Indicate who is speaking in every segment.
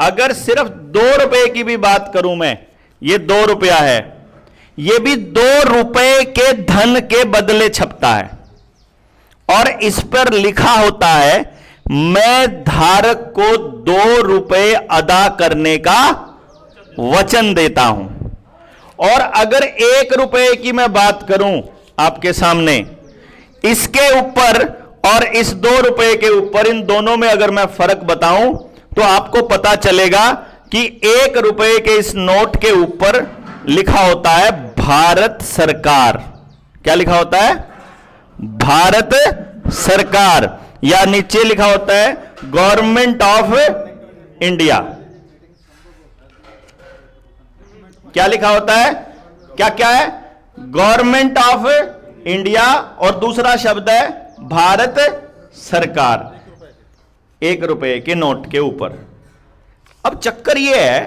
Speaker 1: अगर सिर्फ 2 रुपए की भी बात करूं मैं, ये 2 रुपया है, ये भी 2 रुपए के धन के बदले छपता है और इस पर लिखा होता है मैं धारक को 2 रुपए अदा करने का वचन देता हूं। और अगर 1 रुपए की मैं बात करूं आपके सामने, इसके ऊपर और इस 2 रुपए के ऊपर, इन दोनों में अगर मैं फर्क बताऊं तो आपको पता चलेगा कि 1 रुपए के इस नोट के ऊपर लिखा होता है भारत सरकार। क्या लिखा होता है? भारत सरकार, या नीचे लिखा होता है गवर्नमेंट ऑफ इंडिया। क्या लिखा होता है? क्या क्या है? गवर्नमेंट ऑफ इंडिया, और दूसरा शब्द है भारत सरकार 1 रुपए के नोट के ऊपर। अब चक्कर यह है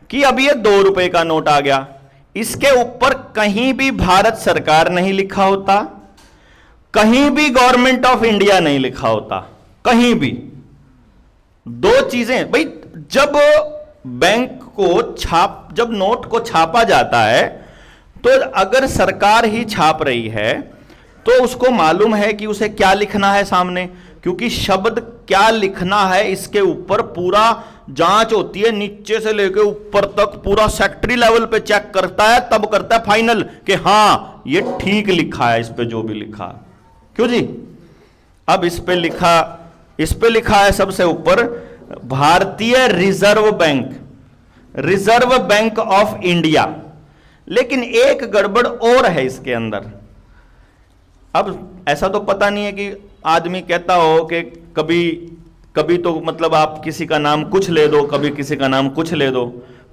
Speaker 1: कि अब ये 2 रुपए का नोट आ गया, इसके ऊपर कहीं भी भारत सरकार नहीं लिखा होता, कहीं भी गवर्नमेंट ऑफ इंडिया नहीं लिखा होता, कहीं भी। 2 चीजें भाई, जब बैंक को जब नोट को छापा जाता है तो अगर सरकार ही छाप रही है तो उसको मालूम है कि उसे क्या लिखना है सामने, क्योंकि शब्द क्या लिखना है इसके ऊपर पूरा जांच होती है, नीचे से लेकर ऊपर तक पूरा सेक्रेटरी लेवल पे चेक करता है, तब करता है फाइनल कि हां ये ठीक लिखा है, इस पे जो भी लिखा। क्यों जी? अब इस पे लिखा है सबसे ऊपर भारतीय reserve bank, reserve bank of India. लेकिन एक गड़बड़ और है इसके अंदर। अब ऐसा तो पता नहीं है कि आदमी कहता हो कि कभी तो मतलब आप किसी का नाम कुछ ले दो, कभी किसी का नाम कुछ ले दो,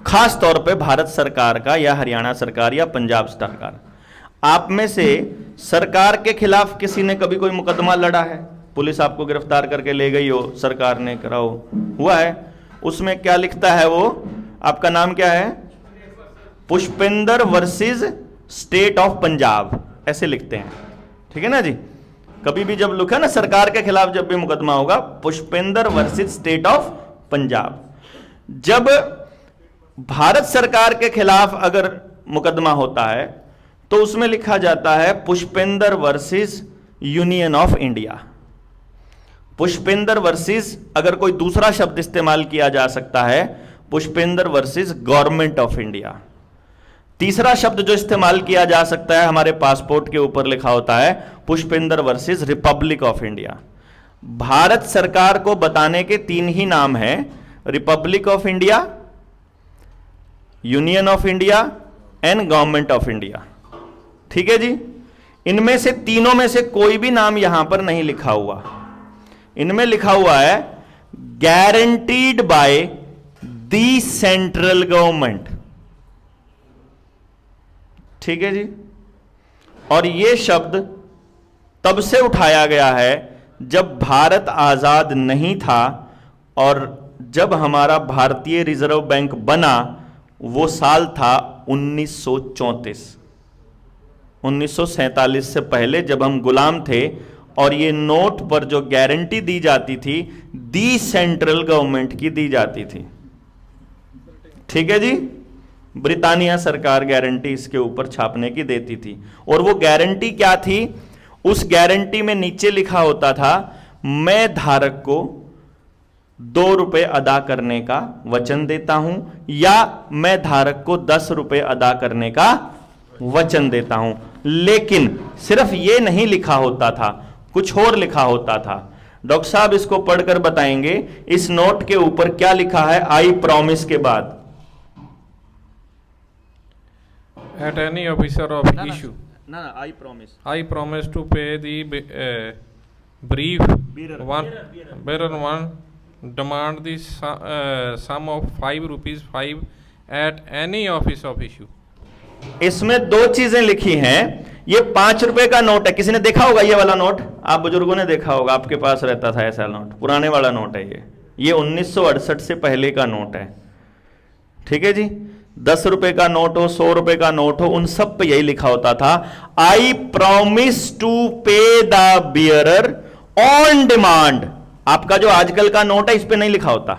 Speaker 1: खास तौर पे भारत सरकार का या हरियाणा सरकार या पंजाब सरकार। आप में से सरकार के खिलाफ किसी ने कभी कोई मुकदमा लड़ा है? पुलिस आपको गिरफ्तार करके ले गई हो, सरकार ने कराओ, हुआ है? उसमें क्या लिखता है वो? आपका नाम क्या है? Pushpendra versus state of Punjab, ऐसे लिखते हैं, ठीक है ना जी? कभी भी जब लिखा ना सरकार के खिलाफ जब भी मुकदमा होगा, Pushpendra versus state of Punjab. जब भारत सरकार के खिलाफ अगर मुकदमा होता है तो उसमें लिखा जाता है Pushpendra versus union of India. Pushpendra versus, अगर कोई दूसरा शब्द इस्तेमाल किया जा सकता है, Pushpendra versus government of India. तीसरा शब्द जो इस्तेमाल किया जा सकता है, हमारे पासपोर्ट के ऊपर लिखा होता है Pushpendra versus Republic of India. Bharat सरकार को बताने के 3 ही नाम हैं, Republic of India, union of India and government of India. ठीक है जी? इनमें से तीनों में से कोई भी नाम यहां पर नहीं लिखा हुआ। इनमें लिखा हुआ है guaranteed by the central government. ठीक है जी? और यह शब्द तब से उठाया गया है जब भारत आजाद नहीं था, और जब हमारा भारतीय रिजर्व बैंक बना वो साल था 1934। 1947 से पहले जब हम गुलाम थे, और ये नोट पर जो गारंटी दी जाती थी दी सेंट्रल गवर्नमेंट की दी जाती थी। ठीक है जी? ब्रिटानिया सरकार गारंटी इसके ऊपर छापने की देती थी। और वो गारंटी क्या थी? उस गारंटी में नीचे लिखा होता था मैं धारक को 2 रुपए अदा करने का वचन देता हूं, या मैं धारक को 10 रुपए अदा करने का वचन देता हूं। लेकिन सिर्फ ये नहीं लिखा होता था, कुछ और लिखा होता था। डॉक्टर साहब इसको पढ़कर बताएंगे इस नोट के ऊपर क्या लिखा है आई प्रॉमिस के बाद।
Speaker 2: At any officer of issue.
Speaker 1: No, I promise.
Speaker 2: I promise to pay the brief bearer one demand the sum of 5 rupees 5 at any office of issue.
Speaker 1: इसमें 2 चीजें लिखी हैं। ये 5 रुपए का नोट है, किसी ने देखा होगा ये वाला नोट? आप बुजुर्गों ने देखा होगा, आपके पास रहता था ऐसा नोट, पुराने वाला नोट है ये 1968 से पहले का नोट है। ठीक है जी? 10 रुपए का नोट हो, 100 रुपए का नोट हो, उन सब पे यही लिखा होता था आई प्रॉमिस टू पे द बियरर ऑन डिमांड। आपका जो आजकल का नोट है इस पे नहीं लिखा होता,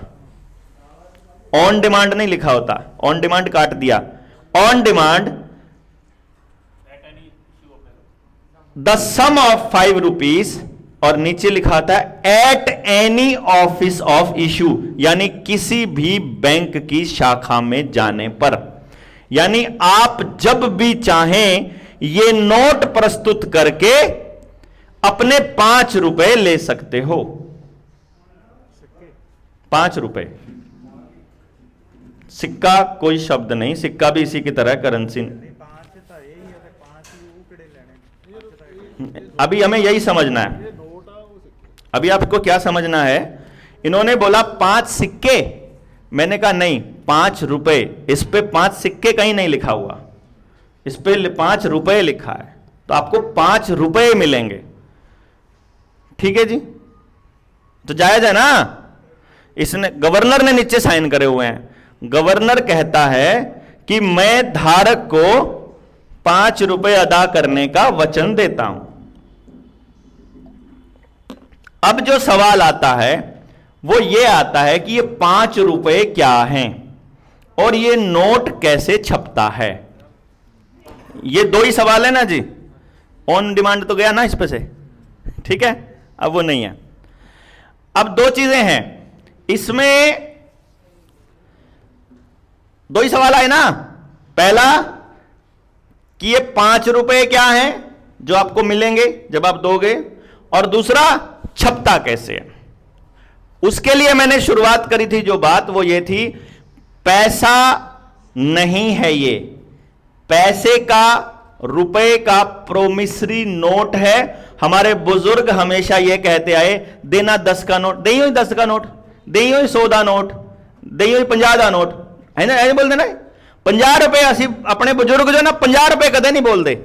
Speaker 1: ऑन डिमांड नहीं लिखा होता, ऑन डिमांड काट दिया, on demand the sum of 5 rupees, और नीचे लिखा था at any office of issue, यानी किसी भी बैंक की शाखा में जाने पर। यानी आप जब भी चाहें ये नोट प्रस्तुत करके अपने 5 रुपए ले सकते हो। 5 रुपए, सिक्का कोई शब्द नहीं, सिक्का भी इसी की तरह करेंसी। अभी हमें यही समझना है, अभी आपको क्या समझना है। इन्होंने बोला 5 सिक्के, मैंने कहा नहीं 5 रुपए, इस पे 5 सिक्के कहीं नहीं लिखा हुआ, इस पे 5 रुपए लिखा है, तो आपको 5 रुपए मिलेंगे। ठीक है जी, तो जायज है ना। इसने, गवर्नर ने नीचे साइन करे हुए हैं। गवर्नर कहता है कि मैं धारक को 5 रुपए अदा करने का वचन देता हूं। अब जो सवाल आता है वो ये आता है कि ये 5 रुपए क्या हैं और ये नोट कैसे छपता है। ये 2 ही सवाल है ना जी। ऑन डिमांड तो गया ना इस पे से, ठीक है, अब वो नहीं है। अब 2 चीजें हैं इसमें, 2 ही सवाल आए ना। पहला कि ये 5 रुपए क्या हैं जो आपको मिलेंगे जब आप दोगे, और दूसरा छपता कैसे है। उसके लिए मैंने शुरुआत करी थी जो बात, वो ये थी पैसा नहीं है, ये पैसे का, रुपए का प्रोमिसरी नोट है। हमारे बुजुर्ग हमेशा ये कहते आए, देना 10 का नोट, दे 10 का नोट, दे 100 का नोट, दे 50 का नोट, है ना, ऐसे बोलते ना। 50 रुपए असी अपने बुजुर्ग जो ना 50 रुपए कदे नहीं बोलते,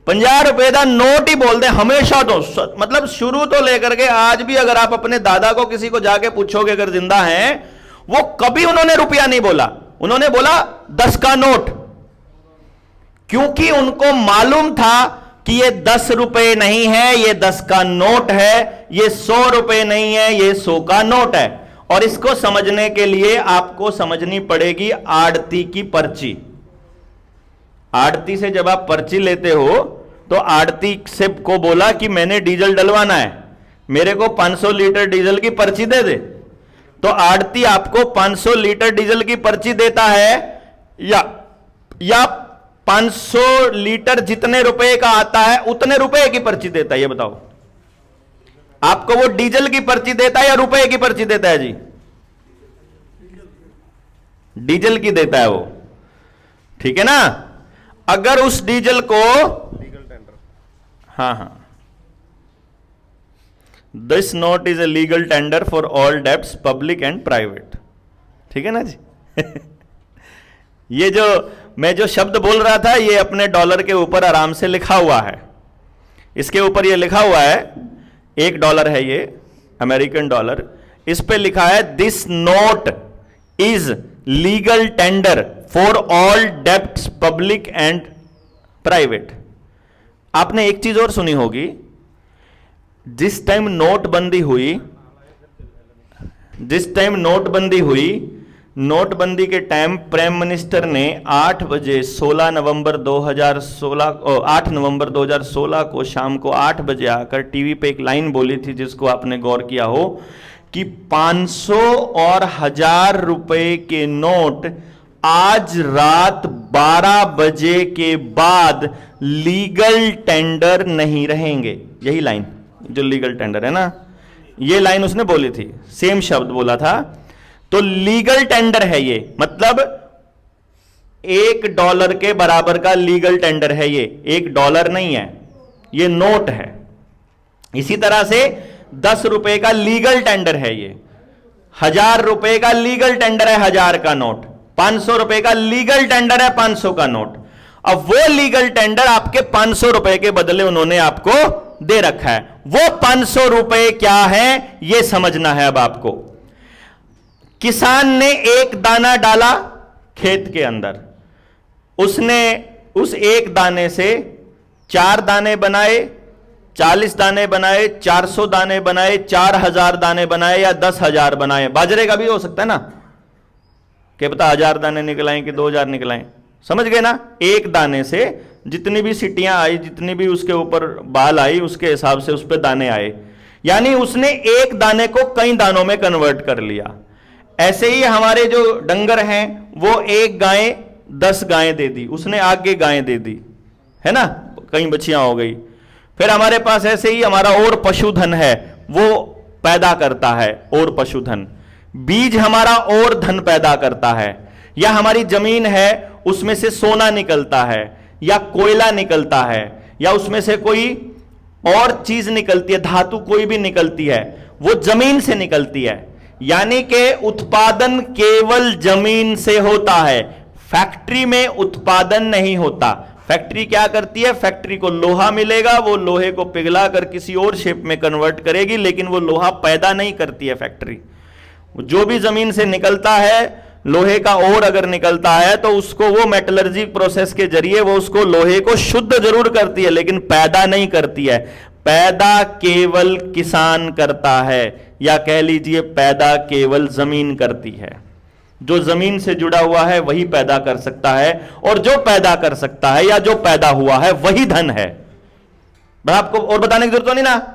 Speaker 1: 50 रुपए का नोट ही बोलते हमेशा। तो मतलब शुरू तो लेकर के आज भी अगर आप अपने दादा को किसी को जाके पूछोगे अगर जिंदा हैं, वो कभी उन्होंने रुपया नहीं बोला, उन्होंने बोला 10 का नोट, क्योंकि उनको मालूम था कि ये 10 रुपए नहीं है, ये 10 का नोट है, ये 100 रुपए नहीं है, ये 100 का नोट है। और इसको समझने के लिए आपको समझनी पड़ेगी आड़ती की पर्ची। आड़ती से जब आप पर्ची लेते हो तो आड़ती से को बोला कि मैंने डीजल डलवाना है, मेरे को 500 लीटर डीजल की पर्ची दे दे, तो आड़ती आपको 500 लीटर डीजल की पर्ची देता है या 500 लीटर जितने रुपए का आता है उतने रुपए की पर्ची देता है। ये बताओ, आपको वो डीजल की पर्ची देता है या रुपए की पर्ची देता है जी? डीजल की देता है वो, ठीक है ना। अगर उस डीजल को, हाँ, this note is a legal tender for all debts public and private, ठीक है ना जी। ये जो मैं जो शब्द बोल रहा था ये अपने डॉलर के ऊपर आराम से लिखा हुआ है, इसके ऊपर ये लिखा हुआ है, $1 है ये अमेरिकन डॉलर, इस पे लिखा है this note is legal tender for all debts public and private. आपने एक चीज और सुनी होगी, जिस टाइम नोटबंदी हुई, नोटबंदी के टाइम प्राइम मिनिस्टर ने 8 बजे 8 नवंबर 2016 को शाम को 8 बजे आकर टीवी पे एक लाइन बोली थी जिसको आपने गौर किया हो कि 500 और 1000 रुपए के नोट आज रात 12 बजे के बाद लीगल टेंडर नहीं रहेंगे। यही लाइन जो लीगल टेंडर है ना, ये लाइन उसने बोली थी, सेम शब्द बोला था। तो लीगल टेंडर है ये, मतलब $1 के बराबर का लीगल टेंडर है ये, $1 नहीं है, ये नोट है। इसी तरह से 10 रुपए का लीगल टेंडर है ये, 1000 रुपए का लीगल टेंडर है 1000 का नोट, 500 रुपए का लीगल टेंडर है 500 का नोट। अब वो लीगल टेंडर आपके 500 रुपए के बदले उन्होंने आपको दे रखा है, वो 500 रुपए क्या है ये समझना है अब आपको। किसान ने एक दाना डाला खेत के अंदर, उसने उस एक दाने से 4 दाने बनाए, 40 दाने बनाए, 400 दाने बनाए, 4000 दाने बनाए या 10,000 बनाए। बाजरे का भी हो सकता है ना, क्या पता 1000 दाने निकलाएं कि 2000 निकलाएं, समझ गए ना। एक दाने से जितनी भी सीटियां आई, जितनी भी उसके ऊपर बाल आई, उसके हिसाब से उस पर दाने आए, यानी उसने एक दाने को कई दानों में कन्वर्ट कर लिया। ऐसे ही हमारे जो डंगर हैं वो एक गाय 10 गायें दे दी, उसने आगे गायें दे दी, है ना, कई बच्चियां हो गई। फिर हमारे पास ऐसे ही हमारा और पशुधन है, वो पैदा करता है और पशुधन। बीज हमारा और धन पैदा करता है, या हमारी जमीन है उसमें से सोना निकलता है, या कोयला निकलता है, या उसमें से कोई और चीज निकलती है, धातु कोई भी निकलती है, वो जमीन से निकलती है। यानी कि उत्पादन केवल जमीन से होता है, फैक्ट्री में उत्पादन नहीं होता। फैक्ट्री क्या करती है, फैक्ट्री को लोहा मिलेगा, वो लोहे को पिघला कर किसी और शेप में कन्वर्ट करेगी, लेकिन वो लोहा पैदा नहीं करती है फैक्ट्री। जो भी जमीन से निकलता है, लोहे का ओर अगर निकलता है तो उसको वो मेटलर्जी प्रोसेस के जरिए वो उसको लोहे को शुद्ध जरूर करती है, लेकिन पैदा नहीं करती है। पैदा केवल किसान करता है, या कह लीजिए पैदा केवल जमीन करती है। जो जमीन से जुड़ा हुआ है वही पैदा कर सकता है, और जो पैदा कर सकता है या जो पैदा हुआ है वही धन है। आपको और बताने की जरूरत तो नहीं ना,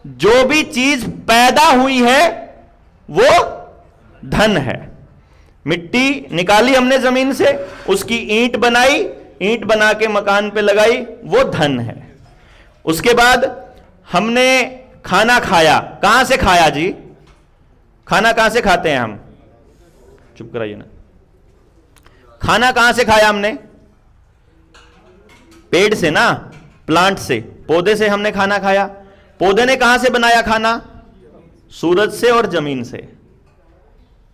Speaker 1: जो भी चीज पैदा हुई है वो धन है। मिट्टी निकाली हमने जमीन से, उसकी ईंट बनाई, ईंट बना के मकान पे लगाई, वो धन है। उसके बाद हमने खाना खाया, कहां से खाया जी, खाना कहां से खाते हैं हम, चुप कराइए ना, खाना कहां से खाया हमने, पेड़ से ना, प्लांट से, पौधे से हमने खाना खाया। पौधे ने कहां से बनाया खाना, सूरज से और जमीन से,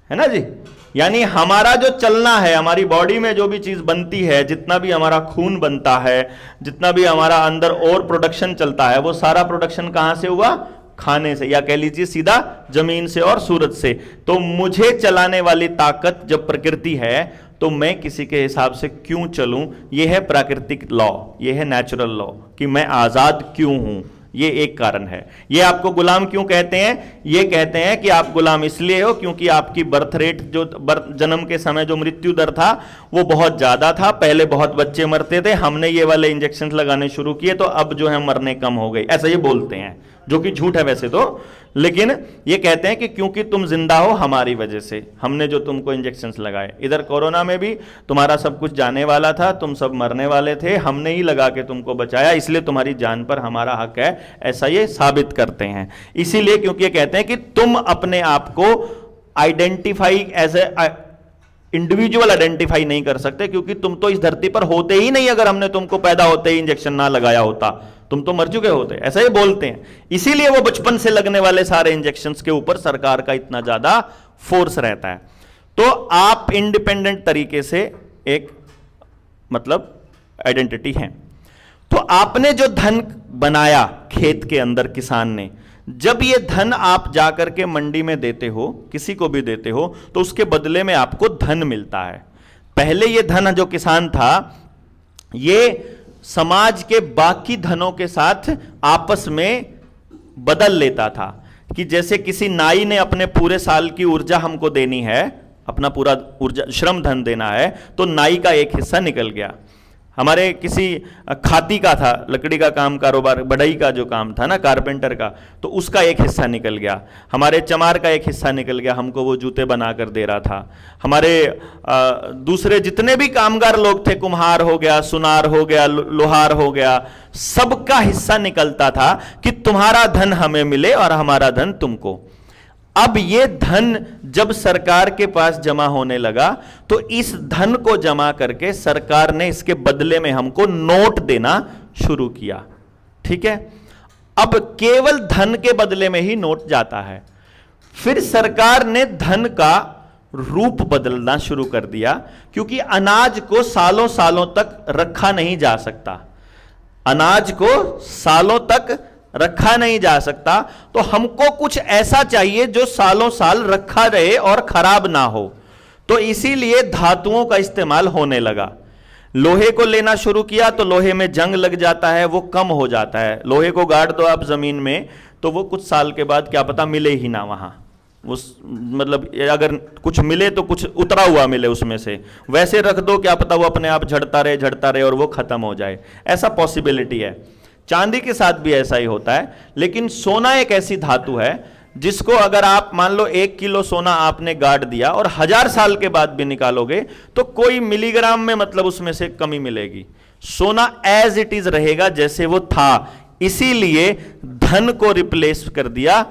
Speaker 1: है ना जी। यानी हमारा जो चलना है, हमारी बॉडी में जो भी चीज बनती है, जितना भी हमारा खून बनता है, जितना भी हमारा अंदर और प्रोडक्शन चलता है, वो सारा प्रोडक्शन कहां से हुआ, खाने से, या कह लीजिए सीधा जमीन से और सूरज से। तो मुझे चलाने वाली ताकत जब प्रकृति है, तो मैं किसी के हिसाब से क्यों चलूं, यह है प्राकृतिक लॉ, यह है नेचुरल लॉ, कि मैं आजाद क्यों हूं, ये एक कारण है। ये आपको गुलाम क्यों कहते हैं, ये कहते हैं कि आप गुलाम इसलिए हो क्योंकि आपकी बर्थ रेट, जो जन्म के समय जो मृत्यु दर था वो बहुत ज्यादा था, पहले बहुत बच्चे मरते थे, हमने ये वाले इंजेक्शन लगाने शुरू किए तो अब जो है मरने कम हो गई, ऐसा ये बोलते हैं, जो कि झूठ है वैसे तो, लेकिन ये कहते हैं कि क्योंकि तुम जिंदा हो हमारी वजह से, हमने जो तुमको इंजेक्शंस लगाए। इधर कोरोना में भी तुम्हारा सब कुछ जाने वाला था, तुम सब मरने वाले थे, हमने ही लगा के तुमको बचाया, इसलिए तुम्हारी जान पर हमारा हक है, ऐसा ये साबित करते हैं। इसीलिए क्योंकि ये कहते हैं कि तुम अपने आप को identify as a individual identify नहीं कर सकते, क्योंकि तुम तो इस धरती पर होते ही नहीं, अगर हमने तुमको पैदा होते ही इंजेक्शन ना लगाया होता तुम तो मर चुके होते, ऐसा ही बोलते हैं। इसीलिए वो बचपन से लगने वाले सारे इंजेक्शंस के ऊपर सरकार का इतना ज्यादा फोर्स रहता है। तो आप इंडिपेंडेंट तरीके से एक मतलब आइडेंटिटी हैं। तो आपने जो धन बनाया खेत के अंदर किसान ने, जब ये धन आप जाकर के मंडी में देते हो, किसी को भी देते हो, तो उसके बदले में आपको धन मिलता है। पहले ये धन जो किसान था ये समाज के बाकी धनों के साथ आपस में बदल लेता था, कि जैसे किसी नाई ने अपने पूरे साल की ऊर्जा हमको देनी है, अपना पूरा ऊर्जा श्रम धन देना है, तो नाई का एक हिस्सा निकल गया। हमारे किसी खाती का था, लकड़ी का काम कारोबार, बढ़ई का जो काम था ना, कारपेंटर का, तो उसका एक हिस्सा निकल गया। हमारे चमार का एक हिस्सा निकल गया, हमको वो जूते बनाकर दे रहा था। हमारे दूसरे जितने भी कामगार लोग थे, कुम्हार हो गया, सुनार हो गया, लोहार हो गया, सबका हिस्सा निकलता था कि तुम्हारा धन हमें मिले और हमारा धन तुमको। अब ये धन जब सरकार के पास जमा होने लगा, तो इस धन को जमा करके सरकार ने इसके बदले में हमको नोट देना शुरू किया। ठीक है, अब केवल धन के बदले में ही नोट जाता है। फिर सरकार ने धन का रूप बदलना शुरू कर दिया, क्योंकि अनाज को सालों सालों तक रखा नहीं जा सकता, अनाज को सालों तक रखा नहीं जा सकता, तो हमको कुछ ऐसा चाहिए जो सालों साल रखा रहे और खराब ना हो। तो इसीलिए धातुओं का इस्तेमाल होने लगा। लोहे को लेना शुरू किया तो लोहे में जंग लग जाता है, वो कम हो जाता है। लोहे को गाड़ दो आप जमीन में तो वो कुछ साल के बाद क्या पता मिले ही ना वहां, उस मतलब अगर कुछ मिले तो कुछ उतरा हुआ मिले उसमें से, वैसे रख दो, क्या पता वो अपने आप झड़ता रहे और वो खत्म हो जाए, ऐसा पॉसिबिलिटी है। चांदी के साथ भी ऐसा ही होता है। लेकिन सोना एक ऐसी धातु है जिसको अगर आप मान लो 1 किलो सोना आपने गाड़ दिया और 1000 साल के बाद भी निकालोगे तो कोई मिलीग्राम में मतलब उसमें से कमी मिलेगी। सोना एज इट इज रहेगा जैसे वो था, इसीलिए धन को रिप्लेस कर दिया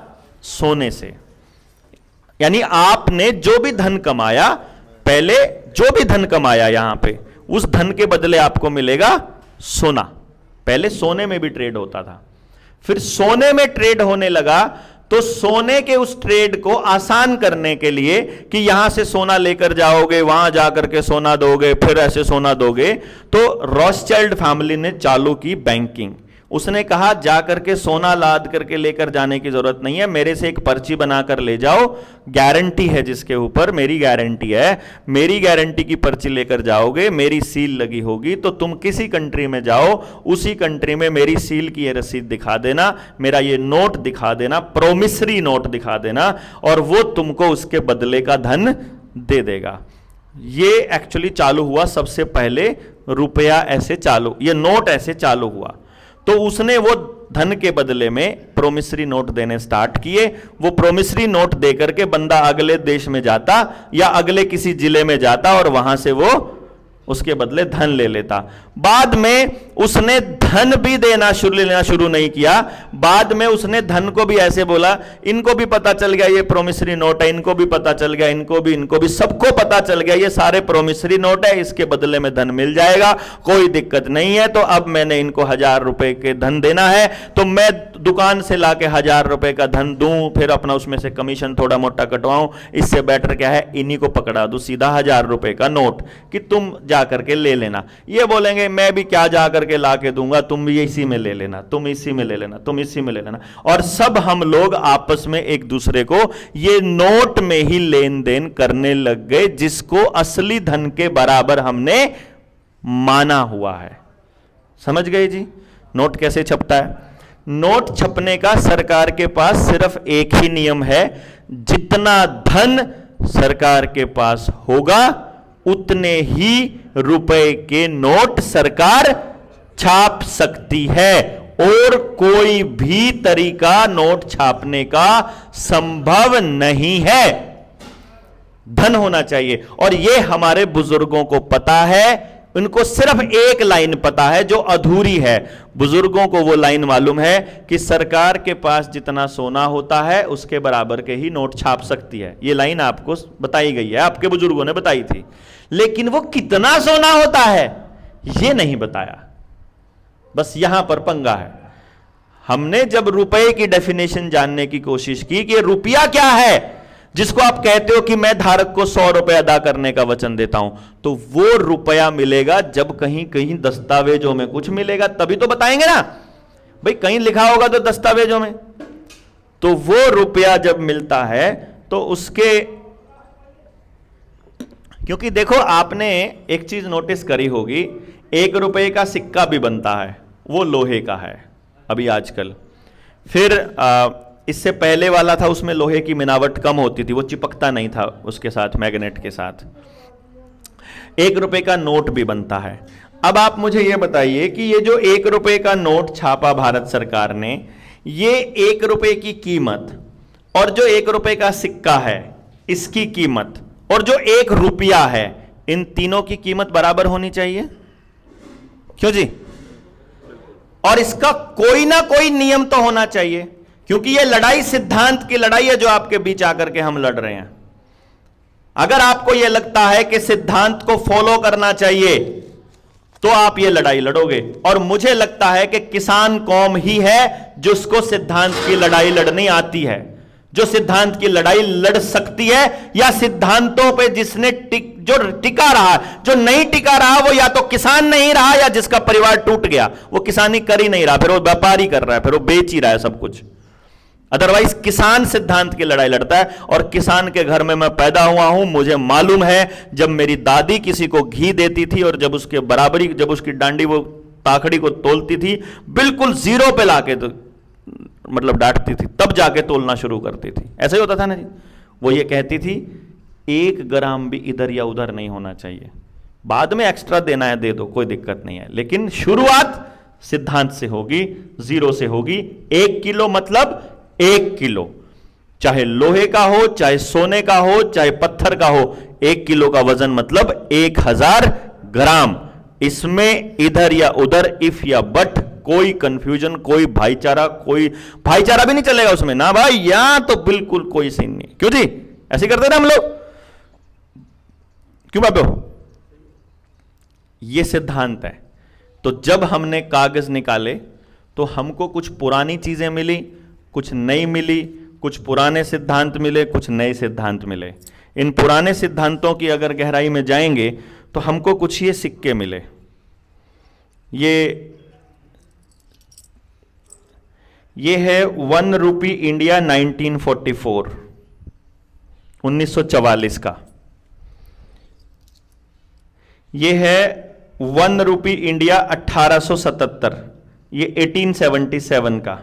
Speaker 1: सोने से। यानी आपने जो भी धन कमाया, पहले जो भी धन कमाया यहां पे, उस धन के बदले आपको मिलेगा सोना। पहले सोने में भी ट्रेड होता था, फिर सोने में ट्रेड होने लगा तो सोने के उस ट्रेड को आसान करने के लिए कि यहां से सोना लेकर जाओगे, वहां जाकर के सोना दोगे, फिर ऐसे सोना दोगे, तो रॉथस्चाइल्ड फैमिली ने चालू की बैंकिंग। उसने कहा जाकर के सोना लाद करके लेकर जाने की जरूरत नहीं है, मेरे से एक पर्ची बनाकर ले जाओ, गारंटी है जिसके ऊपर, मेरी गारंटी है, मेरी गारंटी की पर्ची लेकर जाओगे, मेरी सील लगी होगी, तो तुम किसी कंट्री में जाओ, उसी कंट्री में मेरी सील की ये रसीद दिखा देना, मेरा ये नोट दिखा देना, प्रोमिसरी नोट दिखा देना, और वो तुमको उसके बदले का धन दे देगा। ये एक्चुअली चालू हुआ सबसे पहले, रुपया ऐसे चालू, ये नोट ऐसे चालू हुआ। तो उसने वो धन के बदले में प्रोमिसरी नोट देने स्टार्ट किए। वो प्रोमिसरी नोट देकर के बंदा अगले देश में जाता या अगले किसी जिले में जाता और वहां से वो उसके बदले धन ले लेता। बाद में उसने धन भी लेना शुरू नहीं किया, बाद में उसने धन को भी ऐसे बोला, इनको भी पता चल गया ये प्रोमिसरी नोट है, इनको भी पता चल गया, इनको भी सबको पता चल गया ये सारे प्रोमिसरी नोट है, इसके बदले में धन मिल जाएगा, कोई दिक्कत नहीं है। तो अब मैंने इनको 1000 रुपए के धन देना है, तो मैं दुकान से लाके 1000 रुपए का धन दूं, फिर अपना उसमें से कमीशन थोड़ा मोटा कटवाऊं, इससे बेटर क्या है इन्हीं को पकड़ा दूं सीधा 1000 रुपए का नोट कि तुम जा करके ले लेना। ये बोलेंगे मैं भी क्या जा करके ला के दूंगा, तुम भी इसी में ले लेना, तुम इसी में ले लेना, तुम इसी में ले लेना, और सब हम लोग आपस में एक दूसरे को ये नोट में ही लेन देन करने लग गए, जिसको असली धन के बराबर हमने माना हुआ है। समझ गए जी नोट कैसे छपता है? नोट छपने का सरकार के पास सिर्फ एक ही नियम है, जितना धन सरकार के पास होगा उतने ही रुपए के नोट सरकार छाप सकती है, और कोई भी तरीका नोट छापने का संभव नहीं है। धन होना चाहिए, और यह हमारे बुजुर्गों को पता है। उनको सिर्फ एक लाइन पता है जो अधूरी है। बुजुर्गों को वो लाइन मालूम है कि सरकार के पास जितना सोना होता है उसके बराबर के ही नोट छाप सकती है। ये लाइन आपको बताई गई है, आपके बुजुर्गों ने बताई थी, लेकिन वो कितना सोना होता है ये नहीं बताया। बस यहां पर पंगा है। हमने जब रुपए की डेफिनेशन जानने की कोशिश की कि रुपया क्या है, जिसको आप कहते हो कि मैं धारक को 100 रुपए अदा करने का वचन देता हूं, तो वो रुपया मिलेगा जब कहीं कहीं दस्तावेजों में कुछ मिलेगा, तभी तो बताएंगे ना भाई, कहीं लिखा होगा तो दस्तावेजों में। तो वो रुपया जब मिलता है तो उसके, क्योंकि देखो आपने एक चीज नोटिस करी होगी, 1 रुपए का सिक्का भी बनता है, वो लोहे का है अभी आजकल। फिर इससे पहले वाला था उसमें लोहे की मिनावट कम होती थी, वो चिपकता नहीं था उसके साथ, मैग्नेट के साथ। 1 रुपए का नोट भी बनता है। अब आप मुझे यह बताइए कि ये जो 1 रुपए का नोट छापा भारत सरकार ने, ये 1 रुपए की कीमत और जो 1 रुपए का सिक्का है इसकी कीमत और जो 1 रुपया है, इन तीनों की कीमत बराबर होनी चाहिए। क्यों जी? और इसका कोई ना कोई नियम तो होना चाहिए, क्योंकि यह लड़ाई सिद्धांत की लड़ाई है जो आपके बीच आकर के हम लड़ रहे हैं। अगर आपको यह लगता है कि सिद्धांत को फॉलो करना चाहिए तो आप यह लड़ाई लड़ोगे, और मुझे लगता है कि किसान कौम ही है जिसको सिद्धांत की लड़ाई लड़नी आती है, जो सिद्धांत की लड़ाई लड़ सकती है, या सिद्धांतों पे जिसने जो टिका रहा, जो नहीं टिका रहा, वो या तो किसान नहीं रहा या जिसका परिवार टूट गया, वो किसानी कर ही नहीं रहा, फिर वो व्यापारी कर रहा है, फिर वो बेच ही रहा है सब कुछ। अदरवाइज किसान सिद्धांत की लड़ाई लड़ता है, और किसान के घर में मैं पैदा हुआ हूं, मुझे मालूम है जब मेरी दादी किसी को घी देती थी और जब उसके बराबरी, जब उसकी डांडी वो ताखड़ी को तोलती थी, बिल्कुल 0 पे लाके तो मतलब डांटती थी, तब जाके तोलना शुरू करती थी। ऐसा ही होता था ना जी। वो ये कहती थी 1 ग्राम भी इधर या उधर नहीं होना चाहिए, बाद में एक्स्ट्रा देना है दे दो, कोई दिक्कत नहीं है, लेकिन शुरुआत सिद्धांत से होगी, 0 से होगी। 1 किलो मतलब 1 किलो, चाहे लोहे का हो, चाहे सोने का हो, चाहे पत्थर का हो, 1 किलो का वजन मतलब 1000 ग्राम। इसमें इधर या उधर, इफ या बट, कोई कंफ्यूजन, कोई भाईचारा भी नहीं चलेगा उसमें ना भाई, यहां तो बिल्कुल कोई सीन नहीं। क्यों जी ऐसे करते ना हम लोग, क्यों बाबू? ये सिद्धांत है। तो जब हमने कागज निकाले तो हमको कुछ पुरानी चीजें मिली, कुछ नई मिली, कुछ पुराने सिद्धांत मिले, कुछ नए सिद्धांत मिले। इन पुराने सिद्धांतों की अगर गहराई में जाएंगे तो हमको कुछ ये सिक्के मिले। ये है 1 रुपी इंडिया 1944, 1944 का। ये है 1 रुपी इंडिया 1877, ये 1877 का।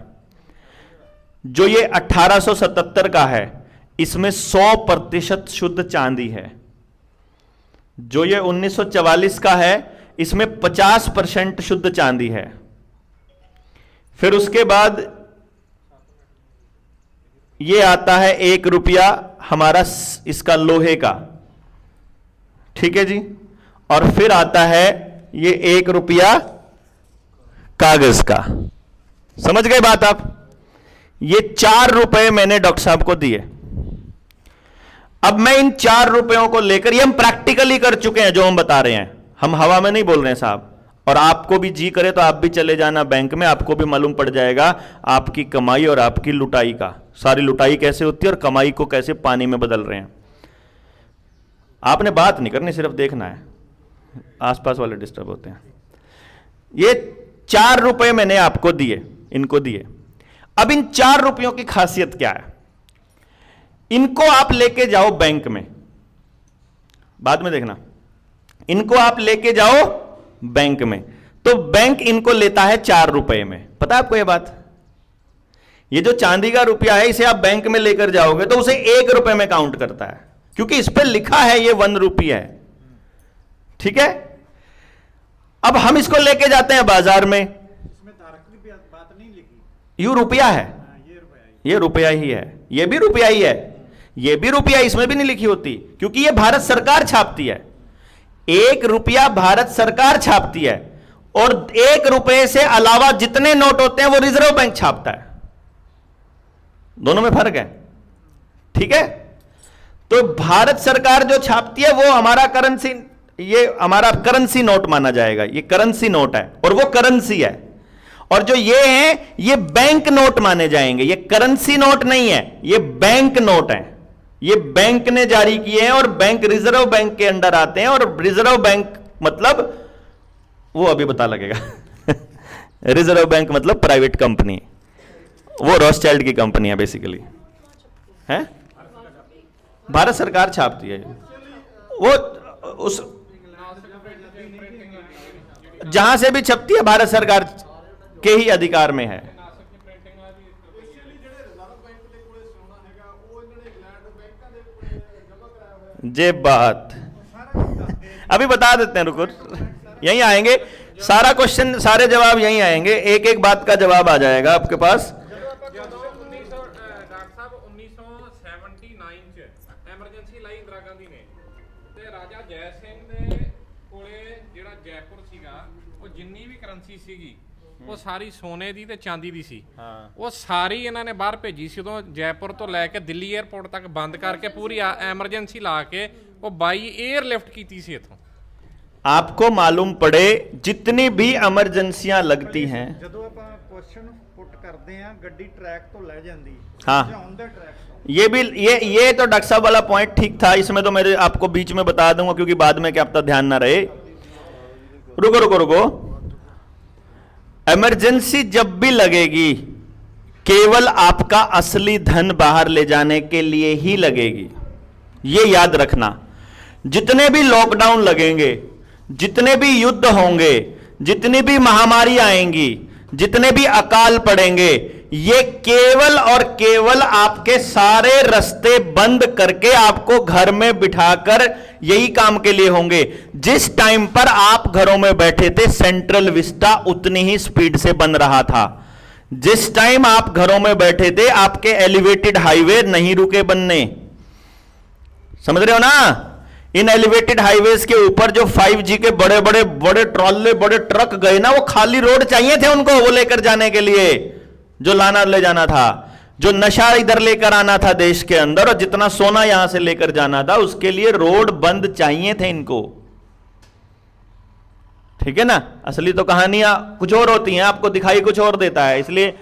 Speaker 1: जो ये 1877 का है इसमें 100% शुद्ध चांदी है। जो ये 1944 का है इसमें 50% शुद्ध चांदी है। फिर उसके बाद ये आता है 1 रुपया हमारा इसका लोहे का, ठीक है जी। और फिर आता है ये 1 रुपया कागज का। समझ गए बात आप? ये 4 रुपए मैंने डॉक्टर साहब को दिए। अब मैं इन 4 रुपयों को लेकर, ये हम प्रैक्टिकली कर चुके हैं जो हम बता रहे हैं, हम हवा में नहीं बोल रहे हैं साहब। और आपको भी जी करे तो आप भी चले जाना बैंक में, आपको भी मालूम पड़ जाएगा आपकी कमाई और आपकी लुटाई का, सारी लुटाई कैसे होती है और कमाई को कैसे पानी में बदल रहे हैं। आपने बात नहीं करनी, सिर्फ देखना है, आसपास वाले डिस्टर्ब होते हैं। ये 4 रुपए मैंने आपको दिए, इनको दिए। अब इन 4 रुपयों की खासियत क्या है? इनको आप लेके जाओ बैंक में, बाद में देखना, इनको आप लेके जाओ बैंक में, तो बैंक इनको लेता है 4 रुपए में। पता है आपको यह बात? ये जो चांदी का रुपया है इसे आप बैंक में लेकर जाओगे तो उसे 1 रुपए में काउंट करता है, क्योंकि इस पर लिखा है ये 1 रुपया है, ठीक है। अब हम इसको लेके जाते हैं बाजार में, इसमें धारक की बात नहीं लिखी, यू रुपया है, ये रुपया ही है, ये भी रुपया ही है, ये भी रुपया, इसमें भी नहीं लिखी होती, क्योंकि ये भारत सरकार छापती है। 1 रुपया भारत सरकार छापती है और 1 रुपए से अलावा जितने नोट होते हैं वो रिजर्व बैंक छापता है। दोनों में फर्क है, ठीक है। तो भारत सरकार जो छापती है वो हमारा करेंसी, ये हमारा करेंसी नोट माना जाएगा, ये करेंसी नोट है और वो करेंसी है। और जो ये हैं ये बैंक नोट माने जाएंगे, ये करेंसी नोट नहीं है, ये बैंक नोट है, ये बैंक ने जारी किए हैं और बैंक रिजर्व बैंक के अंडर आते हैं। और रिजर्व बैंक मतलब वो अभी पता लगेगा रिजर्व बैंक मतलब प्राइवेट कंपनी, वो रॉथस्चाइल्ड की कंपनी है बेसिकली, है, भारत सरकार छापती है। वो उस जहां से भी छपती है भारत सरकार के ही अधिकार में है। जे बात अभी बता देते हैं, रुको, यहीं आएंगे सारा क्वेश्चन, सारे जवाब यहीं आएंगे, एक एक बात का जवाब आ जाएगा आपके पास।
Speaker 2: ਉਹ ਸਾਰੀ ਸੋਨੇ ਦੀ ਤੇ ਚਾਂਦੀ ਦੀ ਸੀ, ਉਹ ਸਾਰੀ ਇਹਨਾਂ ਨੇ ਬਾਹਰ ਭੇਜੀ ਸੀ। ਉਦੋਂ ਜੈਪੁਰ ਤੋਂ ਲੈ ਕੇ ਦਿੱਲੀ 에ਅਰਪੋਰਟ ਤੱਕ ਬੰਦ ਕਰਕੇ ਪੂਰੀ ਐਮਰਜੈਂਸੀ ਲਾ ਕੇ ਉਹ ਬਾਈ 에ਅਰ ਲਿਫਟ ਕੀਤੀ ਸੀ ਇਥੋਂ।
Speaker 1: आपको मालूम पड़े जितनी भी इमरजेंसियां लगती हैं,
Speaker 3: ਜਦੋਂ ਆਪਾਂ ਕੁਐਸਚਨ ਪੁੱਟ ਕਰਦੇ ਆ ਗੱਡੀ ट्रैक तो ले जाती,
Speaker 1: हाँ, ये भी ये तो डॉक्टर साहब वाला पॉइंट ठीक था, इसमें तो मेरे आपको बीच में बता दूंगा क्योंकि बाद में क्या आपका ध्यान ना रहे। रुको रुको रुको, इमरजेंसी जब भी लगेगी केवल आपका असली धन बाहर ले जाने के लिए ही लगेगी, ये याद रखना। जितने भी लॉकडाउन लगेंगे, जितने भी युद्ध होंगे, जितनी भी महामारी आएंगी, जितने भी अकाल पड़ेंगे, ये केवल और केवल आपके सारे रास्ते बंद करके आपको घर में बिठाकर यही काम के लिए होंगे। जिस टाइम पर आप घरों में बैठे थे सेंट्रल विस्टा उतनी ही स्पीड से बन रहा था। जिस टाइम आप घरों में बैठे थे आपके एलिवेटेड हाईवे नहीं रुके बनने, समझ रहे हो ना। इन एलिवेटेड हाईवेज के ऊपर जो 5G के बड़े बड़े बड़े ट्रॉले बड़े ट्रक गए ना, वो खाली रोड चाहिए थे उनको वो लेकर जाने के लिए, जो लाना ले जाना था, जो नशा इधर लेकर आना था देश के अंदर, और जितना सोना यहां से लेकर जाना था, उसके लिए रोड बंद चाहिए थे इनको। ठीक है ना। असली तो कहानियां कुछ और होती हैं, आपको दिखाई कुछ और देता है, इसलिए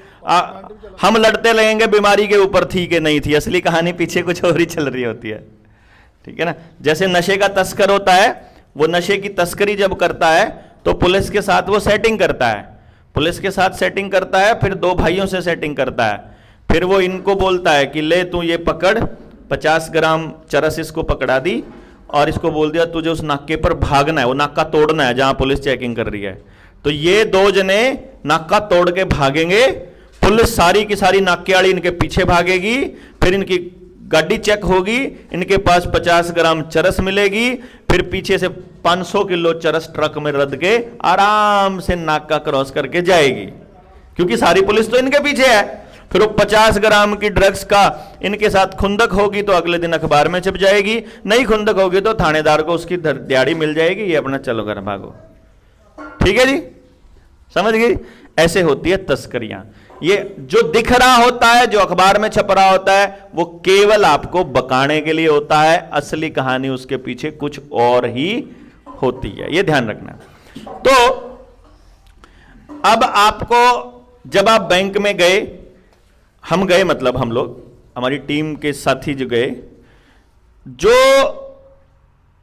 Speaker 1: हम लड़ते रहेंगे बीमारी के ऊपर थी कि नहीं थी, असली कहानी पीछे कुछ और ही चल रही होती है। ठीक है ना। जैसे नशे का तस्कर होता है, वो नशे की तस्करी जब करता है तो पुलिस के साथ वो सेटिंग करता है, पुलिस के साथ सेटिंग करता है, फिर दो भाइयों से सेटिंग करता है, फिर वो इनको बोलता है कि ले तू ये पकड़, 50 ग्राम चरस इसको पकड़ा दी, और इसको बोल दिया तुझे उस नाके पर भागना है, वो नाका तोड़ना है जहां पुलिस चेकिंग कर रही है। तो ये दो जने नाका तोड़ के भागेंगे, पुलिस सारी की सारी नाके वाली इनके पीछे भागेगी, फिर इनकी गाड़ी चेक होगी, इनके पास 50 ग्राम चरस मिलेगी, फिर पीछे से 500 किलो चरस ट्रक में रद के आराम से नाका क्रॉस करके जाएगी, क्योंकि सारी पुलिस तो इनके पीछे है। फिर वो 50 ग्राम की ड्रग्स का इनके साथ खुंदक होगी तो अगले दिन अखबार में छप जाएगी, नहीं खुंदक होगी तो थानेदार को उसकी दिहाड़ी मिल जाएगी, ये अपना चलो घर भागो। ठीक है जी, समझ गई। ऐसे होती है तस्करियां। ये जो दिख रहा होता है, जो अखबार में छप रहा होता है, वो केवल आपको बकाने के लिए होता है, असली कहानी उसके पीछे कुछ और ही होती है, ये ध्यान रखना। तो अब आपको, जब आप बैंक में गए, हम गए मतलब हम लोग, हमारी टीम के साथी जो गए, जो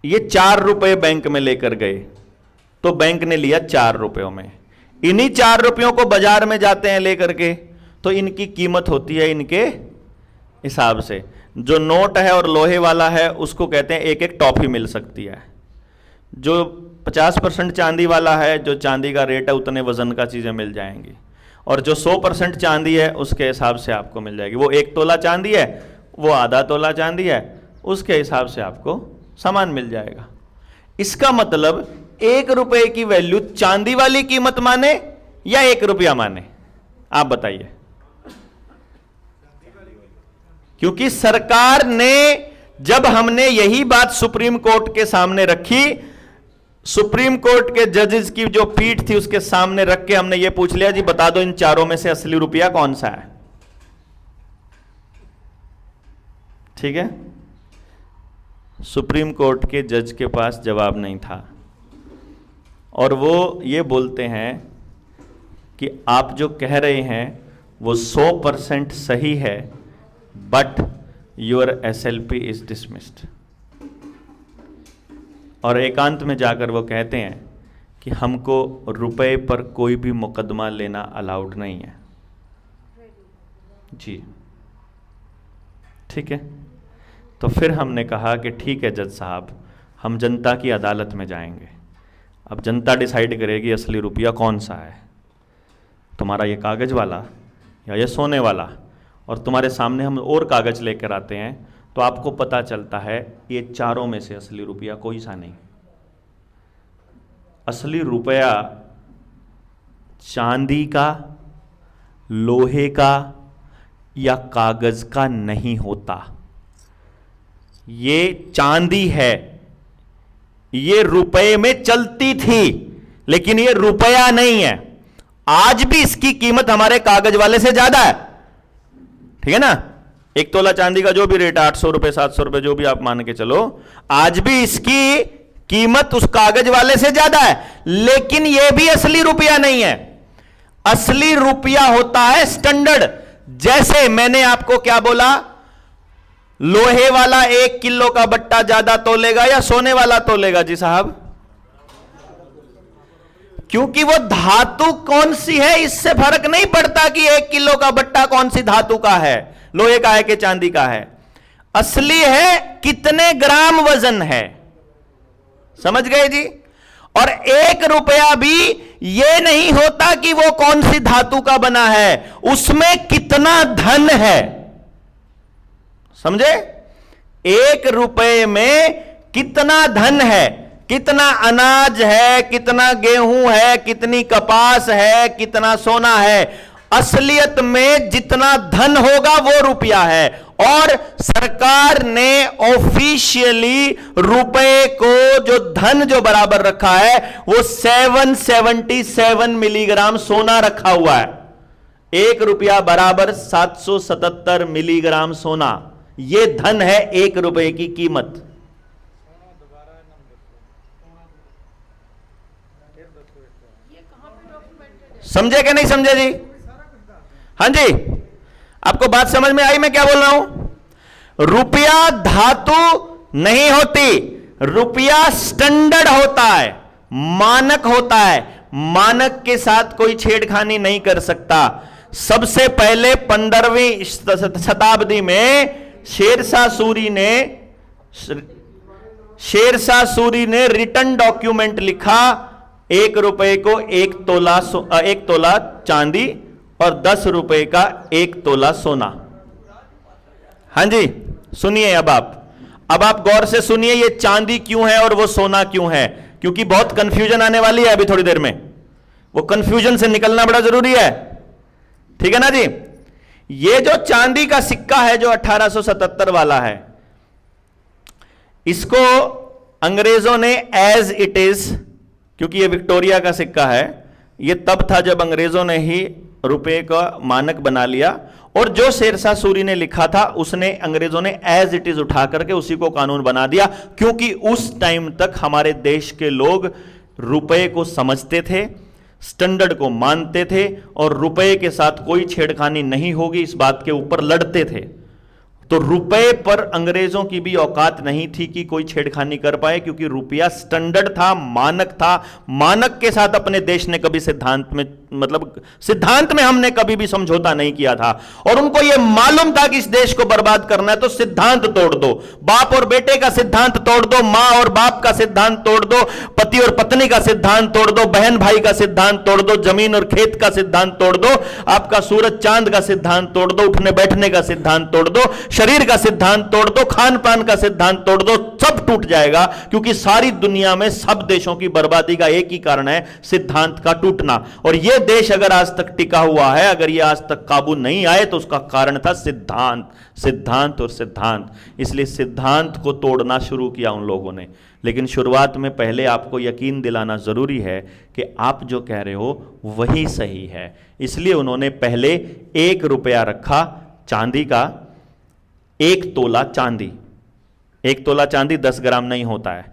Speaker 1: ये 4 रुपए बैंक में लेकर गए, तो बैंक ने लिया 4 रुपयों में। इन्हीं 4 रुपयों को बाजार में जाते हैं लेकर के, तो इनकी कीमत होती है इनके हिसाब से। जो नोट है और लोहे वाला है उसको कहते हैं एक एक टॉफी मिल सकती है। जो 50% चांदी वाला है, जो चांदी का रेट है उतने वजन का चीजें मिल जाएंगी, और जो 100% चांदी है उसके हिसाब से आपको मिल जाएगी। वो 1 तोला चांदी है, वो आधा तोला चांदी है, उसके हिसाब से आपको सामान मिल जाएगा। इसका मतलब 1 रुपए की वैल्यू चांदी वाली कीमत माने या 1 रुपया माने, आप बताइए। क्योंकि सरकार ने, जब हमने यही बात सुप्रीम कोर्ट के सामने रखी, सुप्रीम कोर्ट के जजेस की जो पीठ थी उसके सामने रख के हमने ये पूछ लिया जी बता दो इन चारों में से असली रुपया कौन सा है। ठीक है, सुप्रीम कोर्ट के जज के पास जवाब नहीं था, और वो ये बोलते हैं कि आप जो कह रहे हैं वो 100% सही है, but your SLP is dismissed. और एकांत में जाकर वो कहते हैं कि हमको रुपए पर कोई भी मुकदमा लेना अलाउड नहीं है जी। ठीक है, तो फिर हमने कहा कि ठीक है जज साहब, हम जनता की अदालत में जाएंगे, अब जनता डिसाइड करेगी असली रुपया कौन सा है, तुम्हारा ये कागज वाला या ये सोने वाला। और तुम्हारे सामने हम और कागज लेकर आते हैं तो आपको पता चलता है ये चारों में से असली रुपया कोई सा नहीं। असली रुपया चांदी का, लोहे का या कागज का नहीं होता। ये चांदी है, ये रुपए में चलती थी, लेकिन ये रुपया नहीं है। आज भी इसकी कीमत हमारे कागज वाले से ज्यादा है। ठीक है ना, 1 तोला चांदी का जो भी रेट है 800 रुपए 700 रुपए जो भी आप मान के चलो, आज भी इसकी कीमत उस कागज वाले से ज्यादा है, लेकिन यह भी असली रुपया नहीं है। असली रुपया होता है स्टैंडर्ड। जैसे मैंने आपको क्या बोला, लोहे वाला 1 किलो का बट्टा ज्यादा तोलेगा या सोने वाला तोलेगा जी साहब? क्योंकि वो धातु कौन सी है इससे फर्क नहीं पड़ता कि 1 किलो का बट्टा कौन सी धातु का है, लोहे का है कि चांदी का है। असली है कितने ग्राम वजन है, समझ गए जी। और 1 रुपया भी यह नहीं होता कि वो कौन सी धातु का बना है, उसमें कितना धन है। समझे? 1 रुपए में कितना धन है, कितना अनाज है, कितना गेहूं है, कितनी कपास है, कितना सोना है। असलियत में जितना धन होगा वो रुपया है। और सरकार ने ऑफिशियली रुपए को जो धन जो बराबर रखा है वो 777 मिलीग्राम सोना रखा हुआ है। 1 रुपया बराबर 777 मिलीग्राम सोना, ये धन है 1 रुपए की कीमत। समझे कि नहीं समझे जी? हाँ जी, आपको बात समझ में आई मैं क्या बोल रहा हूं? रुपया धातु नहीं होती, रुपया स्टैंडर्ड होता है, मानक होता है। मानक के साथ कोई छेड़खानी नहीं कर सकता। सबसे पहले 15वीं शताब्दी में शेरशाह सूरी ने रिटर्न डॉक्यूमेंट लिखा, 1 रुपए को 1 तोला चांदी और 10 रुपए का 1 तोला सोना। हां जी, सुनिए अब आप गौर से सुनिए, ये चांदी क्यों है और वो सोना क्यों है, क्योंकि बहुत कंफ्यूजन आने वाली है अभी थोड़ी देर में। वो कंफ्यूजन से निकलना बड़ा जरूरी है, ठीक है ना जी? ये जो चांदी का सिक्का है जो 1877 वाला है, इसको अंग्रेजों ने एज इट इज, क्योंकि ये विक्टोरिया का सिक्का है, ये तब था जब अंग्रेजों ने ही रुपए का मानक बना लिया। और जो शेरशाह सूरी ने लिखा था उसने अंग्रेजों ने एज इट इज उठा करके उसी को कानून बना दिया, क्योंकि उस टाइम तक हमारे देश के लोग रुपए को समझते थे, स्टैंडर्ड को मानते थे, और रुपए के साथ कोई छेड़खानी नहीं होगी इस बात के ऊपर लड़ते थे। तो रुपए पर अंग्रेजों की भी औकात नहीं थी कि कोई छेड़खानी कर पाए, क्योंकि रुपया स्टैंडर्ड था, मानक था। मानक के साथ अपने देश ने कभी सिद्धांत में हमने कभी भी समझौता नहीं किया था। और उनको यह मालूम था कि इस देश को बर्बाद करना है तो सिद्धांत तोड़ दो, बाप और बेटे का सिद्धांत तोड़ दो, मां और बाप का सिद्धांत तोड़ दो, पति और पत्नी का सिद्धांत तोड़ दो, बहन भाई का सिद्धांत तोड़ दो, जमीन और खेत का सिद्धांत तोड़ दो, आपका सूरज चांद का सिद्धांत तोड़ दो, उठने बैठने का सिद्धांत तोड़ दो, शरीर का सिद्धांत तोड़ दो, खान पान का सिद्धांत तोड़ दो, सब टूट जाएगा। क्योंकि सारी दुनिया में सब देशों की बर्बादी का एक ही कारण है, सिद्धांत का टूटना। और यह देश अगर आज तक टिका हुआ है, अगर यह आज तक काबू नहीं आए, तो उसका कारण था सिद्धांत, सिद्धांत और सिद्धांत। इसलिए सिद्धांत को तोड़ना शुरू किया उन लोगों ने। लेकिन शुरुआत में पहले आपको यकीन दिलाना जरूरी है कि आप जो कह रहे हो वही सही है। इसलिए उन्होंने पहले 1 रुपया रखा चांदी का, 1 तोला चांदी। 1 तोला चांदी 10 ग्राम नहीं होता है,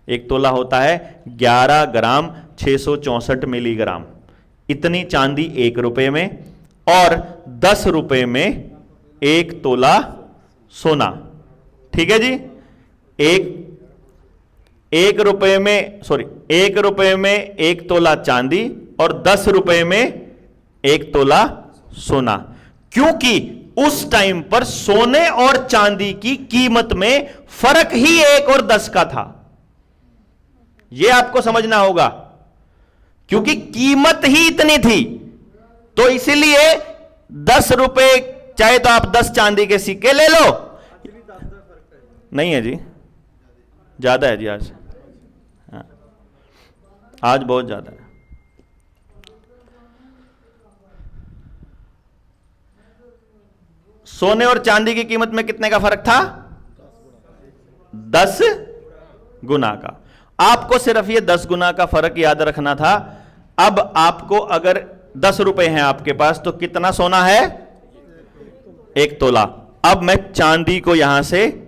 Speaker 1: 1 तोला होता है 11 ग्राम 664 मिलीग्राम। इतनी चांदी 1 रुपए में, और 10 रुपए में 1 तोला सोना। ठीक है जी? 1 रुपए में 1 तोला चांदी और 10 रुपए में 1 तोला सोना। क्योंकि उस टाइम पर सोने और चांदी की कीमत में फर्क ही 1 और 10 का था। यह आपको समझना होगा, क्योंकि कीमत ही इतनी थी। तो इसीलिए 10 रुपए, चाहे तो आप 10 चांदी के सिक्के ले लो। नहीं है जी, ज्यादा है जी आज। हाँ, आज बहुत ज्यादा है। सोने और चांदी की कीमत में कितने का फर्क था? 10 गुना का। आपको सिर्फ ये 10 गुना का फर्क याद रखना था। अब आपको अगर 10 रुपए हैं आपके पास, तो कितना सोना है? 1 तोला। अब मैं चांदी को यहां से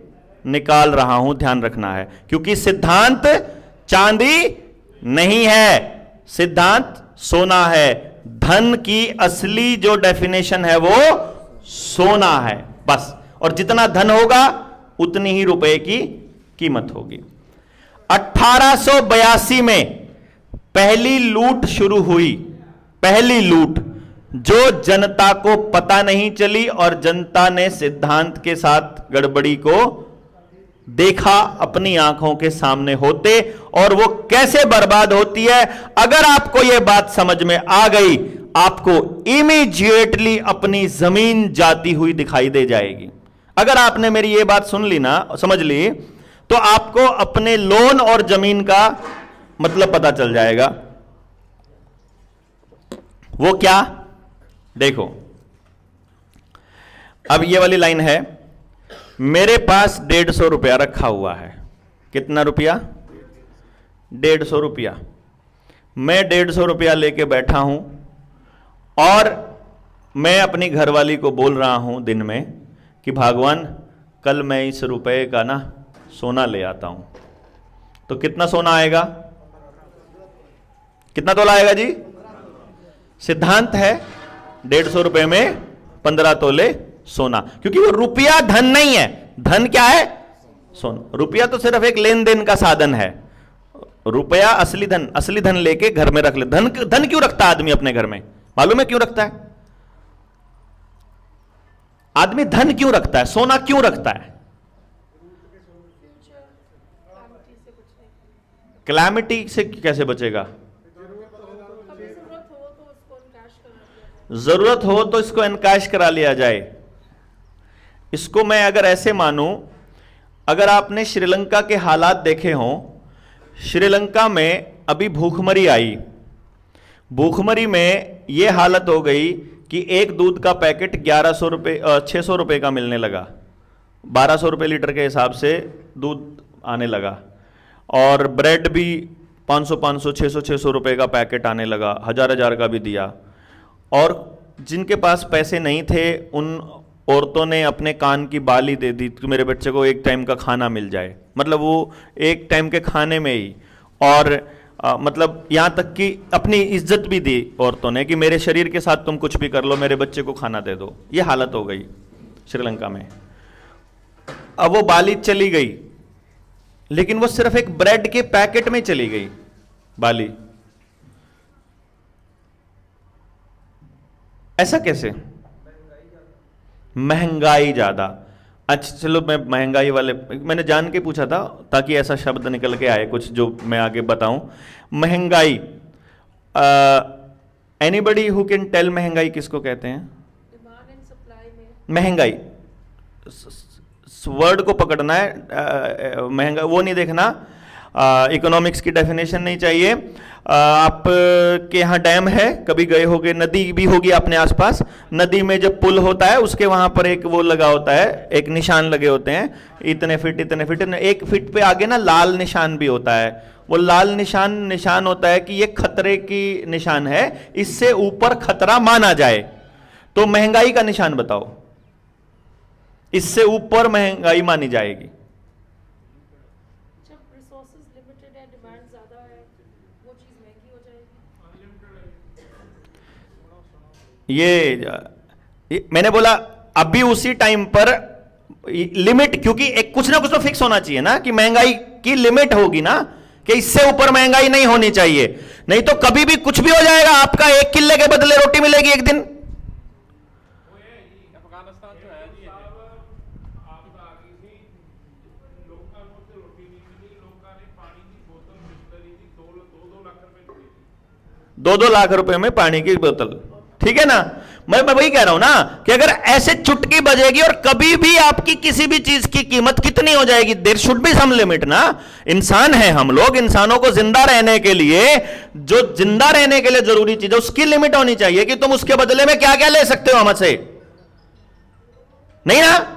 Speaker 1: निकाल रहा हूं, ध्यान रखना है, क्योंकि सिद्धांत चांदी नहीं है, सिद्धांत सोना है। धन की असली जो डेफिनेशन है वो सोना है, बस। और जितना धन होगा उतनी ही रुपए की कीमत होगी। 1882 में पहली लूट शुरू हुई, पहली लूट, जो जनता को पता नहीं चली और जनता ने सिद्धांत के साथ गड़बड़ी को देखा अपनी आंखों के सामने होते, और वो कैसे बर्बाद होती है। अगर आपको यह बात समझ में आ गई, आपको इमीडिएटली अपनी जमीन जाती हुई दिखाई दे जाएगी। अगर आपने मेरी यह बात सुन ली ना, समझ ली, तो आपको अपने लोन और जमीन का मतलब पता चल जाएगा। वो क्या, देखो, अब ये वाली लाइन है, मेरे पास 150 रुपया रखा हुआ है। कितना रुपया? 150 रुपया। मैं 150 रुपया लेके बैठा हूं और मैं अपनी घरवाली को बोल रहा हूं दिन में कि भगवान कल मैं इस रुपए का ना सोना ले आता हूं। तो कितना सोना आएगा? कितना तोला आएगा जी? सिद्धांत है 150 रुपए में 15 तोले सोना, क्योंकि वो रुपया धन नहीं है। धन क्या है? सोना। रुपया तो सिर्फ एक लेन देन का साधन है। रुपया असली धन लेके घर में रख ले। धन क्यों रखता है आदमी अपने घर में? मालूम है क्यों रखता है? आदमी धन क्यों रखता है, सोना क्यों रखता है? कैलामिटी से कैसे बचेगा? जरूरत हो तो इसको एनकैश करा लिया जाए। इसको मैं अगर ऐसे मानूं, अगर आपने श्रीलंका के हालात देखे हों, श्रीलंका में अभी भूखमरी आई। भूखमरी में यह हालत हो गई कि एक दूध का पैकेट 1100 रुपये 600 रुपये का मिलने लगा। 1200 रुपये लीटर के हिसाब से दूध आने लगा, और ब्रेड भी 500 600 रुपये का पैकेट आने लगा। 1000 का भी दिया। और जिनके पास पैसे नहीं थे उन औरतों ने अपने कान की बाली दे दी कि मेरे बच्चे को एक टाइम का खाना मिल जाए। मतलब वो एक टाइम के खाने में ही, और मतलब यहाँ तक कि अपनी इज्जत भी दी औरतों ने कि मेरे शरीर के साथ तुम कुछ भी कर लो, मेरे बच्चे को खाना दे दो। ये हालत हो गई श्रीलंका में। अब वो बाली चली गई, लेकिन वो सिर्फ एक ब्रेड के पैकेट में चली गई बाली। ऐसा कैसे? महंगाई ज्यादा। अच्छा चलो, मैं महंगाई वाले मैंने जान के पूछा था ताकि ऐसा शब्द निकल के आए कुछ जो मैं आगे बताऊं। महंगाई, एनीबडी हु कैन टेल महंगाई किसको कहते हैं?
Speaker 4: डिमांड एंड सप्लाई में
Speaker 1: महंगाई वर्ड को पकड़ना है, महंगा वो नहीं देखना। इकोनॉमिक्स की डेफिनेशन नहीं चाहिए। आप के यहाँ डैम है, कभी गए होगे, नदी भी होगी अपने आसपास। नदी में जब पुल होता है उसके वहां पर एक वो लगा होता है, एक निशान लगे होते हैं, इतने फीट 1 फीट पे आगे ना लाल निशान भी होता है। वो लाल निशान होता है कि ये खतरे की निशान है, इससे ऊपर खतरा माना जाए। तो महंगाई का निशान बताओ, इससे ऊपर महंगाई मानी जाएगी। ये मैंने बोला अभी उसी टाइम पर लिमिट, क्योंकि एक कुछ ना कुछ तो फिक्स होना चाहिए ना कि महंगाई की लिमिट होगी ना, कि इससे ऊपर महंगाई नहीं होनी चाहिए, नहीं तो कभी भी कुछ भी हो जाएगा। आपका 1 किले के बदले रोटी मिलेगी एक दिन। दो लाख रुपए में पानी की बोतल, ठीक है ना। मैं वही कह रहा हूं ना कि अगर ऐसे चुटकी बजेगी और कभी भी आपकी किसी भी चीज की कीमत कितनी हो जाएगी, there should be some limit ना। इंसान है हम लोग, इंसानों को जिंदा रहने के लिए, जो जिंदा रहने के लिए जरूरी चीज है उसकी लिमिट होनी चाहिए कि तुम उसके बदले में क्या क्या ले सकते हो हमसे, नहीं ना।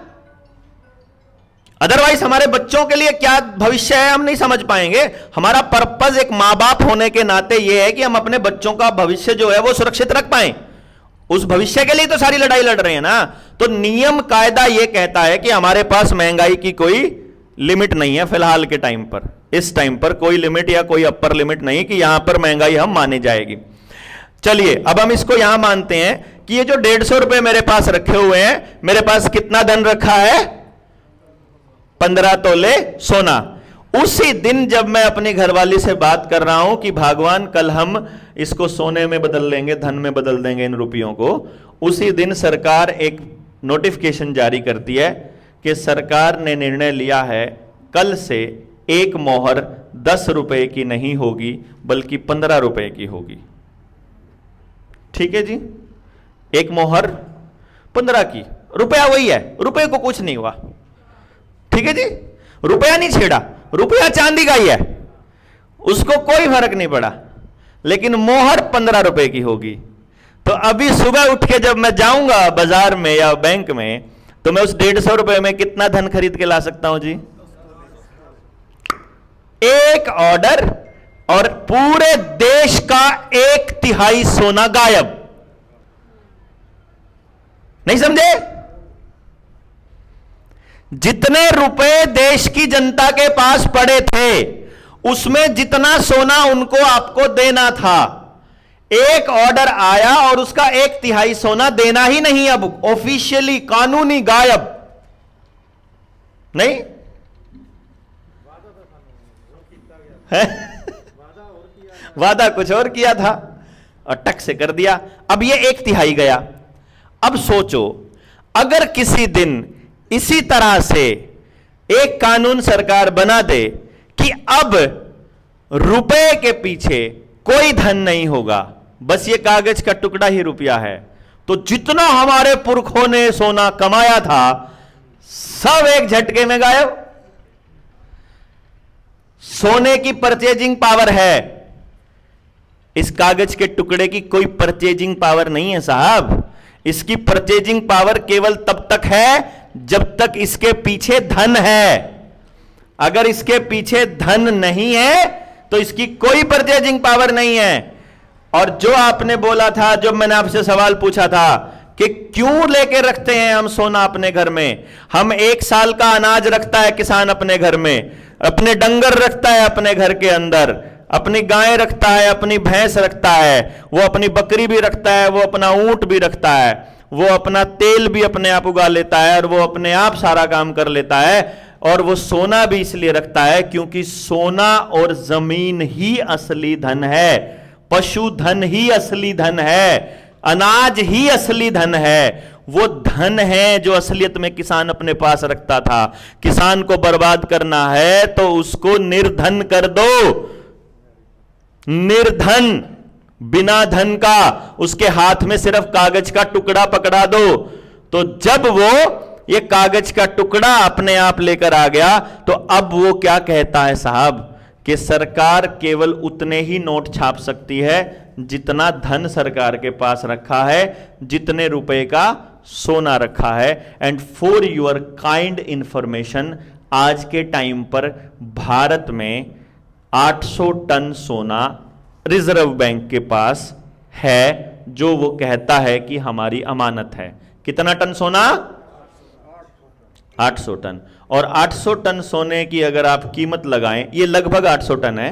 Speaker 1: अदरवाइज हमारे बच्चों के लिए क्या भविष्य है हम नहीं समझ पाएंगे। हमारा पर्पज एक मां बाप होने के नाते यह है कि हम अपने बच्चों का भविष्य जो है वो सुरक्षित रख पाएं। उस भविष्य के लिए तो सारी लड़ाई लड़ रहे हैं ना। तो नियम कायदा यह कहता है कि हमारे पास महंगाई की कोई लिमिट नहीं है फिलहाल के टाइम पर। इस टाइम पर कोई लिमिट या कोई अपर लिमिट नहीं कि यहां पर महंगाई हम मानी जाएगी। चलिए अब हम इसको यहां मानते हैं कि ये जो 150 रुपए मेरे पास रखे हुए हैं, मेरे पास कितना धन रखा है? 15 तोले सोना। उसी दिन जब मैं अपनी घरवाली से बात कर रहा हूं कि भगवान कल हम इसको सोने में बदल लेंगे, धन में बदल देंगे इन रुपयों को, उसी दिन सरकार एक नोटिफिकेशन जारी करती है कि सरकार ने निर्णय लिया है कल से एक मोहर 10 रुपए की नहीं होगी बल्कि 15 रुपए की होगी। ठीक है जी, एक मोहर 15 की, रुपया वही है, रुपए को कुछ नहीं हुआ। ठीक है जी, रुपया नहीं छेड़ा, रुपया चांदी का ही है, उसको कोई फर्क नहीं पड़ा, लेकिन मोहर 15 रुपए की होगी। तो अभी सुबह उठ के जब मैं जाऊंगा बाजार में या बैंक में, तो मैं उस 150 रुपए में कितना धन खरीद के ला सकता हूं जी? एक ऑर्डर और पूरे देश का 1/3 सोना गायब। नहीं समझे? जितने रुपए देश की जनता के पास पड़े थे उसमें जितना सोना उनको आपको देना था, एक ऑर्डर आया और उसका 1/3 सोना देना ही नहीं, अब ऑफिशियली कानूनी गायब। नहीं है? वादा कुछ और किया था और टक से कर दिया। अब ये 1/3 गया। अब सोचो, अगर किसी दिन इसी तरह से एक कानून सरकार बना दे कि अब रुपए के पीछे कोई धन नहीं होगा, बस ये कागज का टुकड़ा ही रुपया है, तो जितना हमारे पुरखों ने सोना कमाया था सब एक झटके में गायब। सोने की परचेजिंग पावर है, इस कागज के टुकड़े की कोई परचेजिंग पावर नहीं है साहब। इसकी परचेजिंग पावर केवल तब तक है जब तक इसके पीछे धन है। अगर इसके पीछे धन नहीं है तो इसकी कोई परचेजिंग पावर नहीं है। और जो आपने बोला था, जब मैंने आपसे सवाल पूछा था कि क्यों लेके रखते हैं हम सोना अपने घर में, हम 1 साल का अनाज रखता है किसान अपने घर में, अपने डंगर रखता है अपने घर के अंदर, अपनी गाय रखता है, अपनी भैंस रखता है, वो अपनी बकरी भी रखता है, वो अपना ऊंट भी रखता है, वो अपना तेल भी अपने आप उगा लेता है और वो अपने आप सारा काम कर लेता है। और वो सोना भी इसलिए रखता है क्योंकि सोना और जमीन ही असली धन है, पशुधन ही असली धन है, अनाज ही असली धन है। वो धन है जो असलियत में किसान अपने पास रखता था। किसान को बर्बाद करना है तो उसको निर्धन कर दो, निर्धन, बिना धन का, उसके हाथ में सिर्फ कागज का टुकड़ा पकड़ा दो। तो जब वो ये कागज का टुकड़ा अपने आप लेकर आ गया तो अब वो क्या कहता है साहब कि सरकार केवल उतने ही नोट छाप सकती है जितना धन सरकार के पास रखा है, जितने रुपए का सोना रखा है। And for your kind information, आज के टाइम पर भारत में 800 टन सोना रिजर्व बैंक के पास है, जो वो कहता है कि हमारी अमानत है। कितना टन सोना? 800 टन। और 800 टन सोने की अगर आप कीमत लगाएं, ये लगभग 800 टन है,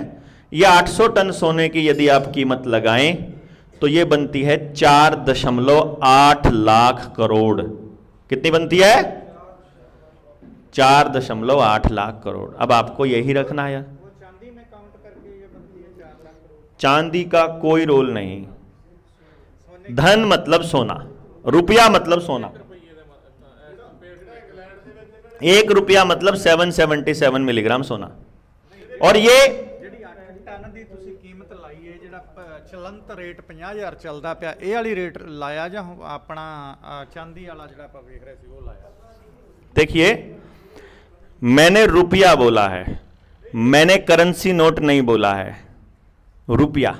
Speaker 1: ये 800 टन सोने की यदि आप कीमत लगाएं तो ये बनती है 4.8 लाख करोड़। कितनी बनती है? 4.8 लाख करोड़। अब आपको यही रखना है,
Speaker 3: चांदी में काउंट करके ये बनती है 4 लाख करोड़।
Speaker 1: चांदी का कोई रोल नहीं, धन मतलब सोना, रुपया मतलब सोना। 1 रुपया मतलब 777 मिलीग्राम सोना। और ये
Speaker 3: ਜਿਹੜੀ 8 ਟਨ ਦੀ ਤੁਸੀਂ ਕੀਮਤ ਲਾਈ ਹੈ, ਜਿਹੜਾ ਚਲੰਤ ਰੇਟ 50,000 ਚੱਲਦਾ ਪਿਆ, ਇਹ ਵਾਲੀ ਰੇਟ ਲਾਇਆ ਜਾਂ ਆਪਣਾ ਚਾਂਦੀ ਵਾਲਾ ਜਿਹੜਾ ਆਪਾਂ ਵੇਖ ਰਹੇ ਸੀ ਉਹ ਲਾਇਆ?
Speaker 1: देखिए, मैंने रुपया बोला है, मैंने करेंसी नोट नहीं बोला है, रुपया।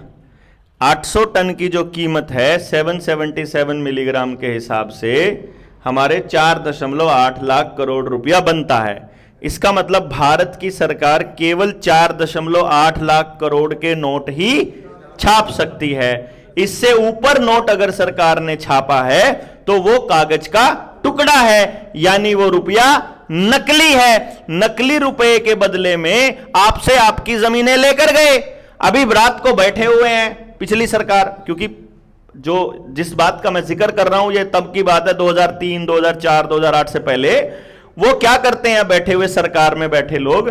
Speaker 1: 800 टन की जो कीमत है 777 मिलीग्राम के हिसाब से हमारे 4.8 लाख करोड़ रुपया बनता है। इसका मतलब भारत की सरकार केवल 4.8 लाख करोड़ के नोट ही छाप सकती है। इससे ऊपर नोट अगर सरकार ने छापा है तो वो कागज का टुकड़ा है, यानी वो रुपया नकली है। नकली रुपए के बदले में आपसे आपकी जमीनें लेकर गए। अभी रात को बैठे हुए हैं पिछली सरकार, क्योंकि जो जिस बात का मैं जिक्र कर रहा हूं ये तब की बात है, 2003, 2004, 2008 से पहले। वो क्या करते हैं, बैठे हुए सरकार में बैठे लोग,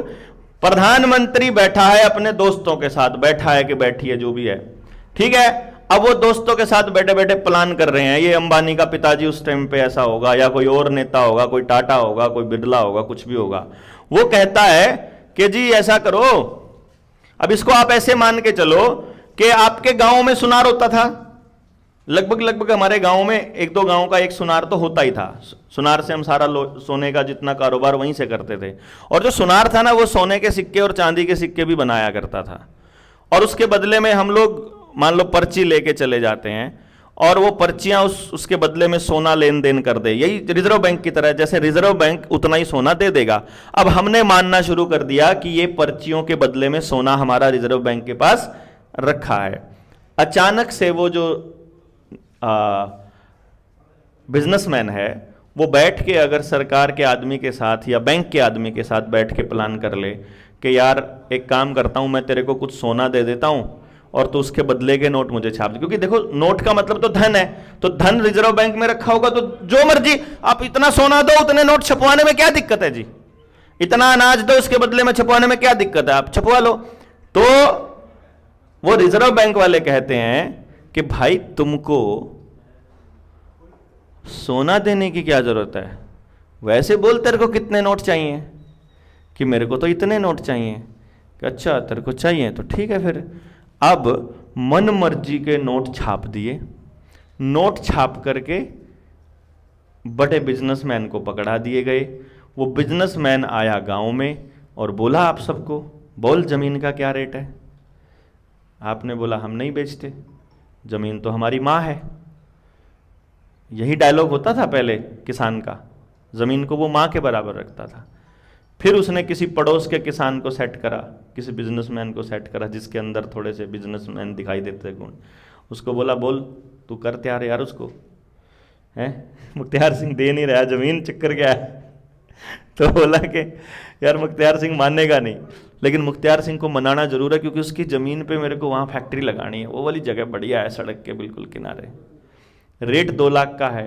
Speaker 1: प्रधानमंत्री बैठा है अपने दोस्तों के साथ, बैठा है कि बैठी है जो भी है, ठीक है। अब वो दोस्तों के साथ बैठे बैठे प्लान कर रहे हैं, ये अंबानी का पिताजी उस टाइम पे ऐसा होगा, या कोई और नेता होगा, कोई टाटा होगा, कोई बिरला होगा, कुछ भी होगा। वो कहता है कि जी ऐसा करो, अब इसको आप ऐसे मान के चलो कि आपके गांव में सुनार होता था, लगभग हमारे गांव में एक दो गांव का एक सुनार तो होता ही था। सुनार से हम सारा सोने का जितना कारोबार वहीं से करते थे, और जो सुनार था ना वो सोने के सिक्के और चांदी के सिक्के भी बनाया करता था। और उसके बदले में हम लोग मान लो पर्ची लेके चले जाते हैं, और वो पर्चियां उसके बदले में सोना लेन देन कर दे, यही रिजर्व बैंक की तरह, जैसे रिजर्व बैंक उतना ही सोना दे देगा। अब हमने मानना शुरू कर दिया कि ये पर्चियों के बदले में सोना हमारा रिजर्व बैंक के पास रखा है। अचानक से वो जो बिजनेसमैन है वो बैठ के अगर सरकार के आदमी के साथ या बैंक के आदमी के साथ बैठ के प्लान कर ले कि यार एक काम करता हूं, मैं तेरे को कुछ सोना दे देता हूं और तो उसके बदले के नोट मुझे छाप दे, क्योंकि देखो नोट का मतलब तो धन है, तो धन रिजर्व बैंक में रखा होगा, तो जो मर्जी आप इतना सोना दो उतने नोट छपवाने में क्या दिक्कत है जी, इतना अनाज दो उसके बदले में छपवाने में क्या दिक्कत है, आप छपवा लो। तो वो रिजर्व बैंक वाले कहते हैं कि भाई तुमको सोना देने की क्या जरूरत है, वैसे बोल तेरे को कितने नोट चाहिए, कि मेरे को तो इतने नोट चाहिए, कि अच्छा तेरे को चाहिए तो ठीक है। फिर अब मन मर्जी के नोट छाप दिए, नोट छाप करके बड़े बिजनेसमैन को पकड़ा दिए गए। वो बिजनेसमैन आया गांव में और बोला आप सबको, बोल जमीन का क्या रेट है। आपने बोला हम नहीं बेचते, जमीन तो हमारी माँ है। यही डायलॉग होता था पहले किसान का, जमीन को वो माँ के बराबर रखता था। फिर उसने किसी पड़ोस के किसान को सेट करा, किसी बिजनेसमैन को सेट करा जिसके अंदर थोड़े से बिजनेसमैन दिखाई देते गुण। उसको बोला बोल तू कर तैयार यार उसको, हैं मुख्तियार सिंह दे नहीं रहा जमीन, चक्कर क्या है। तो बोला कि यार मुख्तियार सिंह मानेगा नहीं, लेकिन मुख्तियार सिंह को मनाना जरूर है क्योंकि उसकी ज़मीन पे मेरे को वहाँ फैक्ट्री लगानी है, वो वाली जगह बढ़िया है सड़क के बिल्कुल किनारे, रेट 2 लाख का है।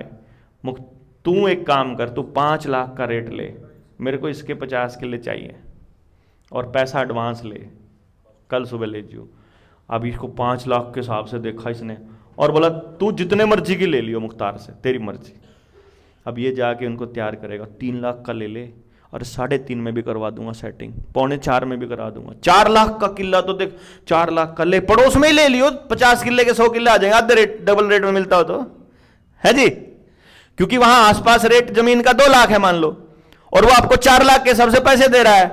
Speaker 1: तू एक काम कर, तू 5 लाख का रेट ले, मेरे को इसके 50 किले चाहिए और पैसा एडवांस ले, कल सुबह ले जियो। अब इसको 5 लाख के हिसाब से देखा इसने और बोला तू जितने मर्जी की ले लियो मुख्तार से, तेरी मर्जी। अब ये जाके उनको तैयार करेगा, 3 लाख का ले ले और 3.5 में भी करवा दूंगा सेटिंग, 3.25 में भी करा दूंगा। 4 लाख का किला तो देख, 4 लाख का ले, पड़ोस में ही ले लियो, 50 किले के 100 किले आ जाएंगे, आधे रेट डबल रेट में मिलता हो तो है जी, क्योंकि वहां आसपास रेट जमीन का 2 लाख है मान लो, और वो आपको 4 लाख के सबसे पैसे दे रहा है,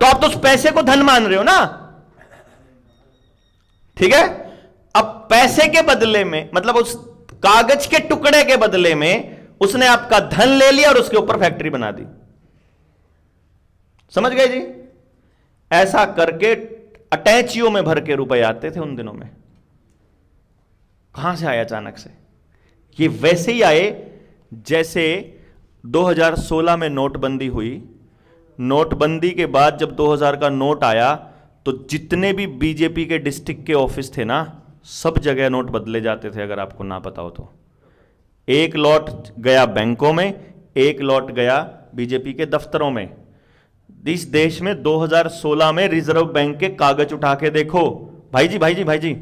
Speaker 1: तो आप तो उस पैसे को धन मान रहे हो ना, ठीक है। अब पैसे के बदले में, मतलब उस कागज के टुकड़े के बदले में उसने आपका धन ले लिया और उसके ऊपर फैक्ट्री बना दी। समझ गए जी। ऐसा करके अटैचियों में भर के रुपए आते थे उन दिनों में। कहां से आए अचानक से? ये वैसे ही आए जैसे 2016 में नोटबंदी हुई। नोटबंदी के बाद जब 2000 का नोट आया तो जितने भी बीजेपी के डिस्ट्रिक्ट के ऑफिस थे ना, सब जगह नोट बदले जाते थे, अगर आपको ना पता हो तो। एक लॉट गया बैंकों में, एक लॉट गया बीजेपी के दफ्तरों में। इस देश में 2016 में रिजर्व बैंक के कागज उठा के देखो भाई जी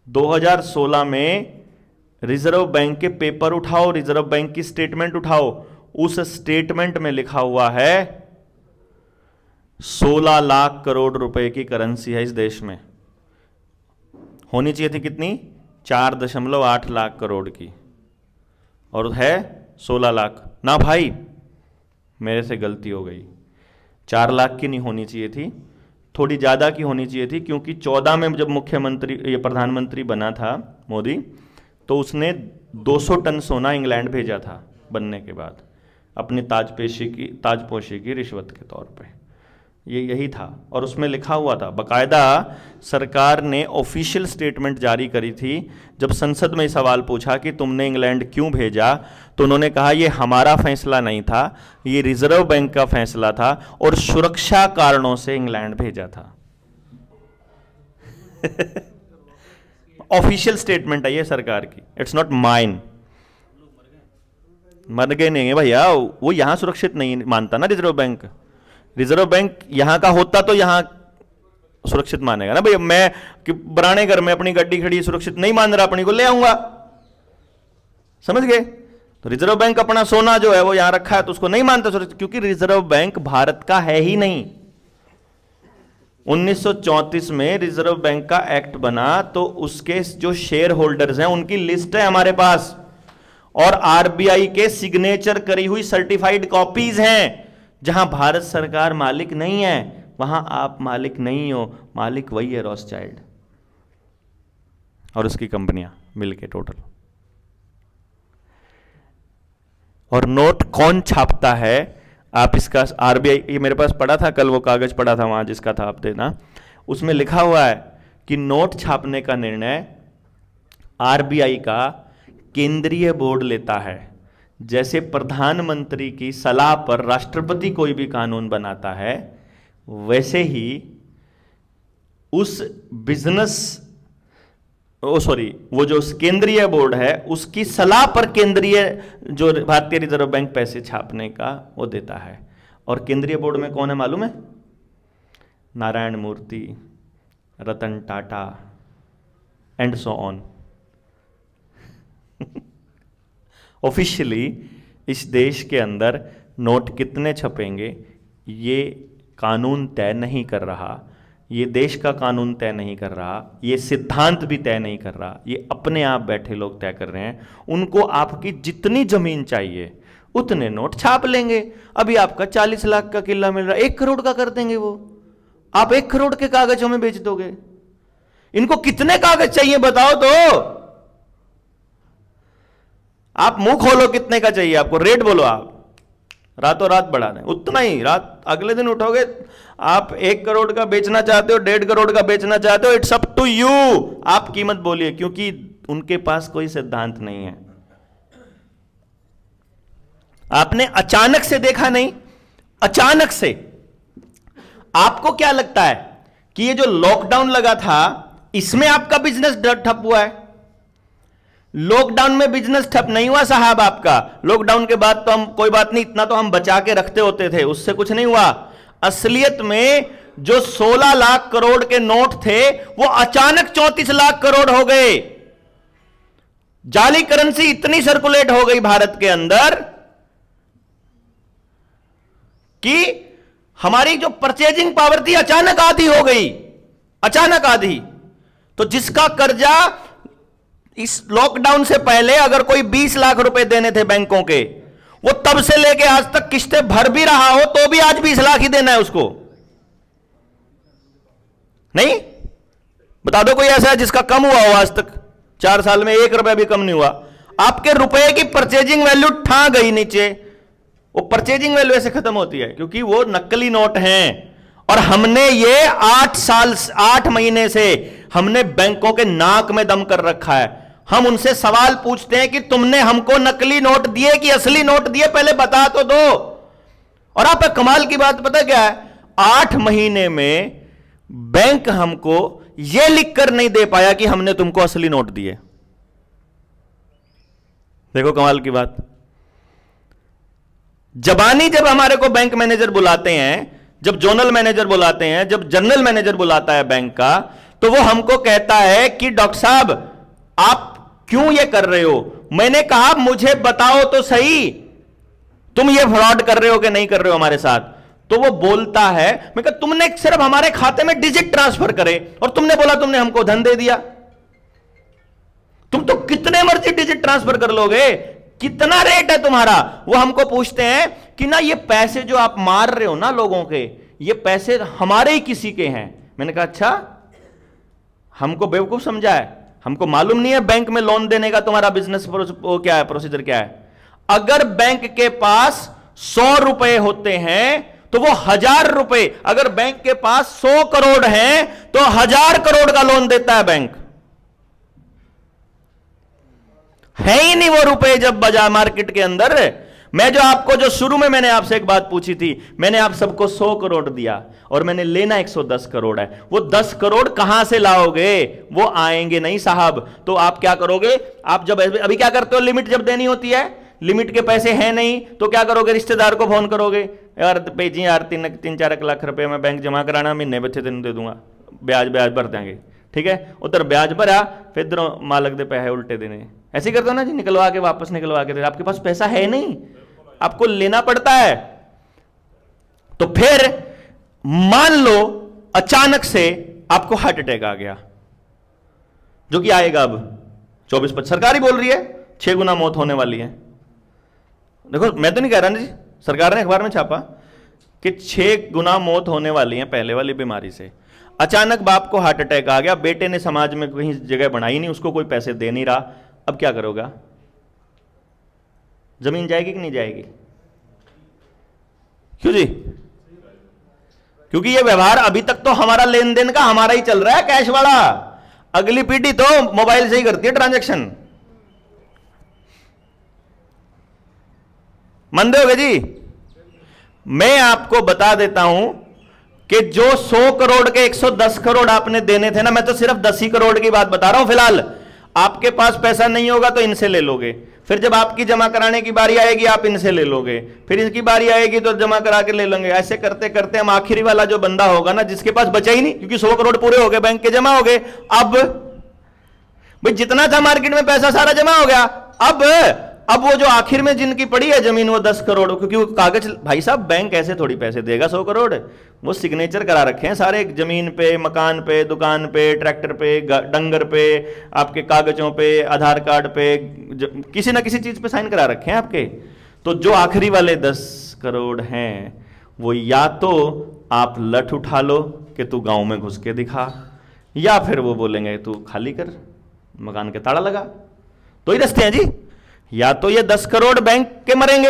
Speaker 1: 2016 में रिजर्व बैंक के पेपर उठाओ, रिजर्व बैंक की स्टेटमेंट उठाओ, उस स्टेटमेंट में लिखा हुआ है 16 लाख करोड़ रुपए की करेंसी है इस देश में। होनी चाहिए थी कितनी? 4.8 लाख करोड़ की, और है 16 लाख। ना भाई मेरे से गलती हो गई, 4 लाख की नहीं होनी चाहिए थी, थोड़ी ज़्यादा की होनी चाहिए थी, क्योंकि 14 में जब मुख्यमंत्री ये प्रधानमंत्री बना था मोदी, तो उसने 200 टन सोना इंग्लैंड भेजा था बनने के बाद, अपनी ताजपोशी की रिश्वत के तौर पे। ये यही था, और उसमें लिखा हुआ था बाकायदा। सरकार ने ऑफिशियल स्टेटमेंट जारी करी थी। जब संसद में सवाल पूछा कि तुमने इंग्लैंड क्यों भेजा, तो उन्होंने कहा ये हमारा फैसला नहीं था, ये रिजर्व बैंक का फैसला था और सुरक्षा कारणों से इंग्लैंड भेजा था। ऑफिशियल स्टेटमेंट है ये सरकार की, इट्स नॉट माइन। मर गए नहीं है भैया, वो यहां सुरक्षित नहीं मानता ना रिजर्व बैंक। रिजर्व बैंक यहां का होता तो यहां सुरक्षित मानेगा ना भैया। मैं कि पुराने घर में अपनी गाड़ी खड़ी सुरक्षित नहीं मान रहा, अपनी को ले आऊंगा, समझ गए। तो रिजर्व बैंक अपना सोना जो है वो यहां रखा है तो उसको नहीं मानते सुरक्षित, क्योंकि रिजर्व बैंक भारत का है ही नहीं। 1934 में रिजर्व बैंक का एक्ट बना तो उसके जो शेयर होल्डर्स हैं उनकी लिस्ट है हमारे पास, और आरबीआई के सिग्नेचर करी हुई सर्टिफाइड कॉपीज हैं। जहां भारत सरकार मालिक नहीं है वहां आप मालिक नहीं हो, मालिक वही है रॉथस्चाइल्ड और उसकी कंपनियां मिलके टोटल। और नोट कौन छापता है, आप इसका आरबीआई, ये मेरे पास पड़ा था कल, वो कागज पड़ा था वहां जिसका था आप देना, उसमें लिखा हुआ है कि नोट छापने का निर्णय आरबीआई का केंद्रीय बोर्ड लेता है। जैसे प्रधानमंत्री की सलाह पर राष्ट्रपति कोई भी कानून बनाता है, वैसे ही उस बिजनेस वो जो केंद्रीय बोर्ड है उसकी सलाह पर केंद्रीय जो भारतीय रिजर्व बैंक पैसे छापने का वो देता है। और केंद्रीय बोर्ड में कौन है मालूम है? Narayana Murthy, Ratan Tata and so on. Officially इस देश के अंदर नोट कितने छपेंगे ये कानून तय नहीं कर रहा, ये देश का कानून तय नहीं कर रहा, ये सिद्धांत भी तय नहीं कर रहा, ये अपने आप बैठे लोग तय कर रहे हैं। उनको आपकी जितनी जमीन चाहिए उतने नोट छाप लेंगे। अभी आपका 40 लाख का किला मिल रहा है, 1 करोड़ का कर देंगे वो, आप 1 करोड़ के कागज हमें बेच दोगे। इनको कितने कागज चाहिए बताओ तो, आप मुंह खोलो कितने का चाहिए आपको, रेट बोलो, आप रातों रात बढ़ा दें उतना ही। रात अगले दिन उठोगे, आप 1 करोड़ का बेचना चाहते हो, 1.5 करोड़ का बेचना चाहते हो, इट्स अप टू यू, आप कीमत बोलिए, क्योंकि उनके पास कोई सिद्धांत नहीं है। आपने अचानक से देखा नहीं, अचानक से आपको क्या लगता है कि ये जो लॉकडाउन लगा था इसमें आपका बिजनेस ठप हुआ है? लॉकडाउन में बिजनेस ठप नहीं हुआ साहब आपका। लॉकडाउन के बाद तो हम कोई बात नहीं, इतना तो हम बचा के रखते होते थे, उससे कुछ नहीं हुआ। असलियत में जो 16 लाख करोड़ के नोट थे वो अचानक 34 लाख करोड़ हो गए। जाली करेंसी इतनी सर्कुलेट हो गई भारत के अंदर कि हमारी जो परचेजिंग पावर थी अचानक आधी हो गई, अचानक आधी। तो जिसका कर्जा इस लॉकडाउन से पहले अगर कोई 20 लाख रुपए देने थे बैंकों के, वो तब से लेके आज तक किस्तें भर भी रहा हो तो भी आज 20 लाख ही देना है उसको। नहीं बता दो कोई ऐसा है जिसका कम हुआ हो आज तक, 4 साल में 1 रुपया भी कम नहीं हुआ। आपके रुपए की परचेजिंग वैल्यू ठा गई नीचे। वो परचेजिंग वैल्यू ऐसे खत्म होती है क्योंकि वो नकली नोट हैं। और हमने ये 8 महीने से हमने बैंकों के नाक में दम कर रखा है। हम उनसे सवाल पूछते हैं कि तुमने हमको नकली नोट दिए कि असली नोट दिए, पहले बता तो दो। और आप कमाल की बात पता क्या है, 8 महीने में बैंक हमको यह लिखकर नहीं दे पाया कि हमने तुमको असली नोट दिए। देखो कमाल की बात। जबानी जब हमारे को बैंक मैनेजर बुलाते हैं, जब जोनल मैनेजर बुलाते हैं, जब जनरल मैनेजर बुलाता है बैंक का, तो वो हमको कहता है कि डॉक्टर साहब आप क्यों ये कर रहे हो? मैंने कहा मुझे बताओ तो सही, तुम ये फ्रॉड कर रहे हो कि नहीं कर रहे हो हमारे साथ? तो वो बोलता है, मैं कहा तुमने सिर्फ हमारे खाते में डिजिट ट्रांसफर करे और तुमने बोला तुमने हमको धन दे दिया। तुम तो कितने मर्जी डिजिट ट्रांसफर कर लोगे, कितना रेट है तुम्हारा? वो हमको पूछते हैं कि ना ये पैसे जो आप मार रहे हो ना लोगों के, ये पैसे हमारे ही किसी के हैं। मैंने कहा अच्छा, हमको बेवकूफ समझा है? हमको मालूम नहीं है बैंक में लोन देने का तुम्हारा बिजनेस वो क्या है, प्रोसीजर क्या है? अगर बैंक के पास 100 रुपए होते हैं तो वो 1000 रुपए, अगर बैंक के पास 100 करोड़ हैं तो 1000 करोड़ का लोन देता है बैंक। है ही नहीं वो रुपए जब बाजार मार्केट के अंदर। मैं जो आपको जो शुरू में मैंने आपसे एक बात पूछी थी, मैंने आप सबको 100 करोड़ दिया और मैंने लेना 110 करोड़ है। वो 10 करोड़ कहां से लाओगे? वो आएंगे नहीं साहब। तो आप क्या करोगे? आप जब अभी क्या करते हो, लिमिट जब देनी होती है, लिमिट के पैसे हैं नहीं तो क्या करोगे? रिश्तेदार को फोन करोगे, यार भेजी यार 3-4 लाख रुपए में बैंक जमा कराना, महीने बच्चे दिन दे दूंगा, ब्याज भर देंगे। ठीक है, उधर ब्याज भरा, फिर इधरों मालक दे पैसे उल्टे देने, ऐसे ही करते हो ना जी, निकलवा के वापस निकलवा के दे, आपके पास पैसा है नहीं, आपको लेना पड़ता है। तो फिर मान लो अचानक से आपको हार्ट अटैक आ गया, जो कि आएगा अब 24-25, सरकार ही बोल रही है 6 गुना मौत होने वाली है। देखो मैं तो नहीं कह रहा ना जी, सरकार ने अखबार में छापा कि 6 गुना मौत होने वाली है पहले वाली बीमारी से। अचानक बाप को हार्ट अटैक आ गया, बेटे ने समाज में कहीं जगह बनाई नहीं, उसको कोई पैसे दे नहीं रहा, अब क्या करोगा? जमीन जाएगी कि नहीं जाएगी? क्यों जी? क्योंकि ये व्यवहार अभी तक तो हमारा लेन देन का हमारा ही चल रहा है, कैश वाला। अगली पीढ़ी तो मोबाइल से ही करती है ट्रांजैक्शन। मानते होगे जी? मैं आपको बता देता हूं कि जो 100 करोड़ के 110 करोड़ आपने देने थे ना, मैं तो सिर्फ 10 ही करोड़ की बात बता रहा हूं फिलहाल। आपके पास पैसा नहीं होगा तो इनसे ले लोगे, फिर जब आपकी जमा कराने की बारी आएगी आप इनसे ले लोगे, फिर इनकी बारी आएगी तो जमा करा के ले लेंगे। ऐसे करते करते हम आखिरी वाला जो बंदा होगा ना, जिसके पास बचा ही नहीं, क्योंकि 100 करोड़ पूरे हो गए, बैंक के जमा हो गए, अब भाई जितना था मार्केट में पैसा सारा जमा हो गया, अब वो जो आखिर में जिनकी पड़ी है जमीन वो 10 करोड़, क्योंकि वो कागज, भाई साहब बैंक ऐसे थोड़ी पैसे देगा 100 करोड़, वो सिग्नेचर करा रखे हैं सारे, जमीन पे, मकान पे, दुकान पे, ट्रैक्टर पे, डंगर पे, आपके कागजों पे, आधार कार्ड पे, किसी ना किसी चीज पे साइन करा रखे हैं आपके। तो जो आखिरी वाले 10 करोड़ हैं वो या तो आप लठ उठा लो कि तू गांव में घुस के दिखा, या फिर वो बोलेंगे तू खाली कर, मकान के ताला लगा। तो ही रस्ते हैं जी, या तो ये 10 करोड़ बैंक के मरेंगे,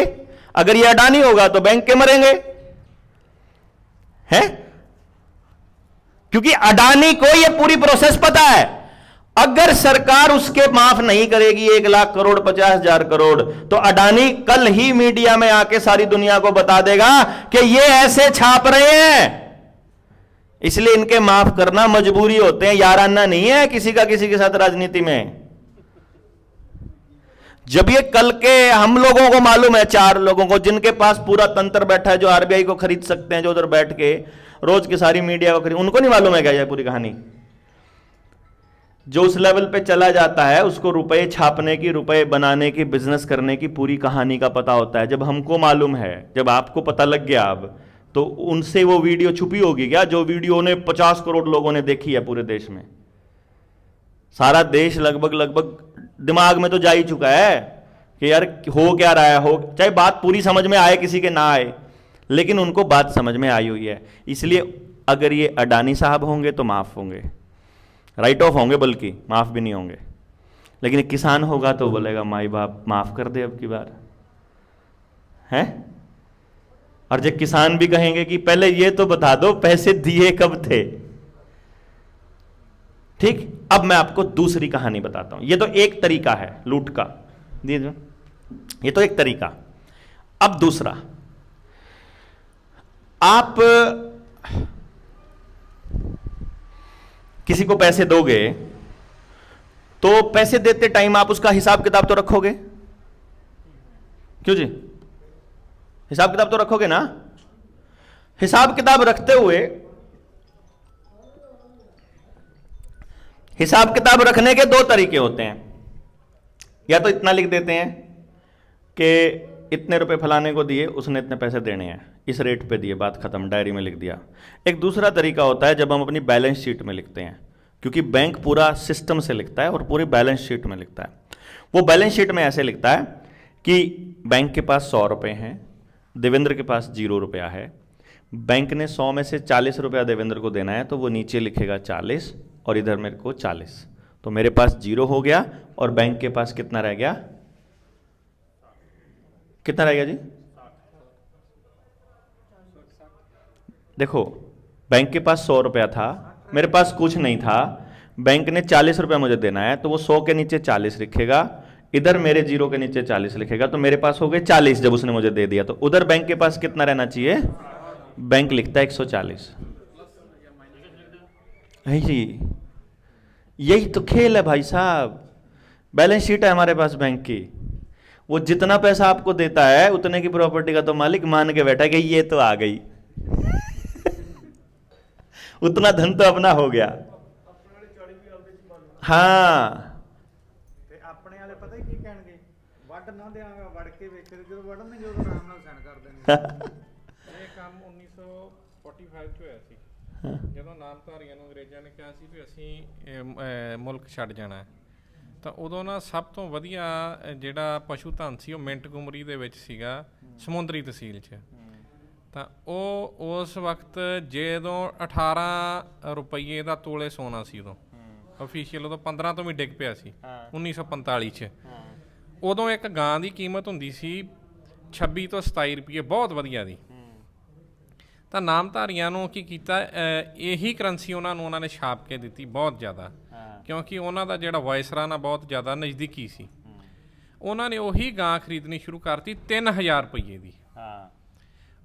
Speaker 1: अगर ये अडानी होगा तो बैंक के मरेंगे, है? क्योंकि अडानी को ये पूरी प्रोसेस पता है। अगर सरकार उसके माफ नहीं करेगी 1 लाख करोड़, 50,000 करोड़, तो अडानी कल ही मीडिया में आके सारी दुनिया को बता देगा कि ये ऐसे छाप रहे हैं। इसलिए इनके माफ करना मजबूरी होते हैं, याराना नहीं है किसी का किसी के साथ राजनीति में। जब ये कल के हम लोगों को मालूम है, 4 लोगों को जिनके पास पूरा तंत्र बैठा है, जो आरबीआई को खरीद सकते हैं, जो उधर बैठ के रोज की सारी मीडिया को खरीद, उनको नहीं मालूम है क्या ये पूरी कहानी? जो उस लेवल पे चला जाता है उसको रुपए छापने की, रुपए बनाने की, बिजनेस करने की पूरी कहानी का पता होता है। जब हमको मालूम है, जब आपको पता लग गया अब, तो उनसे वो वीडियो छुपी होगी क्या जो वीडियो ने 50 करोड़ लोगों ने देखी है पूरे देश में? सारा देश लगभग दिमाग में तो जा ही चुका है कि यार हो क्या रहा है, हो चाहे बात पूरी समझ में आए किसी के ना आए, लेकिन उनको बात समझ में आई हुई है। इसलिए अगर ये अडानी साहब होंगे तो माफ होंगे, राइट ऑफ होंगे, बल्कि माफ भी नहीं होंगे। लेकिन एक किसान होगा तो बोलेगा माई बाप माफ कर दे अब की बार, है? और जब किसान भी कहेंगे कि पहले ये तो बता दो पैसे दिए कब थे। ठीक, अब मैं आपको दूसरी कहानी बताता हूं। ये तो एक तरीका है लूट का, ये तो एक तरीका। अब दूसरा, आप किसी को पैसे दोगे तो पैसे देते टाइम आप उसका हिसाब किताब तो रखोगे, क्यों जी? हिसाब किताब तो रखोगे ना? हिसाब किताब रखते हुए, हिसाब किताब रखने के 2 तरीके होते हैं। या तो इतना लिख देते हैं कि इतने रुपए फलाने को दिए, उसने इतने पैसे देने हैं, इस रेट पे दिए, बात खत्म, डायरी में लिख दिया। एक दूसरा तरीका होता है जब हम अपनी बैलेंस शीट में लिखते हैं, क्योंकि बैंक पूरा सिस्टम से लिखता है और पूरी बैलेंस शीट में लिखता है। वो बैलेंस शीट में ऐसे लिखता है कि बैंक के पास 100 रुपए हैं, देवेंद्र के पास 0 रुपया है, बैंक ने 100 में से 40 रुपया देवेंद्र को देना है, तो वो नीचे लिखेगा 40 और इधर मेरे को 40, तो मेरे पास 0 हो गया और बैंक के पास कितना रह गया? कितना रह गया जी? देखो, बैंक के पास 100 रुपया था, मेरे पास कुछ नहीं था, बैंक ने 40 रुपया मुझे देना है, तो वो 100 के नीचे 40 लिखेगा, इधर मेरे 0 के नीचे 40 लिखेगा, तो मेरे पास हो गए 40 जब उसने मुझे दे दिया। तो उधर बैंक के पास कितना रहना चाहिए? बैंक लिखता है 140। यही तो खेल है भाई साहब, बैलेंस शीट है हमारे पास बैंक की। वो जितना पैसा आपको देता है उतने की प्रॉपर्टी का तो मालिक मान के बैठा कि ये तो आ गई उतना धन तो अपना हो गया। हाँ,
Speaker 3: अपने वाले पता ही ਛੱਡ ਨਾ ਦਿਆਂਗਾ ਵੜ ਕੇ ਵੇਖੇ ਜਦੋਂ ਵੜਨਗੇ ਉਦੋਂ ਆਰਾਮ ਨਾਲ ਸਾਈਨ ਕਰ ਦੇਣਗੇ।
Speaker 2: ਇਹ ਕੰਮ 1945 ਚ ਹੋਇਆ ਸੀ, ਜਦੋਂ ਨਾਮਧਾਰੀਆਂ ਨੂੰ ਅੰਗਰੇਜ਼ਾਂ ਨੇ ਕਿਹਾ ਸੀ ਵੀ ਅਸੀਂ ਮੁਲਕ ਛੱਡ ਜਾਣਾ ਹੈ, ਤਾਂ ਉਦੋਂ ਨਾ ਸਭ ਤੋਂ ਵਧੀਆ ਜਿਹੜਾ ਪਸ਼ੂ ਧਨ ਸੀ ਉਹ ਮਿੰਟਗੁਮਰੀ ਦੇ ਵਿੱਚ ਸੀਗਾ, ਸਮੁੰਦਰੀ ਤਹਿਸੀਲ 'ਚ। ਤਾਂ ਉਹ ਉਸ ਵਕਤ ਜਦੋਂ 18 ਰੁਪਈਏ ਦਾ ਤੋਲੇ ਸੋਨਾ ਸੀ, ਉਦੋਂ ਅਫੀਸ਼ੀਅਲ ਉਦੋਂ 15 ਤੋਂ ਵੀ ਡਿੱਗ ਪਿਆ ਸੀ 1945 ਚ। ਉਦੋਂ ਇੱਕ ਗਾਂ ਦੀ ਕੀਮਤ ਹੁੰਦੀ ਸੀ 26 ਤੋਂ 27 ਰੁਪਏ, ਬਹੁਤ ਵਧੀਆ ਦੀ। ਤਾਂ ਨਾਮਧਾਰੀਆਂ ਨੂੰ ਕੀ ਕੀਤਾ, ਇਹੀ ਕਰੰਸੀ ਉਹਨਾਂ ਨੇ ਛਾਪ ਕੇ ਦਿੱਤੀ ਬਹੁਤ ਜ਼ਿਆਦਾ, ਕਿਉਂਕਿ ਉਹਨਾਂ ਦਾ ਜਿਹੜਾ ਵਾਇਸਰਾ ਨਾਲ ਬਹੁਤ ਜ਼ਿਆਦਾ ਨਜ਼ਦੀਕੀ ਸੀ। ਉਹਨਾਂ ਨੇ ਉਹੀ ਗਾਂ ਖਰੀਦਣੀ ਸ਼ੁਰੂ ਕਰਤੀ 3000 ਰੁਪਈਏ ਦੀ।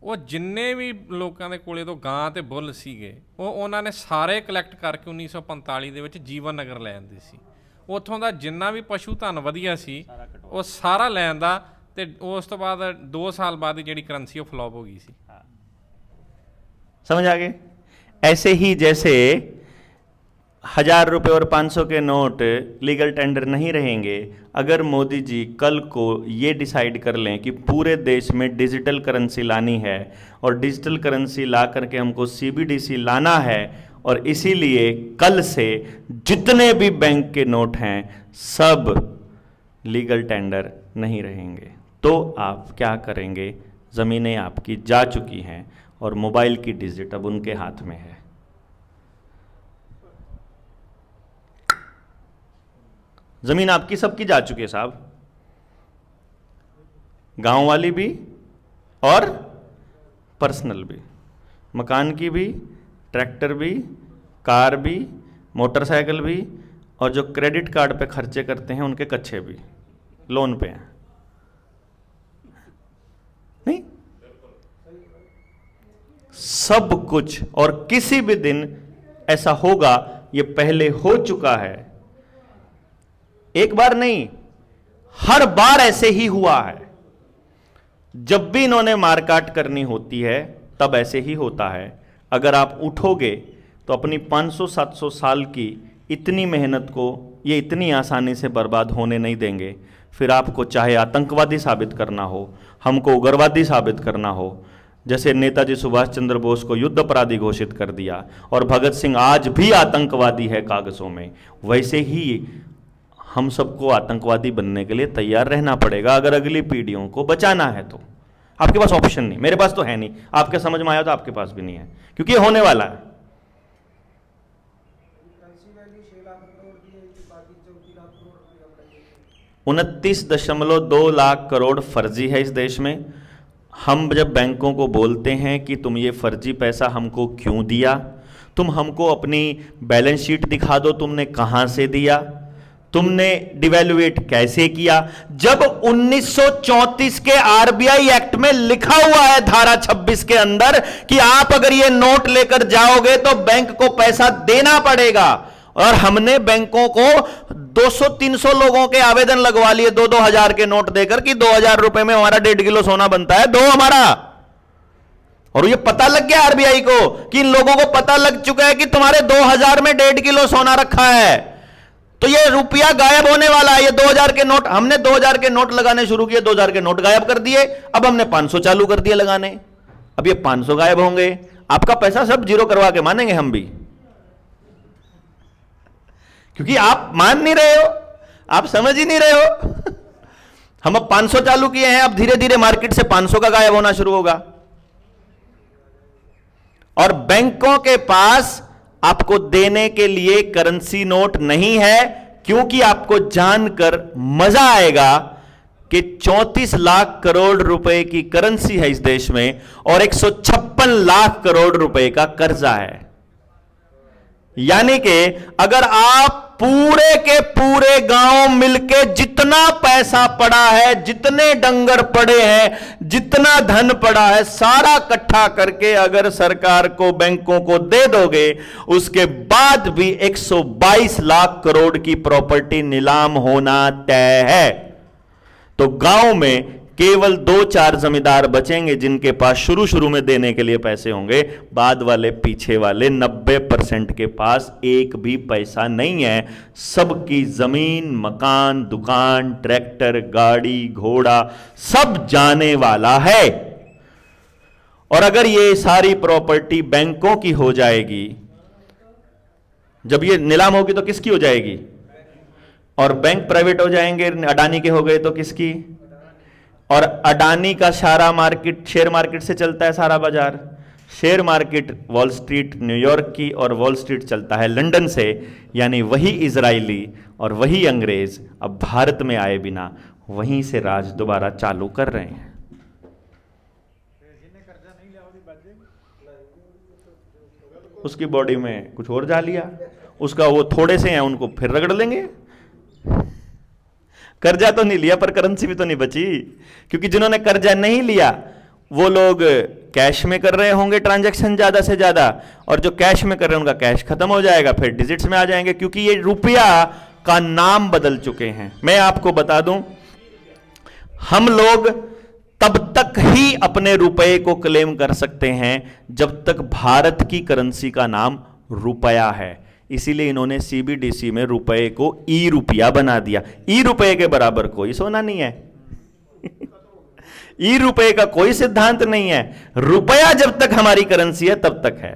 Speaker 2: ਉਹ ਜਿੰਨੇ ਵੀ ਲੋਕਾਂ ਦੇ ਕੋਲੇ ਤੋਂ ਗਾਂ ਤੇ ਬੁੱਲ ਸੀਗੇ ਉਹ ਉਹਨਾਂ ਨੇ ਸਾਰੇ ਕਲੈਕਟ ਕਰਕੇ 1945 ਦੇ ਵਿੱਚ ਜੀਵਨ ਨਗਰ ਲੈ ਆਂਦੇ ਸੀ। ਉੱਥੋਂ ਦਾ ਜਿੰਨਾ ਵੀ ਪਸ਼ੂ ਧਨ ਵਧੀਆ ਸੀ ਉਹ ਸਾਰਾ ਲੈ ਆਂਦਾ, ਤੇ ਉਸ ਤੋਂ ਬਾਅਦ 2 ਸਾਲ ਬਾਅਦ ही ਜਿਹੜੀ ਕਰੰਸੀ ਉਹ फ्लॉप हो गई सी।
Speaker 1: समझ आ गए? ऐसे ही जैसे 1000 रुपए और 500 के नोट लीगल टेंडर नहीं रहेंगे, अगर मोदी जी कल को ये डिसाइड कर लें कि पूरे देश में डिजिटल करेंसी लानी है और डिजिटल करेंसी ला करके हमको CBDC लाना है, और इसीलिए कल से जितने भी बैंक के नोट हैं सब लीगल टेंडर नहीं रहेंगे, तो आप क्या करेंगे? ज़मीनें आपकी जा चुकी हैं और मोबाइल की डिजिट अब उनके हाथ में है। जमीन आपकी सबकी जा चुकी है साहब, गांव वाली भी और पर्सनल भी, मकान की भी, ट्रैक्टर भी, कार भी, मोटरसाइकिल भी, और जो क्रेडिट कार्ड पे खर्चे करते हैं उनके कच्चे भी लोन पे हैं। नहीं, सब कुछ, और किसी भी दिन ऐसा होगा, ये पहले हो चुका है, एक बार नहीं हर बार ऐसे ही हुआ है। जब भी इन्होंने मारकाट करनी होती है तब ऐसे ही होता है। अगर आप उठोगे तो अपनी 500-700 साल की इतनी मेहनत को ये इतनी आसानी से बर्बाद होने नहीं देंगे। फिर आपको चाहे आतंकवादी साबित करना हो, हमको उग्रवादी साबित करना हो, जैसे नेताजी सुभाष चंद्र बोस को युद्ध अपराधी घोषित कर दिया और भगत सिंह आज भी आतंकवादी है कागजों में, वैसे ही हम सबको आतंकवादी बनने के लिए तैयार रहना पड़ेगा अगर अगली पीढ़ियों को बचाना है तो। आपके पास ऑप्शन नहीं, मेरे पास तो है नहीं, आपके समझ में आया तो आपके पास भी नहीं है, क्योंकि ये होने वाला है। 29.2 लाख करोड़ फर्जी है इस देश में। हम जब बैंकों को बोलते हैं कि तुम ये फर्जी पैसा हमको क्यों दिया, तुम हमको अपनी बैलेंस शीट दिखा दो, तुमने कहां से दिया, तुमने डिवैल्यूएट कैसे किया, जब 1934 के आरबीआई एक्ट में लिखा हुआ है धारा 26 के अंदर कि आप अगर ये नोट लेकर जाओगे तो बैंक को पैसा देना पड़ेगा, और हमने बैंकों को 200-300 लोगों के आवेदन लगवा लिए 2-2 हजार के नोट देकर कि 2000 रुपए में हमारा 1.5 किलो सोना बनता है, दो हमारा। और ये पता लग गया आरबीआई को कि इन लोगों को पता लग चुका है कि तुम्हारे 2000 में 1.5 किलो सोना रखा है, तो ये रुपया गायब होने वाला है। ये 2000 के नोट, हमने 2000 के नोट लगाने शुरू किए, 2000 के नोट गायब कर दिए, अब हमने 500 चालू कर दिए लगाने, अब ये 500 गायब होंगे, आपका पैसा सब जीरो करवा के मानेंगे हम भी, क्योंकि आप मान नहीं रहे हो, आप समझ ही नहीं रहे हो। हम अब 500 चालू किए हैं, अब धीरे धीरे मार्केट से 500 का गायब होना शुरू होगा। और बैंकों के पास आपको देने के लिए करेंसी नोट नहीं है, क्योंकि आपको जानकर मजा आएगा कि 34 लाख करोड़ रुपए की करेंसी है इस देश में और 156 लाख करोड़ रुपए का कर्जा है। यानी कि अगर आप पूरे के पूरे गांव मिलके जितना पैसा पड़ा है, जितने डंगर पड़े हैं, जितना धन पड़ा है, सारा इकट्ठा करके अगर सरकार को, बैंकों को दे दोगे, उसके बाद भी 122 लाख करोड़ की प्रॉपर्टी नीलाम होना तय है। तो गांव में केवल 2-4 जमींदार बचेंगे जिनके पास शुरू शुरू में देने के लिए पैसे होंगे, बाद वाले पीछे वाले 90% के पास एक भी पैसा नहीं है। सबकी जमीन, मकान, दुकान, ट्रैक्टर, गाड़ी, घोड़ा सब जाने वाला है। और अगर ये सारी प्रॉपर्टी बैंकों की हो जाएगी, जब ये नीलाम होगी तो किसकी हो जाएगी? और बैंक प्राइवेट हो जाएंगे, अडानी के हो गए तो किसकी? और अडानी का सारा मार्केट शेयर मार्केट से चलता है, सारा बाजार share market wall street New York की, और वॉल स्ट्रीट चलता है लंदन से। यानी वही इजरायली और वही अंग्रेज अब भारत में आए बिना वहीं से राज दोबारा चालू कर रहे हैं। उसकी बॉडी में कुछ और जा लिया, उसका वो थोड़े से हैं उनको फिर रगड़ लेंगे। कर्जा तो नहीं लिया पर करेंसी भी तो नहीं बची, क्योंकि जिन्होंने कर्जा नहीं लिया वो लोग कैश में कर रहे होंगे ट्रांजैक्शन ज्यादा से ज्यादा, और जो कैश में कर रहे हैं उनका कैश खत्म हो जाएगा, फिर डिजिट्स में आ जाएंगे, क्योंकि ये रुपया का नाम बदल चुके हैं। मैं आपको बता दूं, हम लोग तब तक ही अपने रुपए को क्लेम कर सकते हैं जब तक भारत की करेंसी का नाम रुपया है। इसीलिए इन्होंने सीबीडीसी में रुपए को ई रुपया बना दिया। ई रुपये के बराबर कोई सोना नहीं है। ई रुपये का कोई सिद्धांत नहीं है। रुपया जब तक हमारी करेंसी है तब तक है।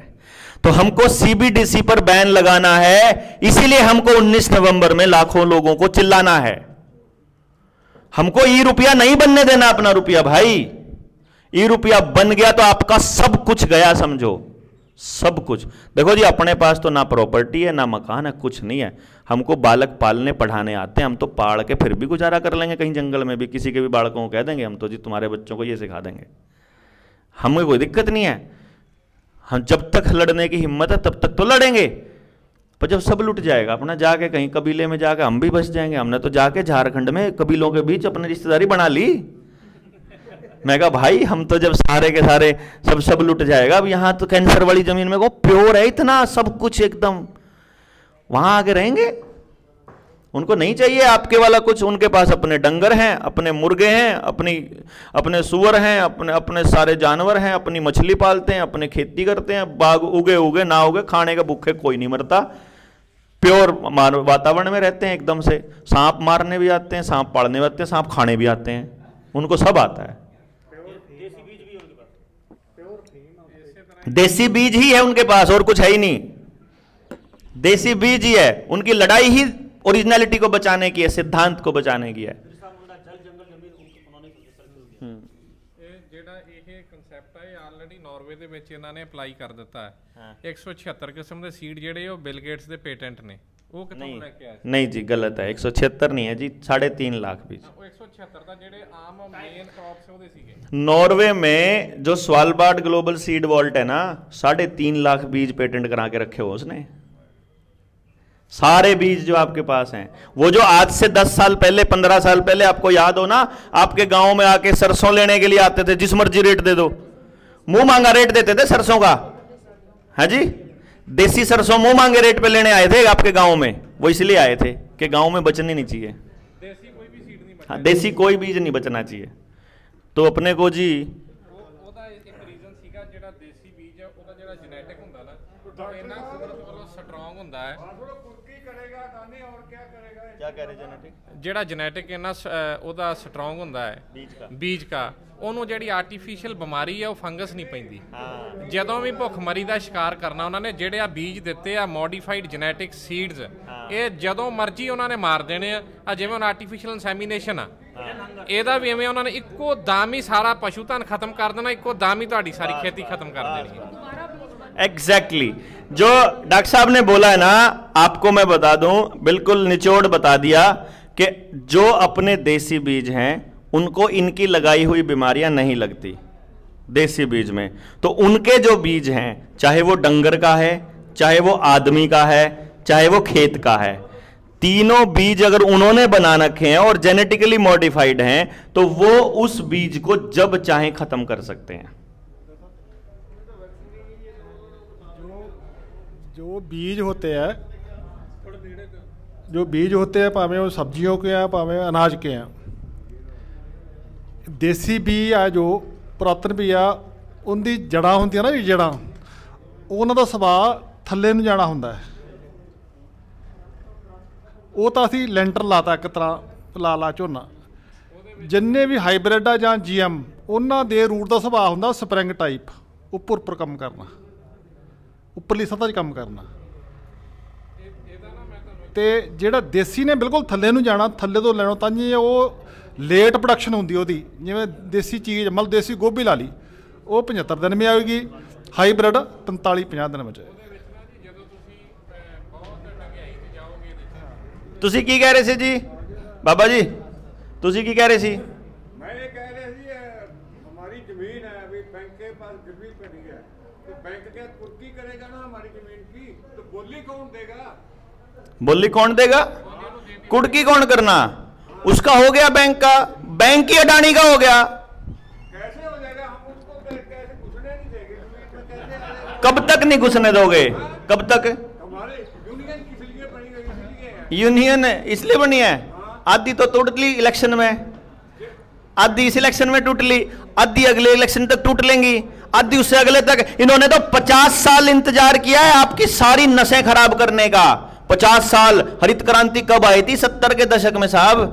Speaker 1: तो हमको सीबीडीसी पर बैन लगाना है, इसीलिए हमको 19 नवंबर में लाखों लोगों को चिल्लाना है। हमको ई रुपया नहीं बनने देना अपना रुपया भाई। ई रुपया बन गया तो आपका सब कुछ गया, समझो, सब कुछ। देखो जी, अपने पास तो ना प्रॉपर्टी है, ना मकान है, कुछ नहीं है। हमको बालक पालने पढ़ाने आते हैं, हम तो पाड़ के फिर भी गुजारा कर लेंगे, कहीं जंगल में भी किसी के भी बालकों को कह देंगे हम तो जी तुम्हारे बच्चों को ये सिखा देंगे, हमें कोई दिक्कत नहीं है। हम जब तक लड़ने की हिम्मत है तब तक तो लड़ेंगे, पर जब सब लुट जाएगा, अपना जाके कहीं कबीले में जाके हम भी बच जाएंगे। हमने तो जाके झारखंड में कबीलों के बीच अपनी रिश्तेदारी बना ली। मैं कहा भाई हम तो जब सारे के सारे सब लुट जाएगा, अब यहाँ तो कैंसर वाली जमीन में को प्योर है इतना सब कुछ एकदम, वहां आगे रहेंगे। उनको नहीं चाहिए आपके वाला कुछ, उनके पास अपने डंगर हैं, अपने मुर्गे हैं, अपने सुअर हैं, अपने सारे जानवर हैं, अपनी मछली पालते हैं, अपने खेती करते हैं, बाग उगे ना उगे, खाने के भूखे कोई नहीं मरता, प्योर वातावरण में रहते हैं एकदम से। सांप मारने भी आते हैं, सांप पालने भी आते हैं, सांप खाने भी आते हैं, उनको सब आता है। देसी बीज ही है उनके पास, और कुछ है ही नहीं। देसी बीज ही है उनकी। लड़ाई ही ओरिजिनलिटी को बचाने की है, सिद्धांत को बचाने की है।
Speaker 2: ਜਿਹੜਾ ਇਹ ਕਨਸੈਪਟ ਹੈ ਆਲਰੇਡੀ ਨਾਰਵੇ ਦੇ ਵਿੱਚ ਇਹਨਾਂ ਨੇ ਅਪਲਾਈ ਕਰ ਦਿੱਤਾ ਹੈ। 176 ਕਿਸਮ ਦੇ ਸੀਡ ਜਿਹੜੇ ਉਹ ਬਿਲ ਗੇਟਸ ਦੇ ਪੇਟੈਂਟ ਨੇ, ਉਹ ਕਿੱਥੋਂ ਲੈ ਕੇ ਆਏ?
Speaker 1: नहीं जी, गलत है। 176 नहीं है जी, 3.5 लाख बीज।
Speaker 2: ਉਹ 176 ਦਾ ਜਿਹੜੇ ਆਮ ਮੇਨ ਕ੍ਰੌਪਸ ਉਹਦੇ ਸੀਗੇ।
Speaker 1: नॉर्वे में जो स्वालबार्ड ग्लोबल सीड वॉल्ट है ना, 3.5 लाख बीज पेटेंट करा के रखे हो उसने। सारे बीज जो आपके पास हैं, वो जो आज से 10 साल पहले 15 साल पहले आपको याद हो ना, आपके गांव में आके सरसों लेने के लिए आते थे, जिस मर्जी रेट दे दो, मुंह मांगा रेट देते थे सरसों का। है जी, देसी सरसों मुंह मांगे रेट पे लेने आए थे आपके गांव में। वो इसलिए आए थे कि गांव में बचने नहीं चाहिए,
Speaker 2: ਦੇਸੀ ਕੋਈ ਵੀ ਸੀਡ ਨਹੀਂ
Speaker 1: हाँ, देसी कोई बीज नहीं बचना चाहिए। तो अपने को जी
Speaker 2: ਉਹਦਾ ਇੱਕ ਰੀਜ਼ਨ ਸੀਗਾ, ਜਿਹੜਾ ਦੇਸੀ ਬੀਜ ਹੈ ਉਹਦਾ ਜਿਹੜਾ ਜੈਨੇਟਿਕ ਹੁੰਦਾ ਨਾ, ਉਹ ਇਹਨਾਂ ਕੁਦਰਤ ਵੱਲੋਂ ਸਟਰੋਂਗ ਹੁੰਦਾ ਹੈ।
Speaker 1: क्या कह रहे जेनेटिक,
Speaker 2: ਜਿਹੜਾ ਜੈਨੇਟਿਕ ਇਹਨਾਂ ਉਹਦਾ ਸਟਰੋਂਗ ਹੁੰਦਾ ਹੈ ਬੀਜ ਦਾ, ਉਹਨੂੰ ਜਿਹੜੀ ਆਰਟੀਫੀਸ਼ੀਅਲ ਬਿਮਾਰੀ ਹੈ ਉਹ ਫੰਗਸ ਨਹੀਂ ਪੈਂਦੀ। ਜਦੋਂ ਵੀ ਭੁੱਖਮਰੀ ਦਾ ਸ਼ਿਕਾਰ ਕਰਨਾ ਉਹਨਾਂ ਨੇ, ਜਿਹੜੇ ਆ ਬੀਜ ਦਿੱਤੇ ਆ ਮੋਡੀਫਾਈਡ ਜੈਨੇਟਿਕ ਸੀਡਸ, ਇਹ ਜਦੋਂ ਮਰਜ਼ੀ ਉਹਨਾਂ ਨੇ ਮਾਰ ਦੇਣੇ ਆ। ਜਿਵੇਂ ਹੁਣ ਆਰਟੀਫੀਸ਼ੀਅਲ ਇਨਸੈਮੀਨੇਸ਼ਨ ਆ, ਇਹਦਾ ਵੀ ਐਵੇਂ ਉਹਨਾਂ ਨੇ ਇੱਕੋ ਦਮ ਹੀ ਸਾਰਾ ਪਸ਼ੂ ਧਨ ਖਤਮ ਕਰ ਦੇਣਾ, ਇੱਕੋ ਦਮ ਹੀ ਤੁਹਾਡੀ ਸਾਰੀ ਖੇਤੀ ਖਤਮ ਕਰ ਦੇਣੀ।
Speaker 1: एग्जैक्टली जो डॉक्टर साहब ने बोला है ना, आपको मैं बता दूं, बिल्कुल निचोड़ बता दिया कि जो अपने देसी बीज हैं उनको इनकी लगाई हुई बीमारियां नहीं लगती देसी बीज में। तो उनके जो बीज हैं, चाहे वो डंगर का है, चाहे वो आदमी का है, चाहे वो खेत का है, तीनों बीज अगर उन्होंने बना रखे हैं और जेनेटिकली मॉडिफाइड हैं, तो वो उस बीज को जब चाहे खत्म कर सकते हैं।
Speaker 5: जो बीज होते हैं, जो बीज होते हैं, भावें वो सब्जियों के हैं, भावें अनाज के हैं, ਦੇਸੀ ਬੀਜ ਆ ਜੋ ਪੁਰਾਤਨ ਬੀਜ ਆ, ਉਹਦੀ ਜੜ੍ਹਾਂ ਹੁੰਦੀਆਂ ਨਾ, ਜੜ੍ਹਾਂ, ਉਹਨਾਂ ਦਾ ਸੁਭਾਅ ਥੱਲੇ ਨੂੰ ਜਾਣਾ ਹੁੰਦਾ ਹੈ। ਉਹ ਤਾਂ ਅਸੀਂ ਲੈਂਟਰ ਲਾਤਾ ਇੱਕ ਤਰ੍ਹਾਂ ਲਾ ਝੋਨਾ। ਜਿੰਨੇ ਵੀ ਹਾਈਬ੍ਰਿਡ ਆ ਜਾਂ GM, ਉਹਨਾਂ ਦੇ ਰੂਟ ਦਾ ਸੁਭਾਅ ਹੁੰਦਾ ਸਪਰਿੰਗ ਟਾਈਪ, ਉੱਪਰ ਕੰਮ ਕਰਨਾ, ਉੱਪਰਲੀ ਸਤ੍ਹਾ 'ਚ ਕੰਮ ਕਰਨਾ। ਤੇ ਜਿਹੜਾ ਦੇਸੀ ਨੇ ਬਿਲਕੁਲ ਥੱਲੇ ਨੂੰ ਜਾਣਾ, ਥੱਲੇ ਤੋਂ ਲੈਣਾ, ਤਾਂ ਜੀ ਉਹ ਲੇਟ ਪ੍ਰੋਡਕਸ਼ਨ ਹੁੰਦੀ ਉਹਦੀ। ਜਿਵੇਂ ਦੇਸੀ ਚੀਜ਼ ਮਤਲਬ ਦੇਸੀ ਗੋਭੀ ਲਾ ਲਈ, ਉਹ 75 ਦਿਨ ਵਿੱਚ ਆਏਗੀ, ਹਾਈਬ੍ਰਿਡ 45-50 ਦਿਨ ਵਿੱਚ।
Speaker 1: ਤੁਸੀਂ ਕੀ ਕਹਿ ਰਹੇ ਸੀ ਜੀ ਬਾਬਾ ਜੀ, ਤੁਸੀਂ ਕੀ ਕਹਿ ਰਹੇ ਸੀ?
Speaker 6: मैं ये कह रहे थे हमारी जमीन है, अभी बैंक के पास गिरवी पड़ी है, तो बैंक क्या कुर्की करेगा ना हमारी जमीन की, तो बोली कौन देगा?
Speaker 1: बोली कौन देगा? कुड़की कौन करना? उसका हो गया बैंक का, बैंक की अडानी का हो गया।
Speaker 6: कैसे हो जाएगा? हम उसको कैसे घुसने नहीं देंगे जमीन में, कैसे?
Speaker 1: कब तक नहीं घुसने दोगे? कब तक?
Speaker 6: हमारे यूनियन किस लिए बनी गई? इसलिए है।
Speaker 1: यूनियन इसलिए बनी है, आधी तो टूट ली इलेक्शन में, आधी इस इलेक्शन में टूट ली, आधी अगले इलेक्शन तक टूट लेंगी, आधी उससे अगले तक। इन्होंने तो 50 साल इंतजार किया है आपकी सारी नसें खराब करने का। 50 साल। हरित क्रांति कब आई थी? 70 के दशक में साहब।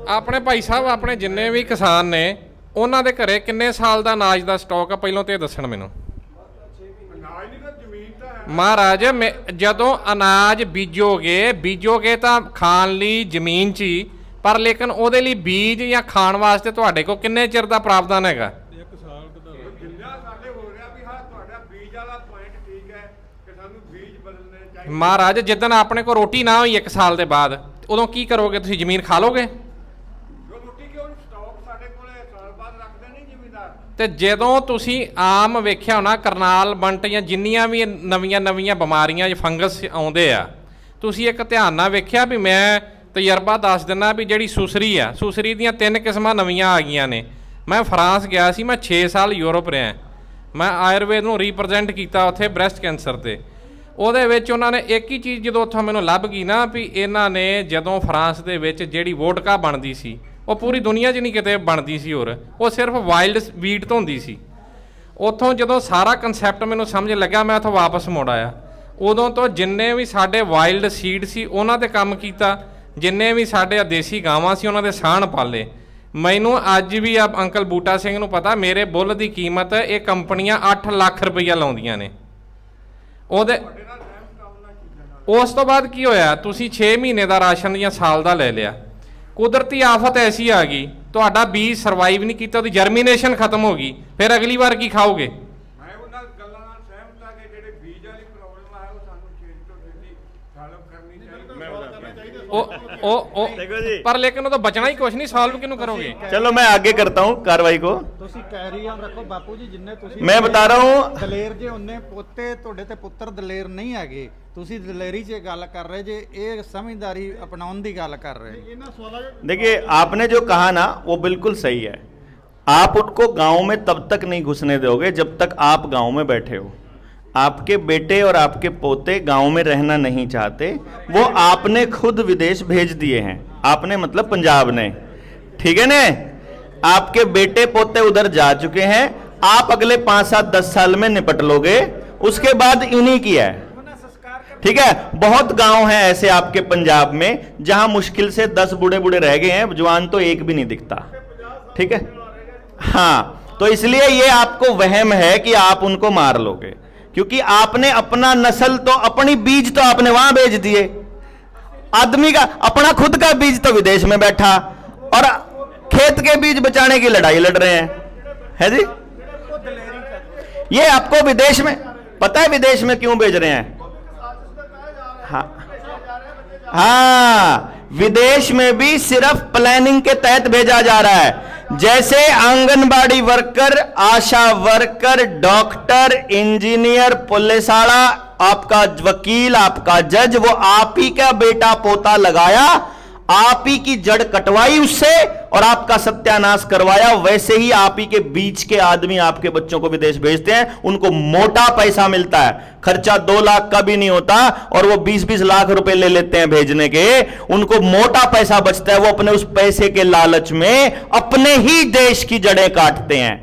Speaker 2: ਆਪਣੇ ਭਾਈ ਸਾਹਿਬ, ਆਪਣੇ ਜਿੰਨੇ ਵੀ ਕਿਸਾਨ ਨੇ, ਉਹਨਾਂ ਦੇ ਘਰੇ ਕਿੰਨੇ ਸਾਲ ਦਾ ਅਨਾਜ ਦਾ ਸਟਾਕ ਆ? ਪਹਿਲਾਂ ਤੇ ਇਹ ਦੱਸਣ ਮੈਨੂੰ ਮਹਾਰਾਜ। ਜਦੋਂ ਅਨਾਜ ਬੀਜੋਗੇ ਤਾਂ ਖਾਣ ਲਈ ਜ਼ਮੀਨ 'ਚ ਹੀ, ਪਰ ਲੇਕਿਨ ਉਹਦੇ ਲਈ ਬੀਜ ਜਾਂ ਖਾਣ ਵਾਸਤੇ ਤੁਹਾਡੇ ਕੋਲ ਕਿੰਨੇ ਚਿਰ ਦਾ ਪ੍ਰਾਵਧਾਨ ਹੈਗਾ? ਮਹਾਰਾਜ ਜਿੱਦਣ ਆਪਣੇ ਕੋਲ ਰੋਟੀ ਨਾ ਹੋਈ 1 ਸਾਲ ਦੇ ਬਾਅਦ, ਉਦੋਂ ਕੀ ਕਰੋਗੇ ਤੁਸੀਂ? ਜ਼ਮੀਨ ਖਾ ਲੋਗੇ? ਤੇ ਜਦੋਂ ਤੁਸੀਂ ਆਮ ਵੇਖਿਆ ਹੋਣਾ ਕਰਨਾਲ ਬੰਟ ਜਾਂ ਜਿੰਨੀਆਂ ਵੀ ਨਵੀਆਂ ਬਿਮਾਰੀਆਂ ਜਾਂ ਫੰਗਸ ਆਉਂਦੇ ਆ, ਤੁਸੀਂ ਇੱਕ ਧਿਆਨ ਨਾਲ ਵੇਖਿਆ ਵੀ? ਮੈਂ ਤਜਰਬਾ ਦੱਸ ਦਿੰਦਾ ਵੀ ਜਿਹੜੀ ਸੁਸਰੀ ਆ, ਸੁਸਰੀ ਦੀਆਂ 3 ਕਿਸਮਾਂ ਨਵੀਆਂ ਆ ਗਈਆਂ ਨੇ। ਮੈਂ ਫਰਾਂਸ ਗਿਆ ਸੀ, ਮੈਂ 6 ਸਾਲ ਯੂਰਪ ਰਿਹਾ, ਮੈਂ ਆਯੁਰਵੇਦ ਨੂੰ ਰੀਪ੍ਰਜੈਂਟ ਕੀਤਾ ਉੱਥੇ ਬ੍ਰੈਸਟ ਕੈਂਸਰ ਤੇ। ਉਹਦੇ ਵਿੱਚ ਉਹਨਾਂ ਨੇ ਇੱਕ ਹੀ ਚੀਜ਼ ਜਦੋਂ ਉੱਥੋਂ ਮੈਨੂੰ ਲੱਭ ਗਈ ਨਾ, ਵੀ ਇਹਨਾਂ ਨੇ ਜਦੋਂ ਫਰਾਂਸ ਦੇ ਵਿੱਚ ਜਿਹੜੀ ਵੋਡਕਾ ਬਣਦੀ ਸੀ, ਉਹ ਪੂਰੀ ਦੁਨੀਆ 'ਚ ਨਹੀਂ ਕਿਤੇ ਬਣਦੀ ਸੀ, ਹੋਰ ਉਹ ਸਿਰਫ ਵਾਈਲਡ ਵੀਟ ਤੋਂ ਹੁੰਦੀ ਸੀ। ਉੱਥੋਂ ਜਦੋਂ ਸਾਰਾ ਕਨਸੈਪਟ ਮੈਨੂੰ ਸਮਝ ਲੱਗਾ, ਮੈਂ ਉੱਥੋਂ ਵਾਪਸ ਮੁੜ ਆਇਆ। ਉਦੋਂ ਤੋਂ ਜਿੰਨੇ ਵੀ ਸਾਡੇ ਵਾਈਲਡ ਸੀਡ ਸੀ ਉਹਨਾਂ 'ਤੇ ਕੰਮ ਕੀਤਾ, ਜਿੰਨੇ ਵੀ ਸਾਡੇ ਦੇਸੀ ਗਾਵਾਂ ਸੀ ਉਹਨਾਂ ਦੇ ਸਾਣ ਪਾਲੇ। ਮੈਨੂੰ ਅੱਜ ਵੀ ਅੰਕਲ ਬੂਟਾ ਸਿੰਘ ਨੂੰ ਪਤਾ, ਮੇਰੇ ਬੁੱਲ ਦੀ ਕੀਮਤ ਇਹ ਕੰਪਨੀਆਂ 8 ਲੱਖ ਰੁਪਈਆ ਲਾਉਂਦੀਆਂ ਨੇ। ਉਹਦੇ ਉਸ ਤੋਂ ਬਾਅਦ ਕੀ ਹੋਇਆ? ਤੁਸੀਂ 6 ਮਹੀਨੇ ਦਾ ਰਾਸ਼ਨ ਜਾਂ ਸਾਲ ਦਾ ਲੈ ਲਿਆ, ਕੁਦਰਤੀ ਆਫਤ ਐਸੀ ਆ ਗਈ, ਤੁਹਾਡਾ ਬੀਜ ਸਰਵਾਈਵ ਨਹੀਂ ਕੀਤਾ, ਉਹਦੀ ਜਰਮੀਨੇਸ਼ਨ ਖਤਮ ਹੋ ਗਈ, ਫਿਰ ਅਗਲੀ ਵਾਰ ਕੀ ਖਾਓਗੇ?
Speaker 6: ਮੈਂ ਉਹਨਾਂ ਗੱਲਾਂ ਨਾਲ ਸਹਿਮਤ ਆ ਕਿ ਜਿਹੜੇ ਬੀਜ ਵਾਲੀ ਪ੍ਰੋਬਲਮ ਆ ਉਹ ਸਾਨੂੰ ਛੇਤੀ ਤੋਂ ਛੇਤੀ ਸੋਲਵ ਕਰਨੀ ਚਾਹੀਦੀ।
Speaker 1: देखो जी,
Speaker 2: पर लेकिन वो तो बचना ही कुछ नहीं, सॉल्व क्यों करोगे?
Speaker 1: चलो मैं आगे करता हूँ कार्रवाई को।
Speaker 3: ਤੁਸੀਂ ਕਹਿ ਰੱਖੋ ਬਾਪੂ ਜੀ, ਜਿੰਨੇ ਤੁਸੀਂ
Speaker 1: मैं बता रहा हूँ,
Speaker 3: ਦਲੇਰ ਜੇ ਉਹਨੇ ਪੋਤੇ ਤੁਹਾਡੇ ਤੇ ਪੁੱਤਰ ਦਲੇਰ ਨਹੀਂ ਹੈਗੇ, ਤੁਸੀਂ ਦਲੇਰੀ 'ਚ ਗੱਲ ਕਰ ਰਹੇ ਜੇ, ਇਹ ਸਮਝਦਾਰੀ ਅਪਣਾਉਣ ਦੀ ਗੱਲ ਕਰ ਰਹੇ।
Speaker 1: देखिए आपने जो कहा ना वो बिल्कुल सही है। आप उनको गांव में तब तक नहीं घुसने दोगे जब तक आप गांव में बैठे हो। आपके बेटे और आपके पोते गांव में रहना नहीं चाहते, वो आपने खुद विदेश भेज दिए हैं। आपने मतलब पंजाब ने, ठीक है ना? आपके बेटे पोते उधर जा चुके हैं, आप अगले 5, 7, 10 साल में निपट लोगे, उसके बाद इन्हीं की है, ठीक है? बहुत गांव हैं ऐसे आपके पंजाब में जहां मुश्किल से 10 बूढ़े बूढ़े रह गए हैं, जवान तो एक भी नहीं दिखता, ठीक है? हाँ, तो इसलिए ये आपको वहम है कि आप उनको मार लोगे, क्योंकि आपने अपना नस्ल तो, अपनी बीज तो आपने वहां भेज दिए। आदमी का अपना खुद का बीज तो विदेश में बैठा और खेत के बीज बचाने की लड़ाई लड़ रहे हैं, है जी? ये आपको विदेश में पता है, विदेश में क्यों भेज रहे हैं? हाँ, विदेश में भी सिर्फ प्लानिंग के तहत भेजा जा रहा है। जैसे आंगनबाड़ी वर्कर, आशा वर्कर, डॉक्टर, इंजीनियर, पुलिस वाला, आपका वकील, आपका जज, वो आप ही का बेटा पोता लगाया, आप ही की जड़ कटवाई उससे और आपका सत्यानाश करवाया। वैसे ही आप ही के बीच के आदमी आपके बच्चों को विदेश भेजते हैं, उनको मोटा पैसा मिलता है, खर्चा 2 लाख का भी नहीं होता और वो 20-20 लाख रुपए ले लेते हैं भेजने के, उनको मोटा पैसा बचता है। वो अपने उस पैसे के लालच में अपने ही देश की जड़ें काटते हैं,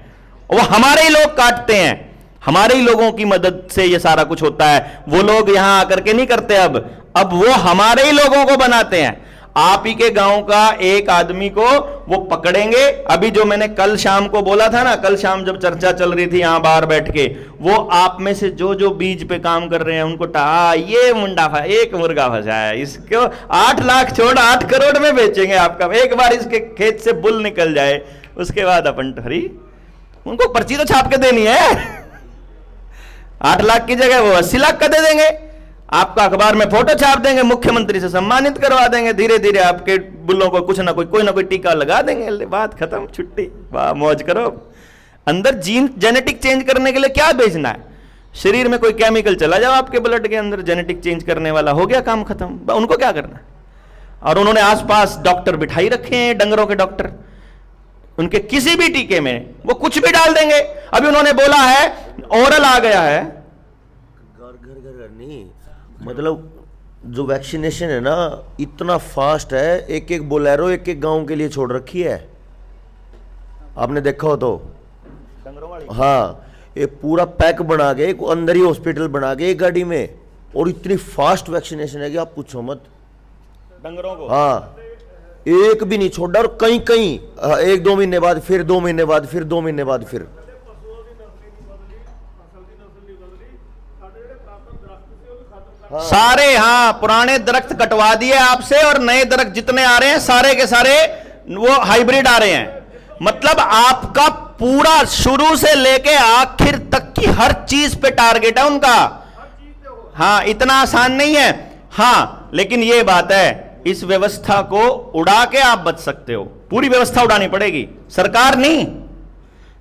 Speaker 1: वो हमारे ही लोग काटते हैं, हमारे ही लोगों की मदद से ये सारा कुछ होता है। वो लोग यहां आकर के नहीं करते, अब वो हमारे ही लोगों को बनाते हैं। आप ही के गांव का एक आदमी को वो पकड़ेंगे। अभी जो मैंने कल शाम को बोला था ना, कल शाम जब चर्चा चल रही थी यहां बाहर बैठ के, वो आप में से जो बीज पे काम कर रहे हैं उनको ये मुंडा एक मुर्गा फंसा है, इसको 8 लाख छोड़ 8 करोड़ में बेचेंगे आपका। एक बार इसके खेत से बुल निकल जाए उसके बाद अपन ठहरी, उनको पर्ची तो छाप के देनी है। 8 लाख की जगह वो 80 लाख का दे देंगे, आपका अखबार में फोटो छाप देंगे, मुख्यमंत्री से सम्मानित करवा देंगे, धीरे धीरे आपके बुल्लों को कुछ ना कोई ना कोई टीका लगा देंगे, बात खत्म, छुट्टी, वाह मौज करो। अंदर जीन जेनेटिक चेंज करने के लिए क्या भेजना है? शरीर में कोई केमिकल चला जाओ आपके ब्लड के अंदर, जेनेटिक चेंज करने वाला, हो गया काम खत्म। उनको क्या करना है? और उन्होंने आसपास डॉक्टर बिठाई रखे हैं, डंगरों के डॉक्टर, उनके किसी भी टीके में वो कुछ भी डाल देंगे। अभी उन्होंने बोला है ओरल आ गया है,
Speaker 7: घर नहीं, मतलब जो वैक्सीनेशन है ना इतना फास्ट है, एक बोलेरो एक गांव के लिए छोड़ रखी है, आपने देखा हो तो। हाँ, ये पूरा पैक बना के अंदर ही हॉस्पिटल बना के एक गाड़ी में, और इतनी फास्ट वैक्सीनेशन है कि आप पूछो मत
Speaker 1: डंगरों को।
Speaker 7: हाँ, एक भी नहीं छोड़ा, और कहीं कहीं 1-2 महीने बाद फिर 2 महीने बाद फिर 2 महीने बाद फिर।
Speaker 1: सारे हाँ पुराने दरख्त कटवा दिए आपसे और नए दरख्त जितने आ रहे हैं सारे के सारे वो हाइब्रिड आ रहे हैं। मतलब आपका पूरा शुरू से लेके आखिर तक की हर चीज पे टारगेट है उनका। हाँ, इतना आसान नहीं है। हाँ, लेकिन ये बात है, इस व्यवस्था को उड़ा के आप बच सकते हो, पूरी व्यवस्था उड़ानी पड़ेगी, सरकार नहीं।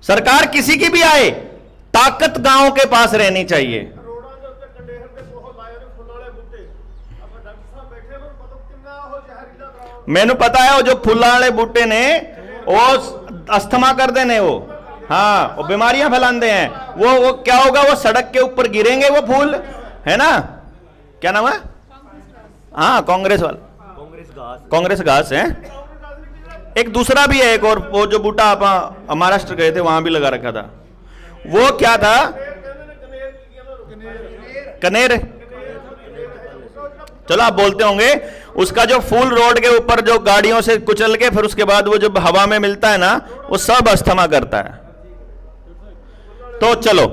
Speaker 1: सरकार किसी की भी आए, ताकत गांव के पास रहनी चाहिए। मैंने पता है वो जो फुल्ला वाले बूटे ने वो अस्थमा कर देने, वो हाँ वो बीमारियां फैलाते हैं। वो क्या होगा, वो सड़क के ऊपर गिरेंगे वो फूल, है ना, क्या नाम है? हाँ, कांग्रेस वाला, कांग्रेस घास है। एक दूसरा भी है, एक और वो जो बूटा आप महाराष्ट्र गए थे वहां भी लगा रखा था, वो क्या था? कनेर, चलो आप बोलते होंगे। उसका जो फूल रोड के ऊपर जो गाड़ियों से कुचल के फिर उसके बाद वो जब हवा में मिलता है ना, वो सब अस्थमा करता है। तो चलो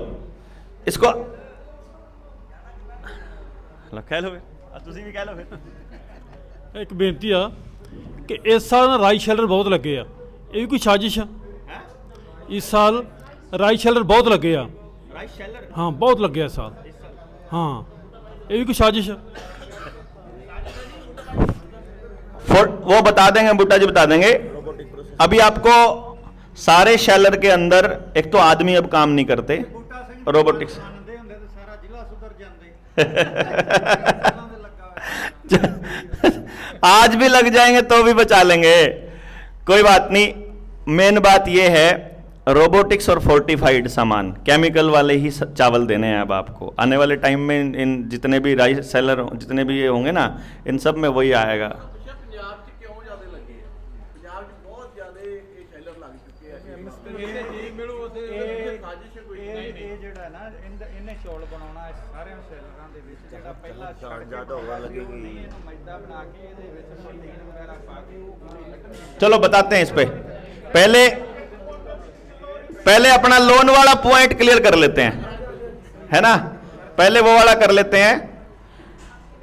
Speaker 1: इसको कह लो, ਤੁਸੀਂ ਵੀ ਕਹਿ ਲਓ ਫਿਰ।
Speaker 8: एक बेनती आ कि इस साल ना राइस शेलर बहुत लगे आ, ये भी कोई साजिश आ? इस साल राइस शेलर बहुत लगे आ। हाँ, बहुत लगे इस साल। हाँ, ये भी कोई साजिश आ?
Speaker 1: वो बता देंगे, बुट्टा जी बता देंगे। अभी आपको सारे शैलर के अंदर एक तो आदमी अब काम नहीं करते, रोबोटिक्स। आज भी लग जाएंगे तो भी बचा लेंगे, कोई बात नहीं। मेन बात यह है, रोबोटिक्स और फोर्टिफाइड सामान, केमिकल वाले ही चावल देने हैं अब आपको। आने वाले टाइम में इन जितने भी राइस सेलर जितने भी ये होंगे ना, इन सब में वही आएगा। चलो बताते हैं इस पे। पहले अपना लोन वाला पॉइंट क्लियर कर लेते हैं, है ना, पहले वो वाला कर लेते हैं।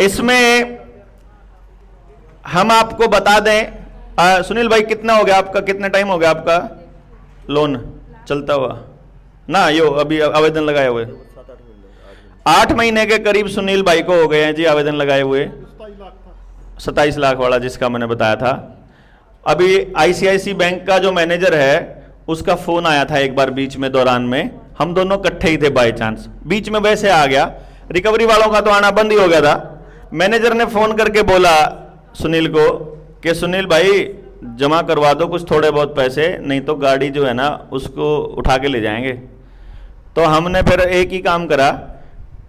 Speaker 1: इसमें हम आपको बता दें, सुनील भाई कितना हो गया आपका, कितना टाइम हो गया आपका लोन चलता हुआ ना? यो अभी आवेदन लगाए हुए 8 महीने के करीब सुनील भाई को हो गए हैं जी आवेदन लगाए हुए। 27 लाख वाला जिसका मैंने बताया था। अभी आईसीआईसी बैंक का जो मैनेजर है उसका फोन आया था एक बार बीच में, दौरान में हम दोनों इकट्ठे ही थे, बाय चांस बीच में वैसे आ गया। रिकवरी वालों का तो आना बंद ही हो गया था। मैनेजर ने फोन करके बोला सुनील को कि सुनील भाई जमा करवा दो कुछ थोड़े बहुत पैसे, नहीं तो गाड़ी जो है ना उसको उठा के ले जाएंगे। तो हमने फिर एक ही काम करा,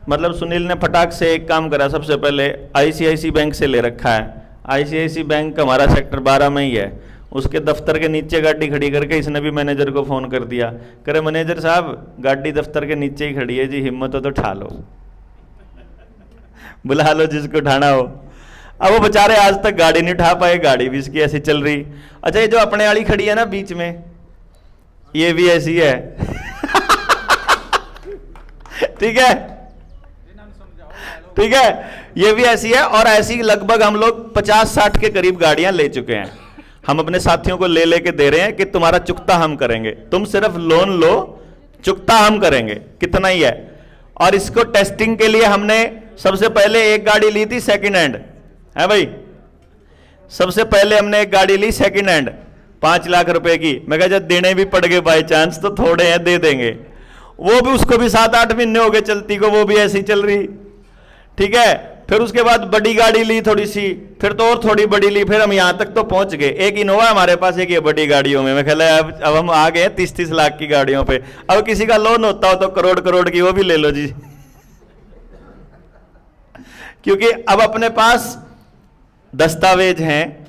Speaker 1: मतलब सुनील ने फटाक से एक काम करा। सबसे पहले आईसीआईसी बैंक से ले रखा है, आईसीआईसी बैंक हमारा सेक्टर 12 में ही है, उसके दफ्तर के नीचे गाड़ी खड़ी करके इसने भी मैनेजर को फ़ोन कर दिया, करे मैनेजर साहब गाड़ी दफ्तर के नीचे ही खड़ी है जी, हिम्मत हो तो उठा लो, बुला लो जिसको उठाना हो। अब वो बेचारे आज तक गाड़ी नहीं उठा पाए, गाड़ी भी इसकी ऐसी चल रही। अच्छा ये जो अपने वाली खड़ी है ना बीच में, ये भी ऐसी है ठीक है, ठीक है, ये भी ऐसी है। और ऐसी लगभग हम लोग 50-60 के करीब गाड़ियां ले चुके हैं। हम अपने साथियों को ले लेके दे रहे हैं कि तुम्हारा चुकता हम करेंगे, तुम सिर्फ लोन लो, चुकता हम करेंगे, कितना ही है। और इसको टेस्टिंग के लिए हमने सबसे पहले एक गाड़ी ली थी सेकंड हैंड, है भाई, सबसे पहले हमने एक गाड़ी ली सेकंड हैंड 5 लाख रुपए की। मैं कहा जब देने भी पड़ गए बाई चांस तो थोड़े हैं दे देंगे, वो भी उसको भी 7-8 महीने हो गए चलती को, वो भी ऐसी चल रही, ठीक है। फिर उसके बाद बड़ी गाड़ी ली थोड़ी सी, फिर तो और थोड़ी बड़ी ली, फिर हम यहां तक तो पहुंच गए। एक इनोवा हमारे पास, एक ये बड़ी गाड़ियों में। मैं ख्याल है अब हम आ गए 30-30 लाख की गाड़ियों पे। अब किसी का लोन होता हो तो करोड़ की वो भी ले लो जी क्योंकि अब अपने पास दस्तावेज हैं,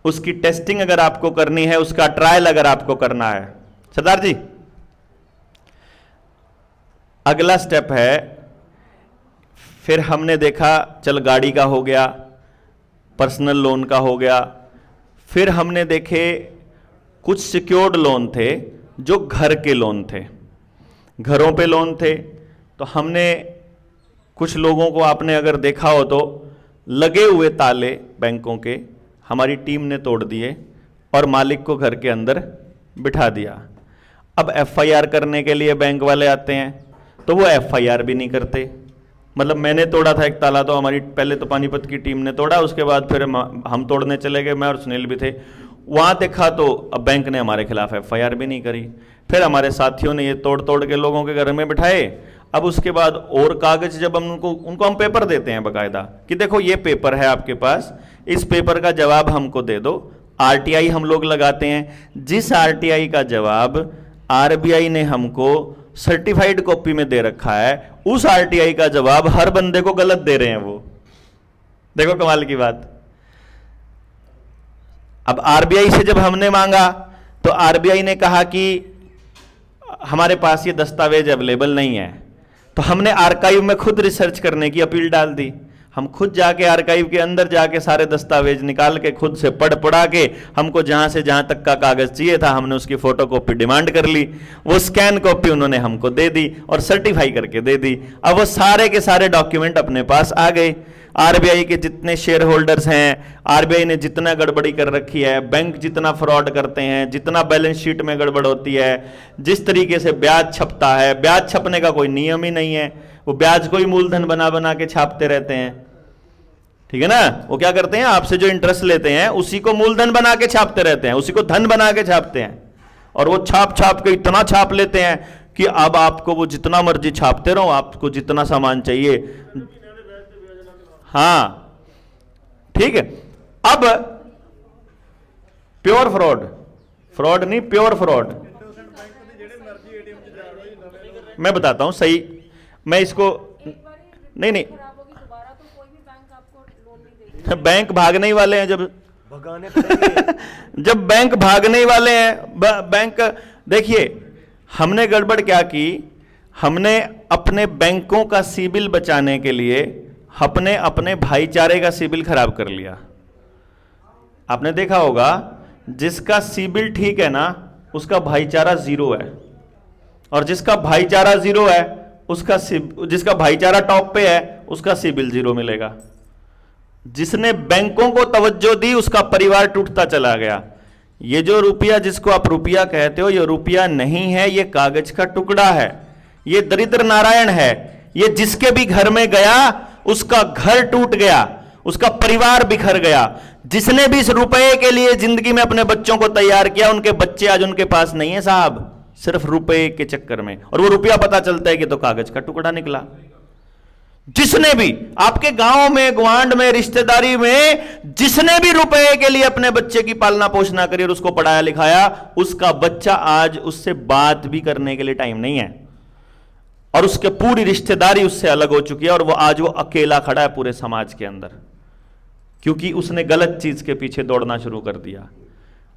Speaker 1: उसकी टेस्टिंग अगर आपको करनी है, उसका ट्रायल अगर आपको करना है। सरदार जी अगला स्टेप है, फिर हमने देखा चल गाड़ी का हो गया, पर्सनल लोन का हो गया, फिर हमने देखे कुछ सिक्योर्ड लोन थे जो घर के लोन थे, घरों पे लोन थे। तो हमने कुछ लोगों को, आपने अगर देखा हो तो लगे हुए ताले बैंकों के हमारी टीम ने तोड़ दिए और मालिक को घर के अंदर बिठा दिया। अब एफआईआर करने के लिए बैंक वाले आते हैं तो वो एफआईआर भी नहीं करते। मतलब मैंने तोड़ा था एक ताला, तो हमारी पहले तो पानीपत की टीम ने तोड़ा, उसके बाद फिर हम तोड़ने चले गए, मैं और सुनील भी थे। वहाँ देखा तो अब बैंक ने हमारे खिलाफ एफआईआर भी नहीं करी। फिर हमारे साथियों ने ये तोड़ के लोगों के घर में बिठाए। अब उसके बाद और कागज जब हम उनको हम पेपर देते हैं बाकायदा कि देखो ये पेपर है आपके पास, इस पेपर का जवाब हमको दे दो। आरटीआई हम लोग लगाते हैं, जिस आरटीआई का जवाब आरबीआई ने हमको सर्टिफाइड कॉपी में दे रखा है, उस आरटीआई का जवाब हर बंदे को गलत दे रहे हैं वो। देखो कमाल की बात। अब आरबीआई से जब हमने मांगा तो आरबीआई ने कहा कि हमारे पास ये दस्तावेज अवेलेबल नहीं है। तो हमने आर्काइव में खुद रिसर्च करने की अपील डाल दी। हम खुद जाके आर्काइव के अंदर जाके सारे दस्तावेज निकाल के खुद से पढ़ा के हमको जहां से जहां तक का कागज चाहिए था हमने उसकी फोटोकॉपी डिमांड कर ली। वो स्कैन कॉपी उन्होंने हमको दे दी और सर्टिफाई करके दे दी। अब वो सारे के सारे डॉक्यूमेंट अपने पास आ गए। आरबीआई के जितने शेयर होल्डर्स हैं, आरबीआई ने जितना गड़बड़ी कर रखी है, बैंक जितना फ्रॉड करते हैं, जितना बैलेंस शीट में गड़बड़ होती है, जिस तरीके से ब्याज छपता है, ब्याज छपने का कोई नियम ही नहीं है। वो ब्याज को ही मूलधन बना के छापते रहते हैं, ठीक है ना। वो क्या करते हैं, आपसे जो इंटरेस्ट लेते हैं उसी को मूलधन बना के छापते रहते हैं, उसी को धन बना के छापते हैं। और वो छाप के इतना छाप लेते हैं कि अब आपको वो जितना मर्जी छापते रहो, आपको जितना सामान चाहिए। हाँ ठीक है। अब प्योर फ्रॉड नहीं, प्योर फ्रॉड। मैं बताता हूं सही, मैं इसको नहीं बैंक भागने ही वाले हैं। जब जब बैंक भागने ही वाले हैं, बैंक देखिए हमने गड़बड़ क्या की, हमने अपने बैंकों का सिबिल बचाने के लिए अपने भाईचारे का सिबिल खराब कर लिया। आपने देखा होगा जिसका सिबिल ठीक है ना उसका भाईचारा जीरो है, और जिसका भाईचारा जीरो है उसका जिसका भाईचारा टॉप पे है उसका सिबिल जीरो मिलेगा। जिसने बैंकों को तवज्जो दी उसका परिवार टूटता चला गया। ये जो रुपया जिसको आप रुपया कहते हो, ये रुपया नहीं है, ये कागज का टुकड़ा है, ये दरिद्र नारायण है। ये जिसके भी घर में गया उसका घर टूट गया, उसका परिवार बिखर गया। जिसने भी इस रुपए के लिए जिंदगी में अपने बच्चों को तैयार किया, उनके बच्चे आज उनके पास नहीं है साहब, सिर्फ रुपए के चक्कर में। और वो रुपया पता चलता है कि तो कागज का टुकड़ा निकला। जिसने भी आपके गांव में, ग्वांड में, रिश्तेदारी में जिसने भी रुपए के लिए अपने बच्चे की पालना पोषणा करी और उसको पढ़ाया लिखाया, उसका बच्चा आज उससे बात भी करने के लिए टाइम नहीं है और उसके पूरी रिश्तेदारी उससे अलग हो चुकी है और वो आज वो अकेला खड़ा है पूरे समाज के अंदर, क्योंकि उसने गलत चीज के पीछे दौड़ना शुरू कर दिया।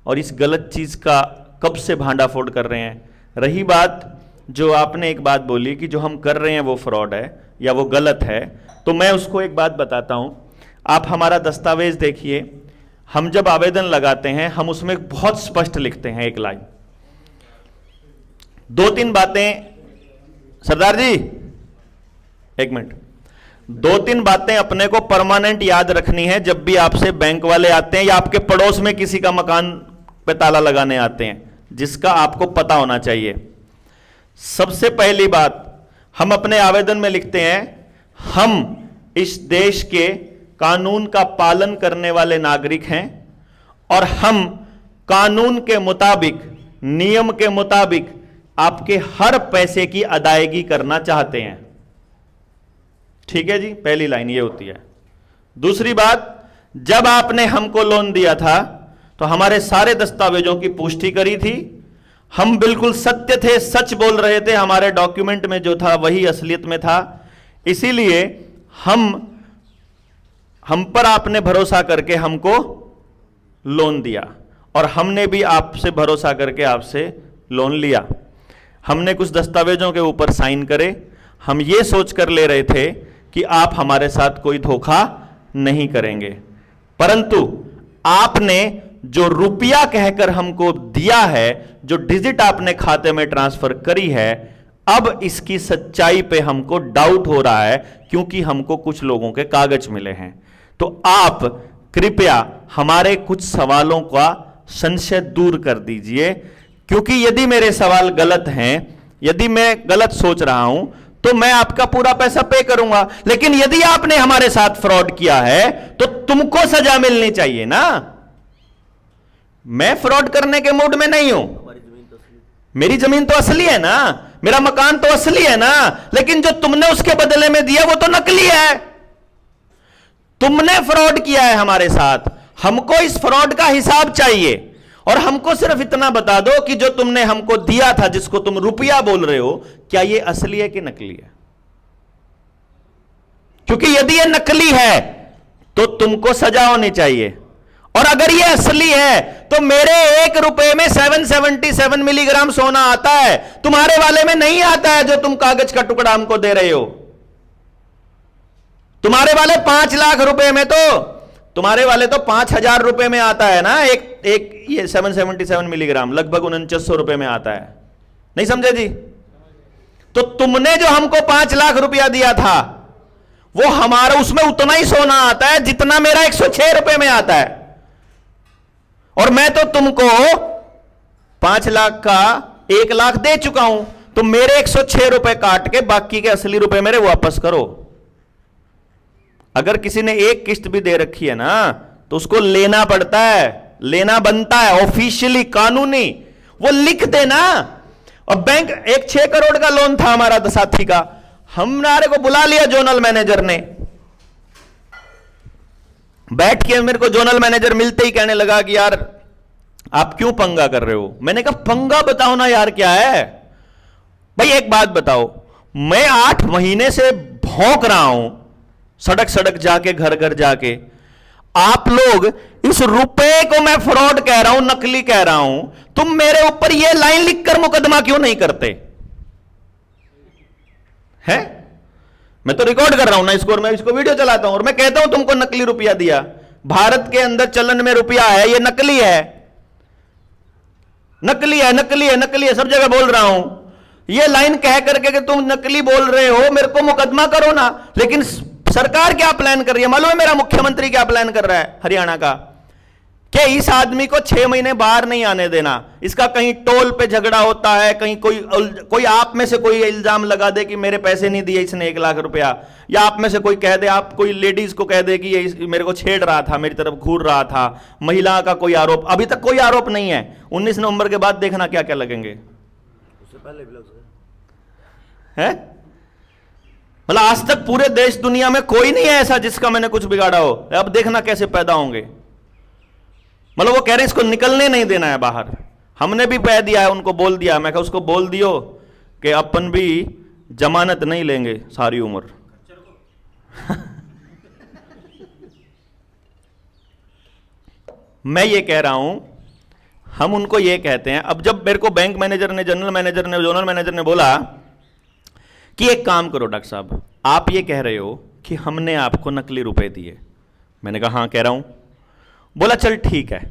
Speaker 1: और इस गलत चीज का कब से भांडाफोड़ कर रहे हैं। रही बात जो आपने एक बात बोली कि जो हम कर रहे हैं वो फ्रॉड है या वो गलत है, तो मैं उसको एक बात बताता हूं। आप हमारा दस्तावेज देखिए, हम जब आवेदन लगाते हैं हम उसमें बहुत स्पष्ट लिखते हैं एक लाइन, 2-3 बातें। सरदार जी एक मिनट, 2-3 बातें अपने को परमानेंट याद रखनी है जब भी आपसे बैंक वाले आते हैं या आपके पड़ोस में किसी का मकान पे ताला लगाने आते हैं, जिसका आपको पता होना चाहिए। सबसे पहली बात हम अपने आवेदन में लिखते हैं, हम इस देश के कानून का पालन करने वाले नागरिक हैं और हम कानून के मुताबिक, नियम के मुताबिक आपके हर पैसे की अदायगी करना चाहते हैं। ठीक है जी, पहली लाइन ये होती है। दूसरी बात, जब आपने हमको लोन दिया था तो हमारे सारे दस्तावेजों की पुष्टि करी थी, हम बिल्कुल सत्य थे, सच बोल रहे थे, हमारे डॉक्यूमेंट में जो था वही असलियत में था, इसीलिए हम पर आपने भरोसा करके हमको लोन दिया और हमने भी आपसे भरोसा करके आपसे लोन लिया। हमने कुछ दस्तावेजों के ऊपर साइन करे, हम ये सोचकर ले रहे थे कि आप हमारे साथ कोई धोखा नहीं करेंगे, परंतु आपने जो रुपया कहकर हमको दिया है, जो डिजिट आपने खाते में ट्रांसफर करी है, अब इसकी सच्चाई पे हमको डाउट हो रहा है क्योंकि हमको कुछ लोगों के कागज मिले हैं। तो आप कृपया हमारे कुछ सवालों का संशय दूर कर दीजिए, क्योंकि यदि मेरे सवाल गलत हैं, यदि मैं गलत सोच रहा हूं तो मैं आपका पूरा पैसा पे करूंगा, लेकिन यदि आपने हमारे साथ फ्रॉड किया है तो तुमको सजा मिलनी चाहिए ना। मैं फ्रॉड करने के मूड में नहीं हूं, मेरी जमीन तो असली है ना, मेरा मकान तो असली है ना, लेकिन जो तुमने उसके बदले में दिया वो तो नकली है। तुमने फ्रॉड किया है हमारे साथ, हमको इस फ्रॉड का हिसाब चाहिए और हमको सिर्फ इतना बता दो कि जो तुमने हमको दिया था, जिसको तुम रुपया बोल रहे हो, क्या ये असली है कि नकली है? क्योंकि यदि ये नकली है तो तुमको सजा होनी चाहिए, और अगर ये असली है तो मेरे 1 रुपए में 777 मिलीग्राम सोना आता है, तुम्हारे वाले में नहीं आता है जो तुम कागज का टुकड़ा हमको दे रहे हो। तुम्हारे वाले 5 लाख रुपए में तो, तुम्हारे वाले तो 5,000 रुपए में आता है ना, एक ये 777 मिलीग्राम लगभग 4900 रुपए में आता है। नहीं समझे जी? तो तुमने जो हमको 5 लाख रुपया दिया था वो हमारा, उसमें उतना ही सोना आता है जितना मेरा 106 रुपए में आता है, और मैं तो तुमको 5 लाख का 1 लाख दे चुका हूं, तो मेरे 106 रुपए काट के बाकी के असली रुपए मेरे वापस करो। अगर किसी ने एक किस्त भी दे रखी है ना तो उसको लेना पड़ता है, लेना बनता है, ऑफिशियली कानूनी वो लिख देना। और बैंक, एक 6 करोड़ का लोन था हमारा साथी का, हमारे को बुला लिया जोनल मैनेजर ने, बैठ के मेरे को जोनल मैनेजर मिलते ही कहने लगा कि यार आप क्यों पंगा कर रहे हो। मैंने कहा पंगा बताओ ना यार, क्या है भाई, एक बात बताओ, मैं 8 महीने से भौंक रहा हूं सड़क सड़क जाके, घर घर जाके, आप लोग इस रुपए को मैं फ्रॉड कह रहा हूं, नकली कह रहा हूं, तुम मेरे ऊपर ये लाइन लिखकर मुकदमा क्यों नहीं करते हैं? मैं तो रिकॉर्ड कर रहा हूं ना इसको, और मैं इसको वीडियो चलाता हूं और मैं कहता हूं तुमको नकली रुपया दिया। भारत के अंदर चलन में रुपया है, ये नकली है, नकली है, नकली है, नकली है, सब जगह बोल रहा हूं। ये लाइन कह करके कि तुम नकली बोल रहे हो, मेरे को मुकदमा करो ना। लेकिन सरकार क्या प्लान कर रही है मालूम है? मेरा मुख्यमंत्री क्या प्लान कर रहा है हरियाणा का, कि इस आदमी को 6 महीने बाहर नहीं आने देना। इसका कहीं टोल पे झगड़ा होता है, कहीं कोई आप में से कोई इल्जाम लगा दे कि मेरे पैसे नहीं दिए इसने 1 लाख रुपया, या आप में से कोई कह दे, आप कोई लेडीज को कह दे कि ये मेरे को छेड़ रहा था, मेरी तरफ घूर रहा था, महिला का कोई आरोप, अभी तक कोई आरोप नहीं है। 19 नवंबर के बाद देखना क्या क्या लगेंगे, उससे पहले भी लग सकते हैं। मतलब आज तक पूरे देश दुनिया में कोई नहीं है ऐसा जिसका मैंने कुछ बिगाड़ा हो। अब देखना कैसे पैदा होंगे। मतलब वो कह रहे हैं इसको निकलने नहीं देना है बाहर। हमने भी कह दिया है, उनको बोल दिया, मैं कहा उसको बोल दियो कि अपन भी जमानत नहीं लेंगे सारी उम्र। मैं ये कह रहा हूं, हम उनको ये कहते हैं। अब जब मेरे को बैंक मैनेजर ने, जनरल मैनेजर ने, जोनल मैनेजर ने बोला कि एक काम करो डॉक्टर साहब, आप ये कह रहे हो कि हमने आपको नकली रुपए दिए। मैंने कहा हाँ कह रहा हूं। बोला चल ठीक है,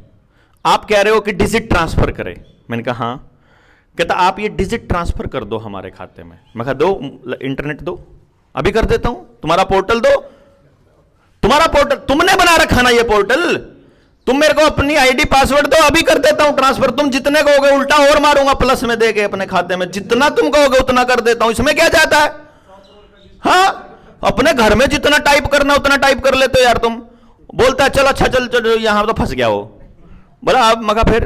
Speaker 1: आप कह रहे हो कि डिजिट ट्रांसफर करें। मैंने कहा हाँ। कहता आप ये डिजिट ट्रांसफर कर दो हमारे खाते में। मैं कहा दो, इंटरनेट दो, अभी कर देता हूं। तुम्हारा पोर्टल दो, तुम्हारा पोर्टल तुमने बना रखा ना ये पोर्टल, तुम मेरे को अपनी आईडी पासवर्ड दो, अभी कर देता हूं ट्रांसफर। तुम जितने कहोगे उल्टा और मारूंगा प्लस में देके अपने खाते में, जितना तुम कहोगे उतना कर देता हूं। इसमें क्या जाता है? हाँ, अपने घर में जितना टाइप करना उतना टाइप कर लेते हो यार तुम। बोलता है चलो अच्छा चल चल, यहां तो फंस गया हो। बोला आप, मगा फिर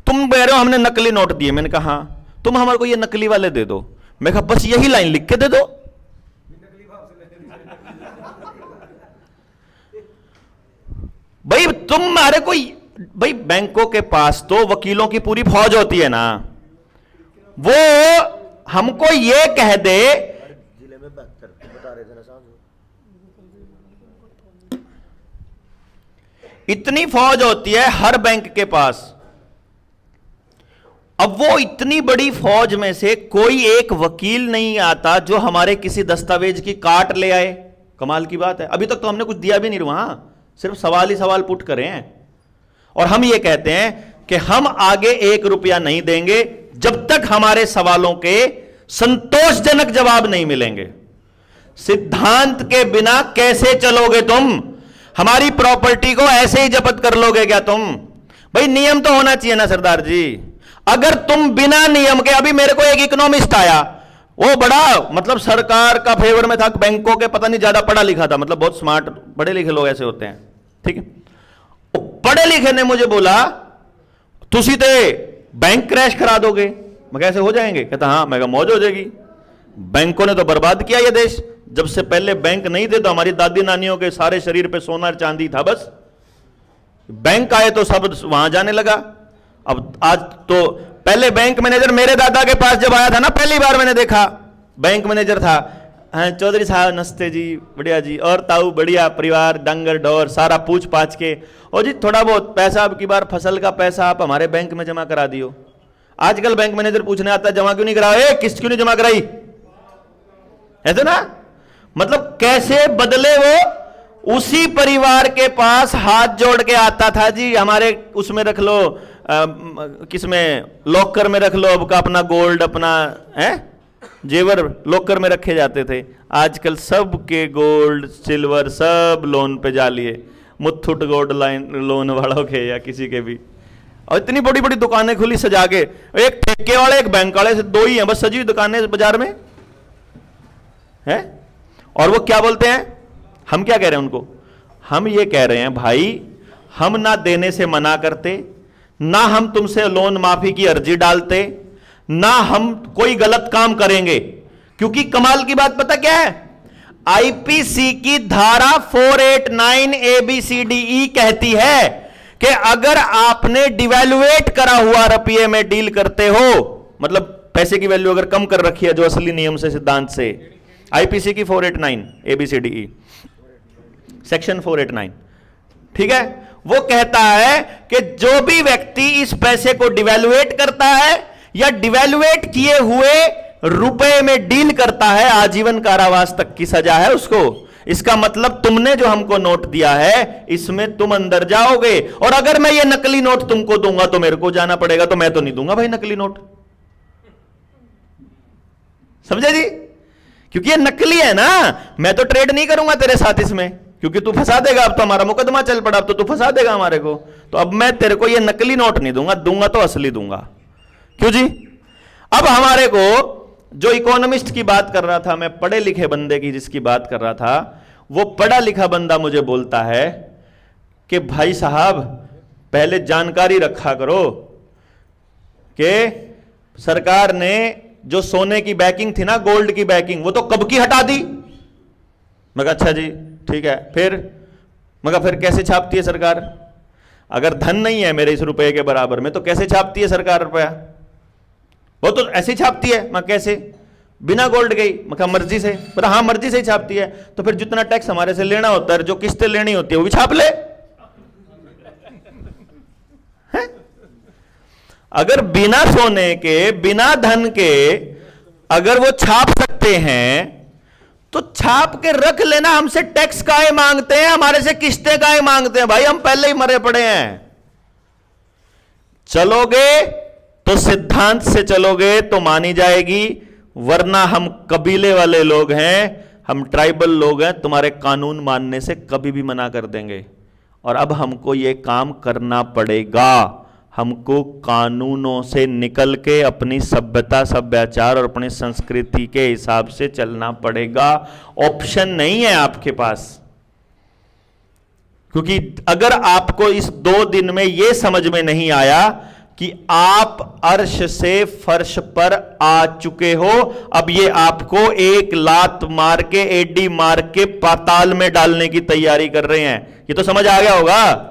Speaker 1: तुम कह रहे हो हमने नकली नोट दिए। मैंने कहा हाँ, तुम हमारे को ये नकली वाले दे दो। मैं कहा बस यही लाइन लिख के दे दो। भाई तुम्हारे कोई, भाई बैंकों के पास तो वकीलों की पूरी फौज होती है ना, वो हमको ये कह दे
Speaker 7: जिले में 72 बता रहे थे ना साहब,
Speaker 1: इतनी फौज होती है हर बैंक के पास। अब वो इतनी बड़ी फौज में से कोई एक वकील नहीं आता जो हमारे किसी दस्तावेज की काट ले आए। कमाल की बात है, अभी तक तो हमने कुछ दिया भी नहीं वहां, सिर्फ सवाल ही सवाल पुट करे हैं। और हम ये कहते हैं कि हम आगे 1 रुपया नहीं देंगे जब तक हमारे सवालों के संतोषजनक जवाब नहीं मिलेंगे। सिद्धांत के बिना कैसे चलोगे तुम? हमारी प्रॉपर्टी को ऐसे ही जब्त कर लोगे क्या तुम? भाई नियम तो होना चाहिए ना सरदार जी। अगर तुम बिना नियम के, अभी मेरे को एक इकोनॉमिस्ट आया, वो बड़ा मतलब सरकार का फेवर में था, बैंकों के पता नहीं ज्यादा पढ़ा लिखा था, मतलब बहुत स्मार्ट पढ़े लिखे लोग ऐसे होते हैं, ठीक है। पढ़े लिखे ने मुझे बोला तुसी ते बैंक क्रैश करा दोगे। मैं कैसे हो जाएंगे? कहता हाँ। मैं कहा मौज हो जाएगी। बैंकों ने तो बर्बाद किया ये देश। जब से पहले बैंक नहीं थे तो हमारी दादी नानियों के सारे शरीर पे सोना चांदी था, बस बैंक आए तो सब वहां जाने लगा। अब आज तो, पहले बैंक मैनेजर मेरे दादा के पास जब आया था ना, पहली बार मैंने देखा बैंक मैनेजर था, हाँ चौधरी साहब नमस्ते जी, बढ़िया जी, और ताऊ बढ़िया, परिवार डंगर ढोर सारा पूछ पाछ के, और जी थोड़ा बहुत पैसा अब की बार फसल का पैसा आप हमारे बैंक में जमा करा दियो। आजकल बैंक मैनेजर पूछने आता है जमा क्यों नहीं करा, किस्त क्यों नहीं जमा कराई, ऐसे ना। मतलब कैसे बदले वो। उसी परिवार के पास हाथ जोड़ के आता था, जी हमारे उसमें रख लो, किसमें, लॉकर में रख लो, अब का अपना गोल्ड, अपना है जेवर लॉकर में रखे जाते थे। आजकल सब के गोल्ड सिल्वर सब लोन पे जा लिए, मुथूट गोल्ड लाइन लोन वालों के या किसी के भी। और इतनी बड़ी बड़ी दुकानें खुली सजा के, एक ठेके वाले एक बैंक वाले से दो ही हैं बस सजी हुई दुकानें बाजार में है। और वो क्या बोलते हैं, हम क्या कह रहे हैं उनको? हम ये कह रहे हैं भाई, हम ना देने से मना करते, ना हम तुमसे लोन माफी की अर्जी डालते, ना हम कोई गलत काम करेंगे। क्योंकि कमाल की बात पता क्या है, आईपीसी की धारा 489 ABCDE कहती है कि अगर आपने डिवैल्यूएट करा हुआ रुपये में डील करते हो, मतलब पैसे की वैल्यू अगर कम कर रखी है जो असली नियम से, सिद्धांत से, आईपीसी की 489 ABCDE सेक्शन 489, ठीक है, वो कहता है कि जो भी व्यक्ति इस पैसे को डिवैल्यूएट करता है या डिवैल्यूएट किए हुए रुपए में डील करता है, आजीवन कारावास तक की सजा है उसको। इसका मतलब तुमने जो हमको नोट दिया है इसमें तुम अंदर जाओगे। और अगर मैं ये नकली नोट तुमको दूंगा तो मेरे को जाना पड़ेगा, तो मैं तो नहीं दूंगा भाई नकली नोट, समझे जी? क्योंकि ये नकली है ना, मैं तो ट्रेड नहीं करूंगा तेरे साथ इसमें, क्योंकि तू फंसा देगा। अब तो हमारा मुकदमा चल पड़ा, अब तो तू फंसा देगा हमारे को, तो अब मैं तेरे को ये नकली नोट नहीं दूंगा, दूंगा तो असली दूंगा। क्यों जी? अब हमारे को जो इकोनॉमिस्ट की बात कर रहा था मैं, पढ़े लिखे बंदे की जिसकी बात कर रहा था, वो पढ़ा लिखा बंदा मुझे बोलता है कि भाई साहब पहले जानकारी रखा करो कि सरकार ने जो सोने की बैकिंग थी ना, गोल्ड की बैकिंग, वो तो कब की हटा दी। मैं कहा अच्छा जी ठीक है, फिर मैं कहा फिर कैसे छापती है सरकार? अगर धन नहीं है मेरे इस रुपए के बराबर में तो कैसे छापती है सरकार रुपया? वो तो ऐसे ही छापती है। मैं कैसे? बिना गोल्ड गई। मैं कहा मर्जी से। बोला हाँ मर्जी से ही छापती है। तो फिर जितना टैक्स हमारे से लेना होता है, जो किस्तें लेनी होती है, वो भी छाप ले। है? अगर बिना सोने के, बिना धन के अगर वो छाप सकते हैं तो छाप के रख लेना। हमसे टैक्स काहे मांगते हैं? हमारे से किस्तें काहे मांगते हैं? भाई हम पहले ही मरे पड़े हैं। चलोगे तो सिद्धांत से चलोगे तो मानी जाएगी, वरना हम कबीले वाले लोग हैं, हम ट्राइबल लोग हैं, तुम्हारे कानून मानने से कभी भी मना कर देंगे। और अब हमको ये काम करना पड़ेगा। हमको कानूनों से निकल के अपनी सभ्यता, सभ्याचार और अपनी संस्कृति के हिसाब से चलना पड़ेगा। ऑप्शन नहीं है आपके पास। क्योंकि अगर आपको इस 2 दिन में यह समझ में नहीं आया कि आप अर्श से फर्श पर आ चुके हो, अब ये आपको एक लात मार के, एडी मार के पाताल में डालने की तैयारी कर रहे हैं। ये तो समझ आ गया होगा।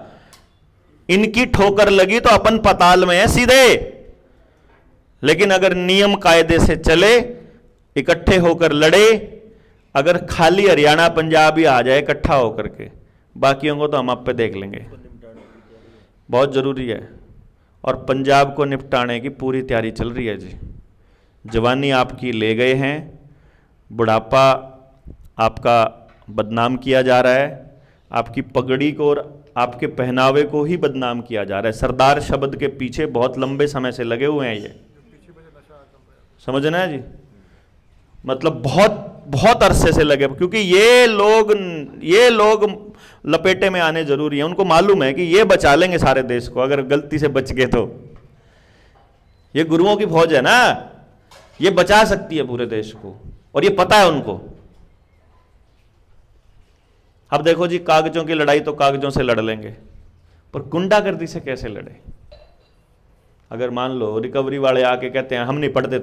Speaker 1: इनकी ठोकर लगी तो अपन पाताल में है सीधे। लेकिन अगर नियम कायदे से चले, इकट्ठे होकर लड़े, अगर खाली हरियाणा पंजाब ही आ जाए इकट्ठा होकर के, बाकियों को तो हम आप पे देख लेंगे। बहुत जरूरी है। और पंजाब को निपटाने की पूरी तैयारी चल रही है जी। जवानी आपकी ले गए हैं, बुढ़ापा आपका बदनाम किया जा रहा है, आपकी पगड़ी को और आपके पहनावे को ही बदनाम किया जा रहा है। सरदार शब्द के पीछे बहुत लंबे समय से लगे हुए हैं ये, समझना है जी। मतलब बहुत बहुत अरसे से लगे, क्योंकि ये लोग लपेटे में आने जरूरी है। उनको मालूम है कि ये बचा लेंगे सारे देश को, अगर गलती से बच गए तो। ये गुरुओं की फौज है ना, ये बचा सकती है पूरे देश को, और ये पता है उनको। अब देखो जी, कागजों की लड़ाई तो कागजों से लड़ लेंगे, पर गुंडागर्दी से कैसे लड़े? अगर मान लो रिकवरी वाले आके कहते हैं हम नहीं पढ़ते तो